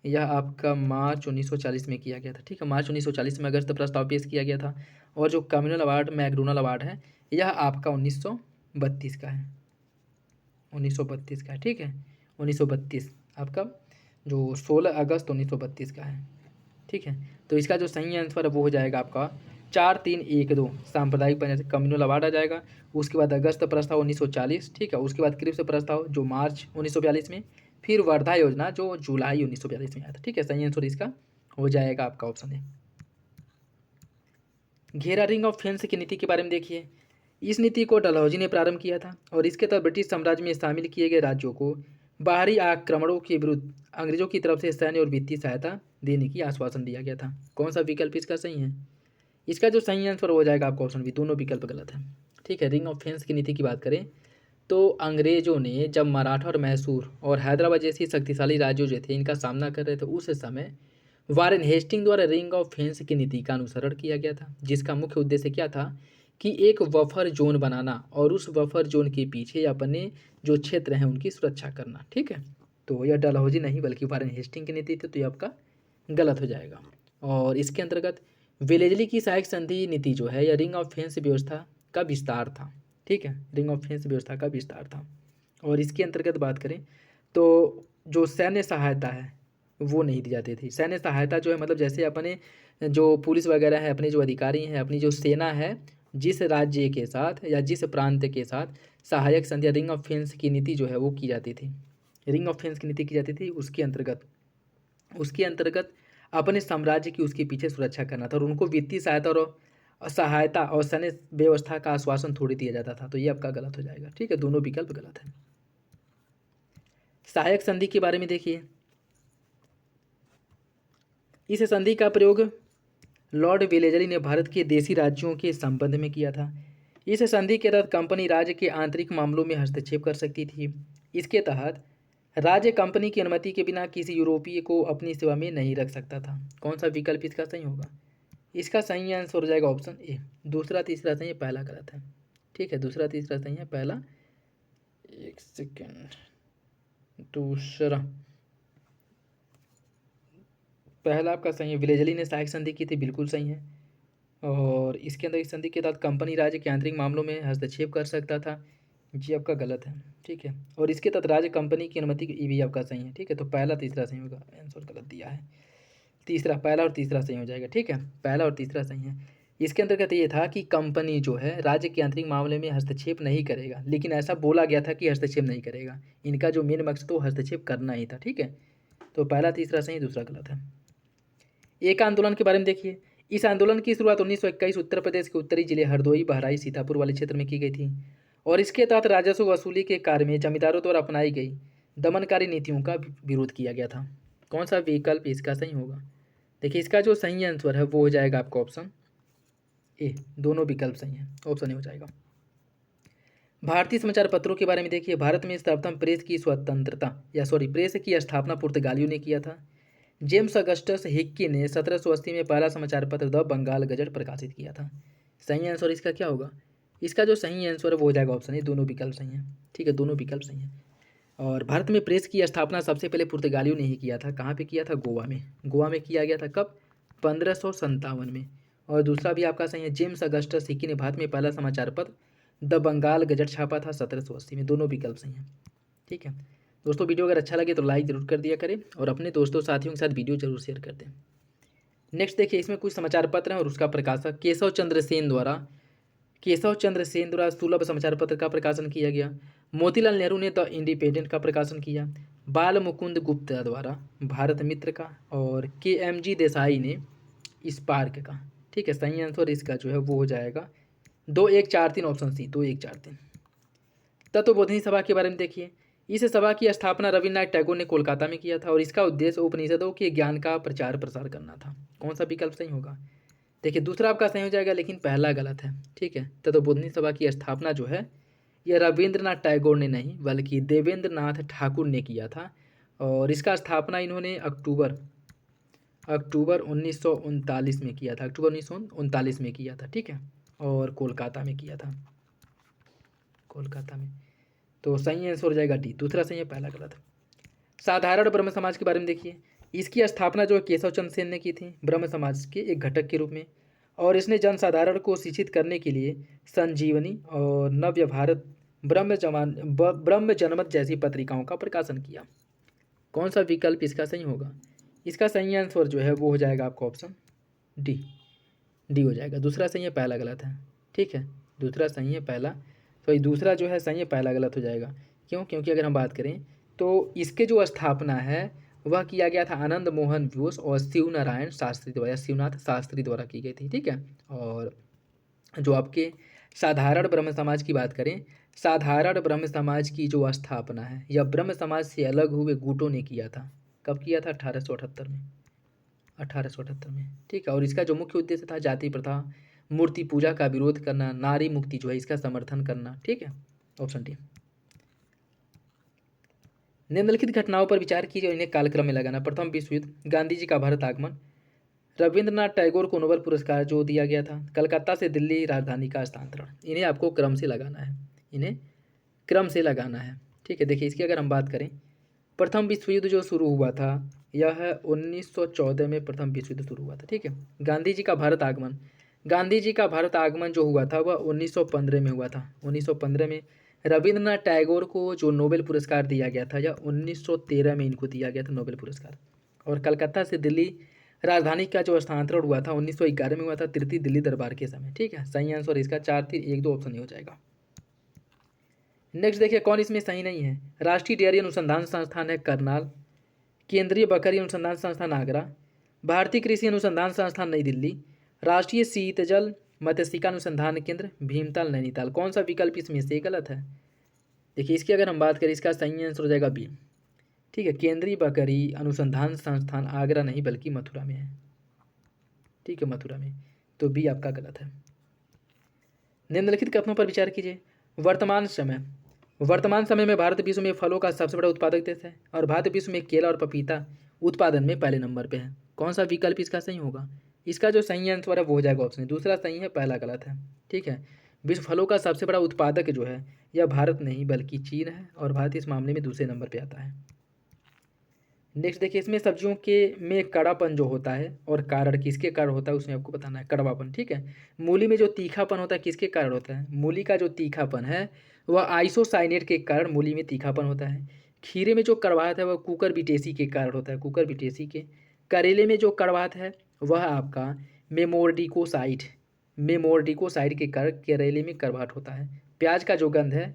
यह आपका मार्च 1940 में किया गया था, ठीक है। मार्च 1940 में अगस्त प्रस्ताव पेश किया गया था। और जो कम्युनल अवार्ड मैकडोनल अवार्ड है यह आपका 1932 का है, 1932 का है, ठीक है। 1932 आपका जो 16 अगस्त 1932 का है, ठीक है। तो इसका जो सही आंसर है वो हो जाएगा आपका 4312 सांप्रदायिक पंचायत कम्युनल अवार्ड आ जाएगा। उसके बाद अगस्त प्रस्ताव 1940, ठीक है। उसके बाद क्रिप्स प्रस्ताव जो मार्च 1942 में, फिर वर्धा योजना जो जुलाई 1942 में आया था, ठीक है। सही आंसर इसका हो जाएगा आपका ऑप्शन है। घेरा रिंग ऑफ फेंस की नीति के बारे में देखिए। इस नीति को डलहौजी ने प्रारंभ किया था और इसके तहत ब्रिटिश साम्राज्य में शामिल किए गए राज्यों को बाहरी आक्रमणों के विरुद्ध अंग्रेजों की तरफ से सैन्य और वित्तीय सहायता देने की आश्वासन दिया गया था। कौन सा विकल्प इसका सही है? इसका जो सही आंसर हो जाएगा आपका ऑप्शन बी, दोनों विकल्प गलत है, ठीक है। रिंग ऑफ फेंस की नीति की बात करें तो अंग्रेजों ने जब मराठा और मैसूर और हैदराबाद जैसी शक्तिशाली राज्यों जो थे इनका सामना कर रहे थे, उस समय वारेन हेस्टिंग द्वारा रिंग ऑफ फेंस की नीति का अनुसरण किया गया था, जिसका मुख्य उद्देश्य क्या था कि एक बफर जोन बनाना और उस बफर जोन के पीछे अपने जो क्षेत्र हैं उनकी सुरक्षा करना, ठीक है। तो यह डलहौजी नहीं बल्कि वारेन हेस्टिंग की नीति थी, तो ये आपका गलत हो जाएगा। और इसके अंतर्गत वेलेजली की सहायक संधि नीति जो है यह रिंग ऑफ फेंस व्यवस्था का विस्तार था, ठीक है। रिंग ऑफ फेंस व्यवस्था का विस्तार था। और इसके अंतर्गत बात करें तो जो सैन्य सहायता है वो नहीं दी जाती थी। सैन्य सहायता जो है मतलब जैसे अपने जो पुलिस वगैरह है, अपने जो अधिकारी हैं, अपनी जो सेना है, जिस राज्य के साथ या जिस प्रांत के साथ सहायक संधि रिंग ऑफ फेंस की नीति जो है वो की जाती थी, रिंग ऑफ फेंस की नीति की जाती थी, उसके अंतर्गत अपने साम्राज्य की उसके पीछे सुरक्षा करना था और उनको वित्तीय सहायता और सैन्य व्यवस्था का आश्वासन थोड़ी दिया जाता था। तो ये आपका गलत हो जाएगा, ठीक है। दोनों विकल्प गलत है। सहायक संधि के बारे में देखिए। इस संधि का प्रयोग लॉर्ड वेलेजली ने भारत के देशी राज्यों के संबंध में किया था। इस संधि के तहत कंपनी राज्य के आंतरिक मामलों में हस्तक्षेप कर सकती थी। इसके तहत राज्य कंपनी की अनुमति के बिना किसी यूरोपीय को अपनी सेवा में नहीं रख सकता था। कौन सा विकल्प इसका सही होगा? इसका सही आंसर हो जाएगा ऑप्शन ए। दूसरा तीसरा सही है, पहला गलत है, ठीक है। दूसरा तीसरा सही है, पहला, एक सेकेंड, दूसरा, पहला आपका सही है। विलेजली ने सहायक संधि की थी, बिल्कुल सही है। और इसके अंदर इस संधि के तहत कंपनी राज्य के आंतरिक मामलों में हस्तक्षेप कर सकता था, जी आपका गलत है, ठीक है। और इसके तहत राज्य कंपनी की अनुमति की भी आपका सही है, ठीक है। तो पहला तीसरा सही होगा, आंसर गलत दिया है। तीसरा, पहला और तीसरा सही हो जाएगा, ठीक है। पहला और तीसरा सही है। इसके अंतर्गत ये था कि कंपनी जो है राज्य के आंतरिक मामले में हस्तक्षेप नहीं करेगा, लेकिन ऐसा बोला गया था कि हस्तक्षेप नहीं करेगा। इनका जो मेन मकसद तो हस्तक्षेप करना ही था, ठीक है। तो पहला तीसरा सही, दूसरा गलत है। एक आंदोलन के बारे में देखिए। इस आंदोलन की शुरुआत 1921 उत्तर प्रदेश के उत्तरी जिले हरदोई, बहराइच, सीतापुर वाले क्षेत्र में की गई थी और इसके तहत राजस्व वसूली के कार्य में जमींदारों द्वारा अपनाई गई दमनकारी नीतियों का विरोध किया गया था। कौन सा विकल्प इसका सही होगा? देखिए इसका जो सही आंसर है वो हो जाएगा आपका ऑप्शन ए। दोनों विकल्प सही हैं, ऑप्शन ए हो जाएगा। भारतीय समाचार पत्रों के बारे में देखिए। भारत में सर्वप्रथम प्रेस की प्रेस की स्थापना पुर्तगालियों ने किया था। जेम्स अगस्टस हिक्की ने 1780 में पहला समाचार पत्र द बंगाल गजट प्रकाशित किया था। सही आंसर इसका क्या होगा? इसका जो सही आंसर है वो हो जाएगा ऑप्शन ए। दोनों विकल्प सही हैं, ठीक है। दोनों विकल्प सही हैं। और भारत में प्रेस की स्थापना सबसे पहले पुर्तगालियों ने ही किया था। कहाँ पे किया था? गोवा में। गोवा में किया गया था। कब? 1557 में। और दूसरा भी आपका सही है। जेम्स अगस्टस हिक्की ने भारत में पहला समाचार पत्र द बंगाल गजट छापा था 1780 में। दोनों विकल्प सही हैं, ठीक है। दोस्तों वीडियो अगर अच्छा लगे तो लाइक जरूर कर दिया करें और अपने दोस्तों साथियों के साथ वीडियो जरूर शेयर कर दें। नेक्स्ट देखिए, इसमें कुछ समाचार पत्र हैं और उसका प्रकाशक केशव चंद्र सेन द्वारा सुलभ समाचार पत्र का प्रकाशन किया गया। मोतीलाल नेहरू ने द इंडिपेंडेंट का प्रकाशन किया। बाल मुकुंद गुप्ता द्वारा भारत मित्र का और KMG देसाई ने स्पार्क का, ठीक है। सही आंसर इसका जो है वो हो जाएगा 2143, ऑप्शन सी, 2143। तत्वबोधिनी सभा के बारे में देखिए। इस सभा की स्थापना रविन्द्रनाथ टैगोर ने कोलकाता में किया था और इसका उद्देश्य उपनिषदों के ज्ञान का प्रचार प्रसार करना था। कौन सा विकल्प सही होगा? देखिए दूसरा आपका सही हो जाएगा, लेकिन पहला गलत है। ठीक है, तत्वबोधिनी सभा की स्थापना जो है यह रविंद्रनाथ टैगोर ने नहीं बल्कि देवेंद्र नाथ ठाकुर ने किया था, और इसका स्थापना इन्होंने अक्टूबर अक्टूबर 1939 में किया था। अक्टूबर 1939 में किया था। ठीक है, और कोलकाता में किया था, कोलकाता में। तो सही आंसर हो जाएगा डी, दूसरा सही है, पहला गलत। साधारण ब्रह्म समाज के बारे में देखिए, इसकी स्थापना जो है केशव चंद्र सेन ने की थी, ब्रह्म समाज के एक घटक के रूप में, और इसने जनसाधारण को शिक्षित करने के लिए संजीवनी और नव्य भारत, ब्रह्म जनमत जैसी पत्रिकाओं का प्रकाशन किया। कौन सा विकल्प इसका सही होगा? इसका सही आंसर जो है वो हो जाएगा आपका ऑप्शन डी, डी हो जाएगा। दूसरा सही है, पहला गलत है। ठीक है, दूसरा सही है, पहला तो दूसरा जो है सही है, पहला गलत हो जाएगा। क्यों? क्योंकि अगर हम बात करें तो इसके जो स्थापना है वह किया गया था आनंद मोहन बोस और शिव नारायण शास्त्री द्वारा, शिवनाथ शास्त्री द्वारा की गई थी। ठीक है, और जो आपके साधारण ब्रह्म समाज की बात करें, साधारण ब्रह्म समाज की जो स्थापना है यह ब्रह्म समाज से अलग हुए गुटों ने किया था। कब किया था? 1878 में, 1878 में। ठीक है, और इसका जो मुख्य उद्देश्य था जाति प्रथा, मूर्ति पूजा का विरोध करना, नारी मुक्ति जो है इसका समर्थन करना। ठीक है, ऑप्शन डी। निम्नलिखित घटनाओं पर विचार कीजिए और इन्हें कालक्रम में लगाना। प्रथम विश्व युद्ध, गांधी जी का भारत आगमन, रविंद्रनाथ टैगोर को नोबेल पुरस्कार जो दिया गया था, कलकत्ता से दिल्ली राजधानी का हस्तांतरण। इन्हें आपको क्रम से लगाना है, इन्हें क्रम से लगाना है। ठीक है, देखिए इसकी अगर हम बात करें, प्रथम विश्व युद्ध जो शुरू हुआ था यह 1914 में प्रथम विश्व युद्ध शुरू हुआ था। ठीक है, गांधी जी का भारत आगमन, गांधी जी का भारत आगमन जो हुआ था वह 1915 में हुआ था। 1915 में रविंद्रनाथ टैगोर को जो नोबेल पुरस्कार दिया गया था यह 1913 में इनको दिया गया था नोबेल पुरस्कार। और कलकत्ता से दिल्ली राजधानी का जो स्थानांतरण हुआ था 1911 में हुआ था, तृतीय दिल्ली दरबार के समय। ठीक है, सही आंसर इसका 4-3-1-2 ऑप्शन ही हो जाएगा। नेक्स्ट देखिए कौन इसमें सही नहीं है। राष्ट्रीय डेयरी अनुसंधान संस्थान है करनाल, केंद्रीय बकरी अनुसंधान संस्थान आगरा, भारतीय कृषि अनुसंधान संस्थान नई दिल्ली, राष्ट्रीय शीतजल मत्स्यिका अनुसंधान केंद्र भीमताल नैनीताल। कौन सा विकल्प इसमें से गलत है? देखिए इसकी अगर हम बात करें, इसका सही आंसर हो जाएगा बी। ठीक है, केंद्रीय बकरी अनुसंधान संस्थान आगरा नहीं बल्कि मथुरा में है। ठीक है, मथुरा में, तो बी आपका गलत है। निम्नलिखित कथनों पर विचार कीजिए। वर्तमान समय में भारत विश्व में फलों का सबसे बड़ा उत्पादक देश है और भारत विश्व में केला और पपीता उत्पादन में पहले नंबर पे है। कौन सा विकल्प इसका सही होगा? इसका जो सही आंसर है वो हो जाएगा ऑप्शन, दूसरा सही है, पहला गलत है। ठीक है, विश्व फलों का सबसे बड़ा उत्पादक जो है यह भारत नहीं बल्कि चीन है, और भारत इस मामले में दूसरे नंबर पर आता है। नेक्स्ट देखिए, इसमें सब्जियों के में कड़ापन जो होता है और कारण किसके कारण होता है उसमें आपको बताना है। कड़वापन, ठीक है, मूली में जो तीखापन होता है किसके कारण होता है? मूली का जो तीखापन है वह आइसोसाइनेट के कारण मूली में तीखापन होता है। खीरे में जो कड़वाहट है वह कुकर बिटेसी के कारण होता है, कुकर बिटेसी के। करेले में जो कड़वाहट है वह आपका मेमोर्डिकोसाइड के कारण करेले में कड़वाहट होता है। प्याज का जो गंध है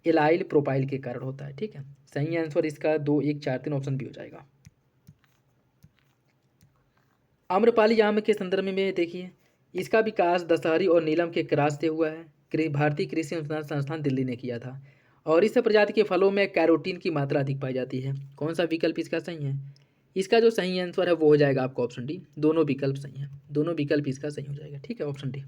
एलाइल प्रोपाइल के कारण होता है। ठीक है, सही आंसर इसका 2-1-4-3 ऑप्शन भी हो जाएगा। आम्रपाली आम के संदर्भ में देखिए, इसका विकास दशहरी और नीलम के क्रॉस से हुआ है। भारतीय कृषि अनुसंधान संस्थान दिल्ली ने किया था, और इस प्रजाति के फलों में कैरोटीन की मात्रा अधिक पाई जाती है। कौन सा विकल्प इसका सही है? इसका जो सही आंसर है वो हो जाएगा आपका ऑप्शन डी, दोनों विकल्प सही है, दोनों विकल्प इसका सही हो जाएगा। ठीक है, ऑप्शन डी।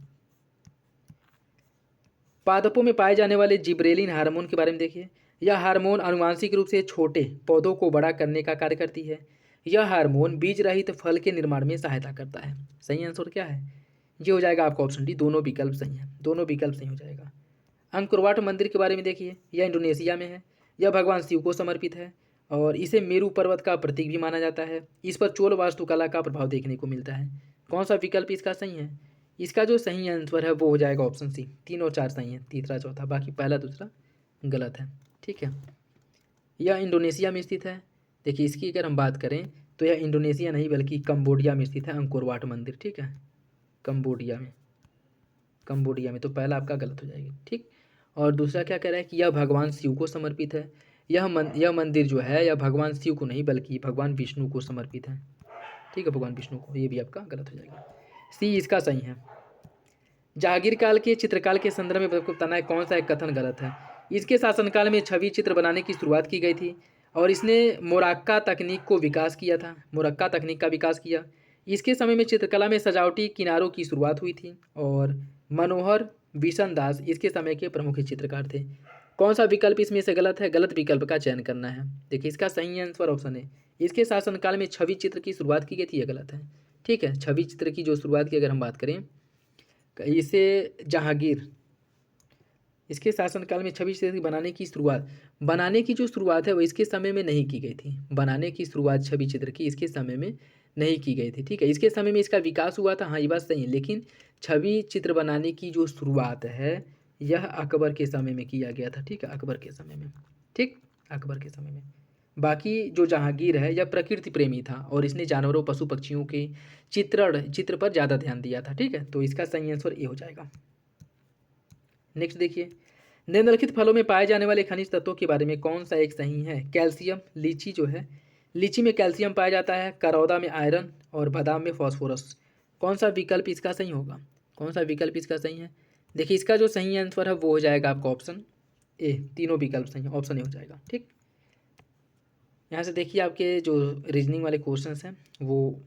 पादपों में पाए जाने वाले जिब्रेलिन हार्मोन के बारे में देखिए। यह हार्मोन आनुवांशिक रूप से छोटे पौधों को बड़ा करने का कार्य करती है। यह हार्मोन बीज रहित फल के निर्माण में सहायता करता है। सही आंसर क्या है? ये हो जाएगा आपका ऑप्शन डी, दोनों विकल्प सही है, दोनों विकल्प सही हो जाएगा। अंकुरवाट मंदिर के बारे में देखिए, यह इंडोनेशिया में है। यह भगवान शिव को समर्पित है और इसे मेरू पर्वत का प्रतीक भी माना जाता है। इस पर चोल वास्तुकला का प्रभाव देखने को मिलता है। कौन सा विकल्प इसका सही है? इसका जो सही आंसर है वो हो जाएगा ऑप्शन सी, 3 और 4 सही है, तीसरा चौथा, बाकी पहला दूसरा गलत है। ठीक है, यह इंडोनेशिया में स्थित है। देखिए इसकी अगर हम बात करें तो यह इंडोनेशिया नहीं बल्कि कंबोडिया में स्थित है अंकोरवाट मंदिर। ठीक है, कंबोडिया में, तो पहला आपका गलत हो जाएगा। ठीक, और दूसरा क्या कह रहा है कि यह भगवान शिव को समर्पित है। यह मंदिर जो है यह भगवान शिव को नहीं बल्कि भगवान विष्णु को समर्पित है। ठीक है, भगवान विष्णु को, ये भी आपका गलत हो जाएगा। सी इसका सही है। जहांगीर काल के चित्रकाल के संदर्भ में बताना है कौन सा एक कथन गलत है। इसके शासनकाल में छवि चित्र बनाने की शुरुआत की गई थी और इसने मोरक्का तकनीक का विकास किया। इसके समय में चित्रकला में सजावटी किनारों की शुरुआत हुई थी और मनोहर बिशन दास इसके समय के प्रमुख चित्रकार थे। कौन सा विकल्प इसमें से गलत है? गलत विकल्प का चयन करना है। देखिए इसका सही आंसर ऑप्शन है, इसके शासनकाल में छवि चित्र की शुरुआत की गई थी, यह गलत है। ठीक है, छवि चित्र की जो शुरुआत की अगर हम बात करें, इसे जहांगीर, इसके शासनकाल में छवि चित्र बनाने की जो शुरुआत है वो इसके समय में नहीं की गई थी। बनाने की शुरुआत छवि चित्र की इसके समय में नहीं की गई थी। ठीक है, इसके समय में इसका विकास हुआ था, हाँ ये बात सही है, लेकिन छवि चित्र बनाने की जो शुरुआत है यह अकबर के समय में किया गया था। ठीक है, अकबर के समय में। ठीक, अकबर के समय में। बाकी जो जहांगीर है यह प्रकृति प्रेमी था और इसने जानवरों पशु पक्षियों के चित्र पर ज़्यादा ध्यान दिया था। ठीक है, तो इसका सही आंसर ए हो जाएगा। नेक्स्ट देखिए, निम्नलिखित फलों में पाए जाने वाले खनिज तत्वों के बारे में कौन सा एक सही है? कैल्शियम, लीची जो है, लीची में कैल्शियम पाया जाता है, करौदा में आयरन और बादाम में फॉस्फोरस। कौन सा विकल्प इसका सही होगा? कौन सा विकल्प इसका सही है? देखिए इसका जो सही आंसर है वो हो जाएगा आपका ऑप्शन ए, तीनों विकल्प सही है, ऑप्शन ए हो जाएगा। ठीक, यहाँ से देखिए आपके जो रीजनिंग वाले क्वेश्चन हैं वो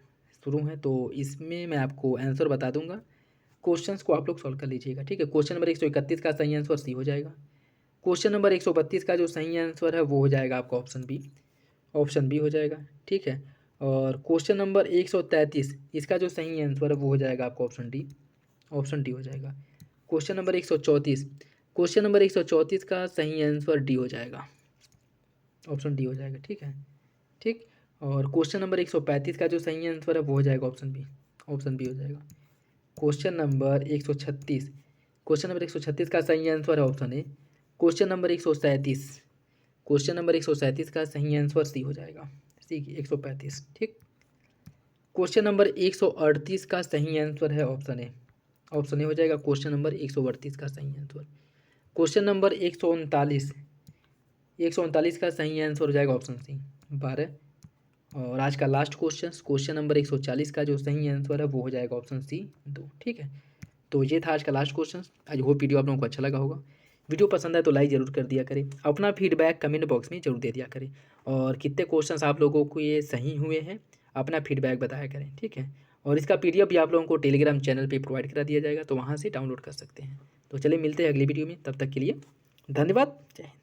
शुरू हैं, तो इसमें मैं आपको आंसर बता दूंगा, क्वेश्चंस को आप लोग सॉल्व कर लीजिएगा। ठीक है, क्वेश्चन नंबर 131 का सही आंसर सी हो जाएगा। क्वेश्चन नंबर 132 का जो सही आंसर है वो हो जाएगा आपका ऑप्शन बी हो जाएगा। ठीक है, और क्वेश्चन नंबर 133 इसका जो सही आंसर है वो हो जाएगा आपका ऑप्शन डी हो जाएगा। क्वेश्चन नंबर 134 का सही आंसर डी हो जाएगा, ऑप्शन डी हो जाएगा। ठीक है, ठीक, और क्वेश्चन नंबर 135 का जो सही आंसर है वो हो जाएगा ऑप्शन बी हो जाएगा। क्वेश्चन नंबर 136 का सही आंसर है ऑप्शन ए। क्वेश्चन नंबर 137 का सही आंसर सी हो जाएगा, सी 135। ठीक, क्वेश्चन नंबर 138 का सही आंसर है ऑप्शन ए हो जाएगा। क्वेश्चन नंबर 138 का सही आंसर। क्वेश्चन नंबर 139 का सही आंसर हो जाएगा ऑप्शन सी 12। और आज का लास्ट क्वेश्चन नंबर 140 का जो सही आंसर है वो हो जाएगा ऑप्शन सी 2। ठीक है, तो ये था आज का last question. I hope video आप लोगों को अच्छा लगा होगा। वीडियो पसंद आए तो लाइक ज़रूर कर दिया करें, अपना फीडबैक कमेंट बॉक्स में जरूर दे दिया करें, और कितने क्वेश्चंस आप लोगों को ये सही हुए हैं अपना फीडबैक बताया करें। ठीक है, और इसका PDF भी आप लोगों को टेलीग्राम चैनल पे प्रोवाइड करा दिया जाएगा, तो वहाँ से डाउनलोड कर सकते हैं। तो चलिए मिलते हैं अगली वीडियो में, तब तक के लिए धन्यवाद, जय हिंद।